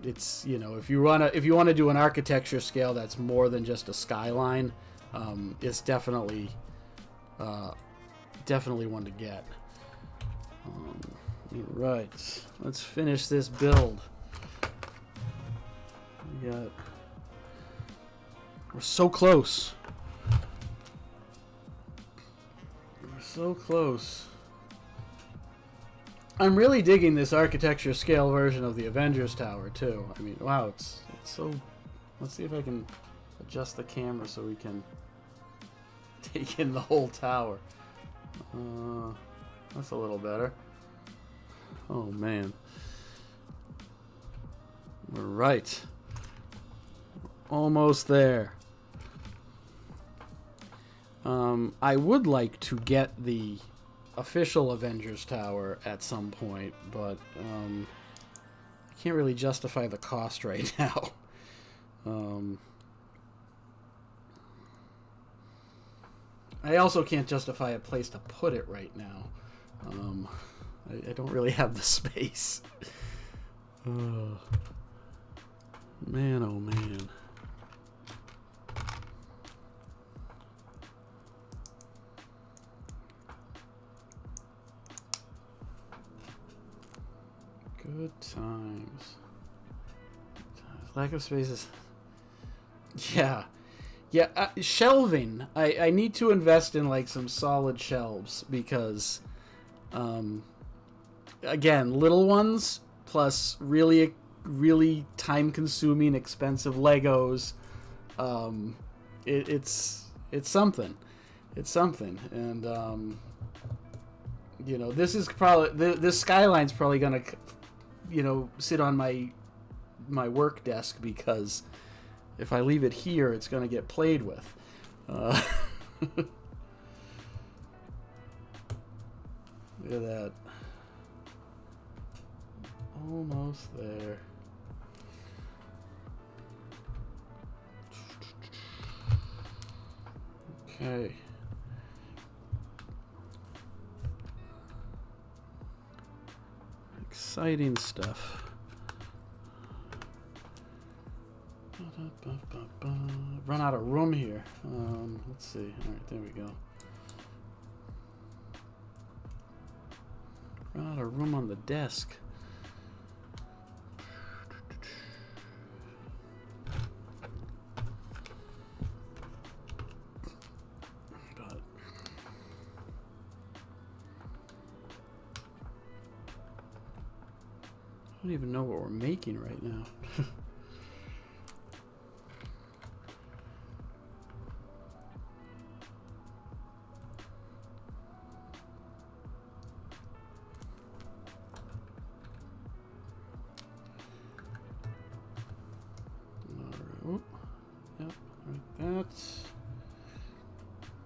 S1: It's if you want to do an architecture scale that's more than just a skyline, it's definitely one to get. Right, let's finish this build. We're so close. So close. I'm really digging this architecture scale version of the Avengers Tower too. I mean, wow, it's so. Let's see if I can adjust the camera so we can take in the whole tower. That's a little better. Oh, man. All right. Almost there. I would like to get the official Avengers Tower at some point, but I can't really justify the cost right now. I also can't justify a place to put it right now. I don't really have the space. Man, oh man. Good times. Lack of spaces. Yeah. Yeah, shelving. I need to invest in like some solid shelves because, again, little ones plus really, really time-consuming, expensive Legos. It's something. It's something, and you know, this is probably this Skyline's probably gonna, you know, sit on my work desk because if I leave it here, it's going to get played with. Look at that. Almost there. Okay. Exciting stuff. Run out of room here. Let's see. All right, there we go. Run out of room on the desk. But I don't even know what we're making right now.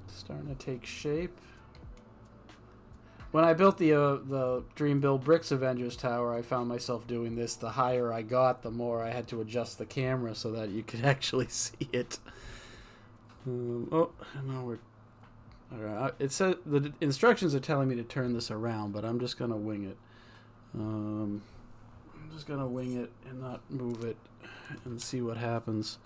S1: Starting to take shape. When I built the Dream Build Bricks Avengers Tower, I found myself doing this. The higher I got, the more I had to adjust the camera so that you could actually see it. Oh, no, we're... All right, it says the instructions are telling me to turn this around, but I'm just gonna wing it. I'm just gonna wing it and not move it and see what happens.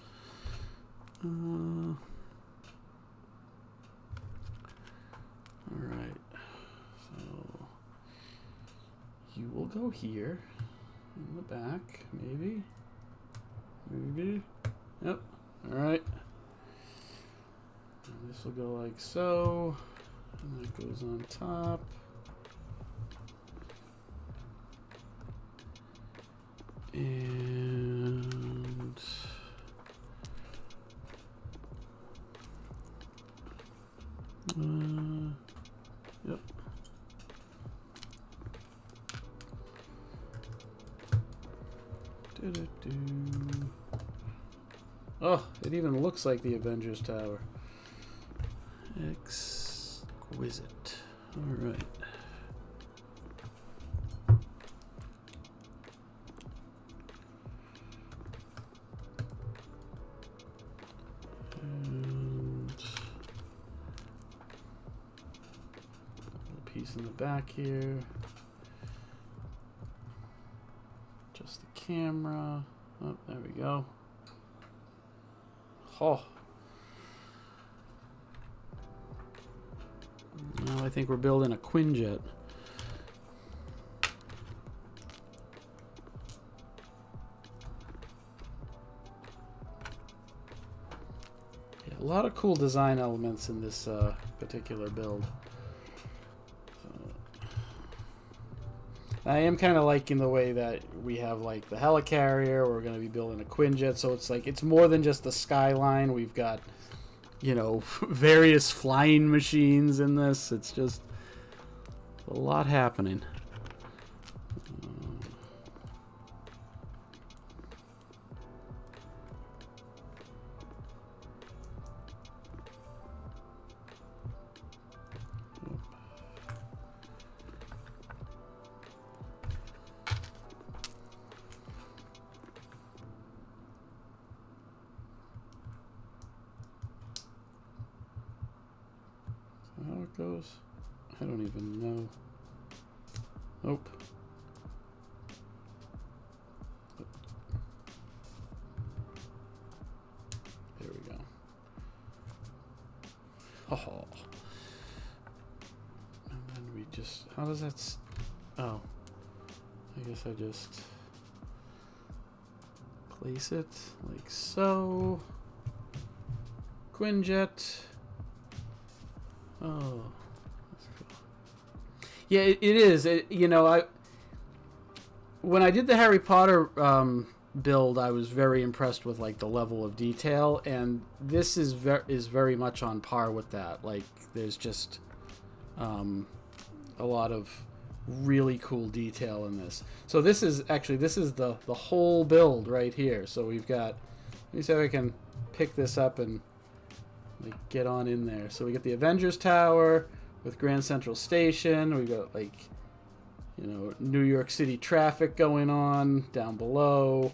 S1: Alright, so you will go here in the back, maybe. Yep, alright. And this will go like so, and that goes on top. And yep. Oh, it even looks like the Avengers Tower. Exquisite. All right. Piece in the back here. Just the camera. Oh, there we go. Oh. Now I think we're building a Quinjet. Yeah, a lot of cool design elements in this particular build. I am kind of liking the way that we have like the helicarrier. We're going to be building a Quinjet, so it's like it's more than just the Skyline. We've got, you know, various flying machines in this. It's just a lot happening. How it goes, I don't even know. Nope. There we go. Oh. And then we just, how does that, oh. I guess I just place it like so. Quinjet. Oh, that's cool. Yeah, it is. You know, when I did the Harry Potter build, I was very impressed with like the level of detail, and this is very much on par with that. Like, there's just a lot of really cool detail in this. So this is the whole build right here. So we've got. Let me see if I can pick this up and like get on in there. So we got the Avengers Tower with Grand Central Station. We got like, you know, New York City traffic going on down below.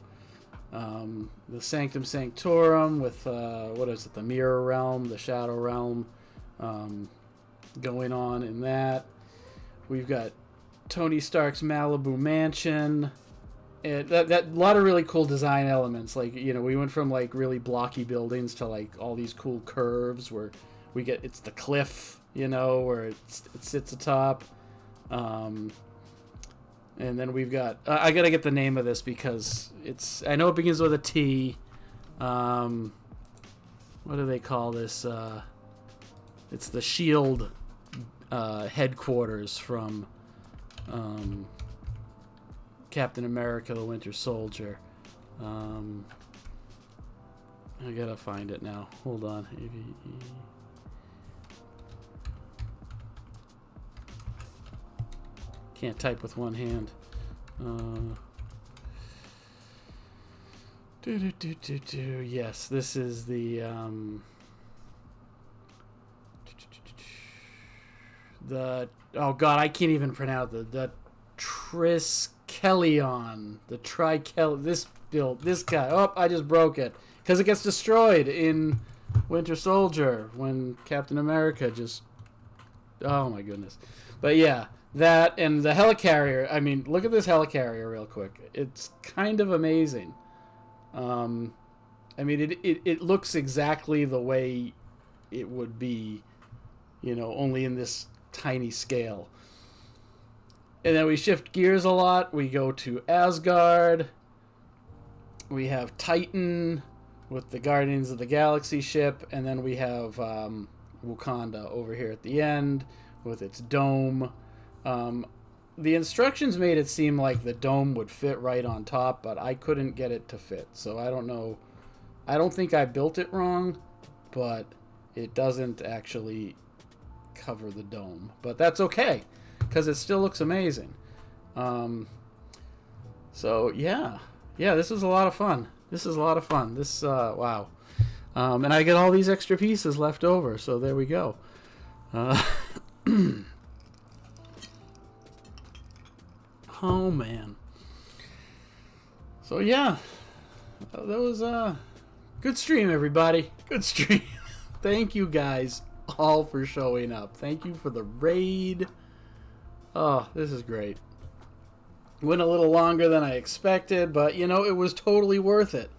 S1: The Sanctum Sanctorum with what is it? The Mirror Realm, the Shadow Realm, going on in that. We've got Tony Stark's Malibu Mansion. And that lot of really cool design elements. Like, you know, we went from like really blocky buildings to like all these cool curves where we get, it's the cliff, you know, where it sits atop. And then we've got, I gotta get the name of this because I know it begins with a T. What do they call this? It's the SHIELD headquarters from Captain America, the Winter Soldier. I gotta find it now. Hold on. Can't type with one hand. Yes, this is the oh god, I can't even pronounce the Triskelion, this guy. Oh, I just broke it because it gets destroyed in Winter Soldier when Captain America just, oh my goodness. But yeah, that and the helicarrier. I mean, look at this helicarrier real quick. It's kind of amazing. I mean, it looks exactly the way it would be, you know, only in this tiny scale. And then we shift gears a lot. We go to Asgard. We have Titan with the Guardians of the Galaxy ship. And then we have Wakanda over here at the end with its dome. The instructions made it seem like the dome would fit right on top, but I couldn't get it to fit. So I don't know. I don't think I built it wrong, but it doesn't actually cover the dome. But that's okay, because it still looks amazing. So yeah, this is a lot of fun. This wow. And I get all these extra pieces left over, so there we go. Oh man. So yeah, that was a good stream, everybody. Good stream. Thank you guys all for showing up. Thank you for the raid. Oh, this is great. Went a little longer than I expected, but you know, it was totally worth it.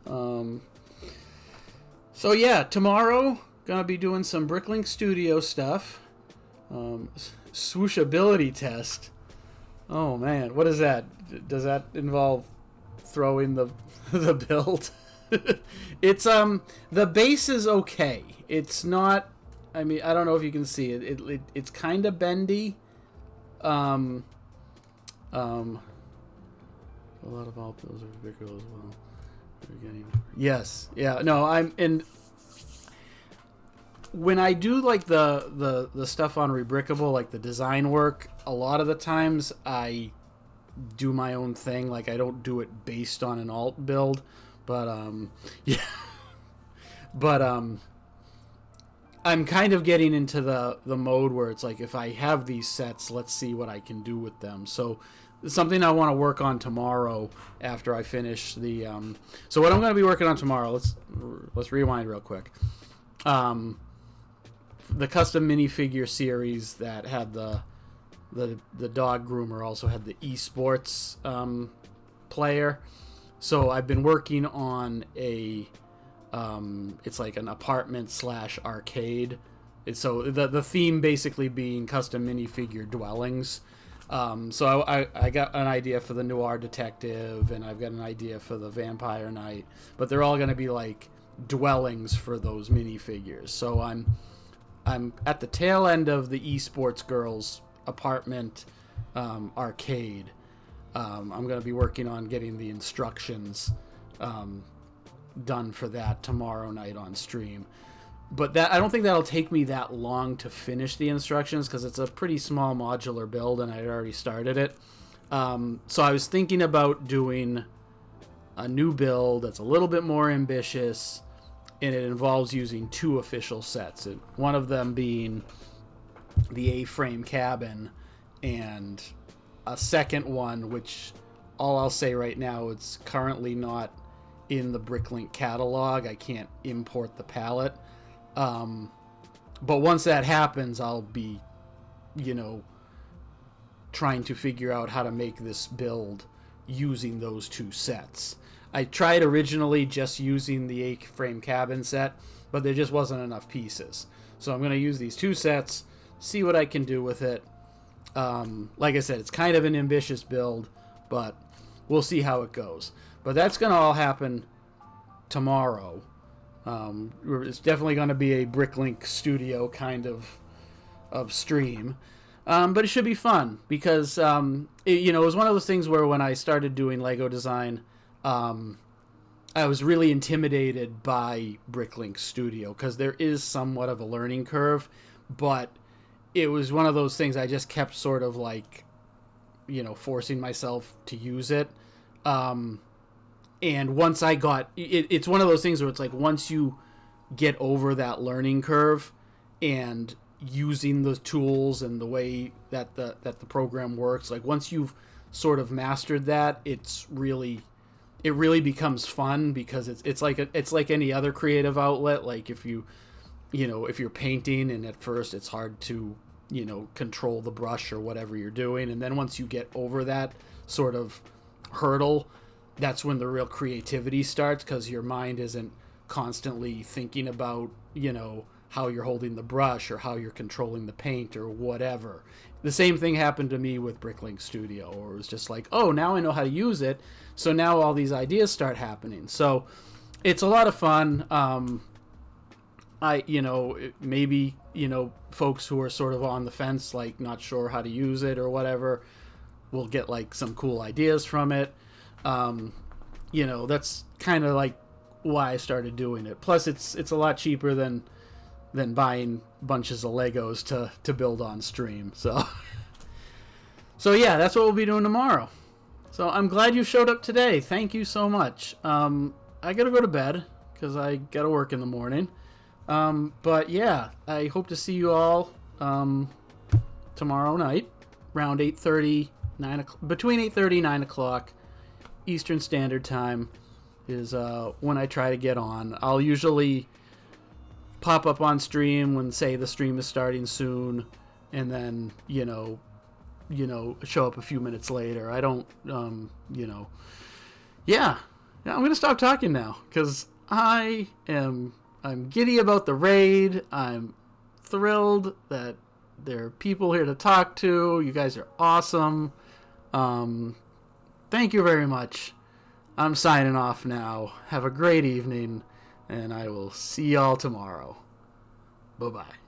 S1: So yeah, tomorrow gonna be doing some Bricklink Studio stuff. Swooshability test. Oh man, what is that? Does that involve throwing the the build? It's the base is okay. It's not. I mean, I don't know if you can see it. It's kind of bendy. A lot of all pills are bigger as well. Yes. Yeah. No. I'm in. when I do like the stuff on Rebrickable, like the design work, a lot of the times I do my own thing. Like I don't do it based on an alt build, but yeah, but I'm kind of getting into the mode where it's like if I have these sets, let's see what I can do with them. So it's something I want to work on tomorrow after I finish the. So what I'm going to be working on tomorrow. Let's rewind real quick. The custom minifigure series that had the dog groomer also had the esports player. So I've been working on a it's like an apartment / arcade. So the theme basically being custom minifigure dwellings. So I got an idea for the noir detective, and I've got an idea for the vampire knight, but they're all going to be like dwellings for those minifigures. So I'm at the tail end of the esports girls apartment arcade. I'm going to be working on getting the instructions done for that tomorrow night on stream. But that I don't think that'll take me that long to finish the instructions because it's a pretty small modular build and I'd already started it. So I was thinking about doing a new build that's a little bit more ambitious, and it involves using 2 official sets. One of them being the A-frame cabin, and a second one, which all I'll say right now, it's currently not in the Bricklink catalog. I can't import the palette. But once that happens, I'll be, trying to figure out how to make this build using those 2 sets. I tried originally just using the A-frame cabin set, but there just wasn't enough pieces. So I'm going to use these 2 sets, see what I can do with it. Like I said, it's kind of an ambitious build, but we'll see how it goes. But that's going to all happen tomorrow. It's definitely going to be a Bricklink Studio kind of stream. But it should be fun because, it was one of those things where when I started doing Lego design, I was really intimidated by Bricklink Studio because there is somewhat of a learning curve, but it was one of those things I just kept sort of like, forcing myself to use it. And once I got it's one of those things where it's like once you get over that learning curve and using the tools and the way that the program works, like once you've sort of mastered that, it really becomes fun because it's like any other creative outlet. Like if if you're painting and at first it's hard to control the brush or whatever you're doing, and then once you get over that sort of hurdle, that's when the real creativity starts because your mind isn't constantly thinking about, how you're holding the brush or how you're controlling the paint or whatever. The same thing happened to me with Bricklink Studio, or it was just like, oh, now I know how to use it, so now all these ideas start happening. So it's a lot of fun. Maybe, folks who are sort of on the fence, like not sure how to use it or whatever, will get like some cool ideas from it. That's kind of like why I started doing it. Plus it's a lot cheaper than buying bunches of Legos to build on stream. So yeah, that's what we'll be doing tomorrow. So I'm glad you showed up today. Thank you so much. I gotta go to bed because I gotta work in the morning. But yeah, I hope to see you all tomorrow night around 8:30, 9 o'clock, between 8:30 and 9 o'clock Eastern Standard Time is when I try to get on. I'll usually pop up on stream when, say, the stream is starting soon, and then show up a few minutes later. I don't yeah, I'm gonna stop talking now because I'm giddy about the raid. I'm thrilled that there are people here to talk to. You guys are awesome. Thank you very much. I'm signing off now. Have a great evening, and I will see y'all tomorrow. Bye-bye.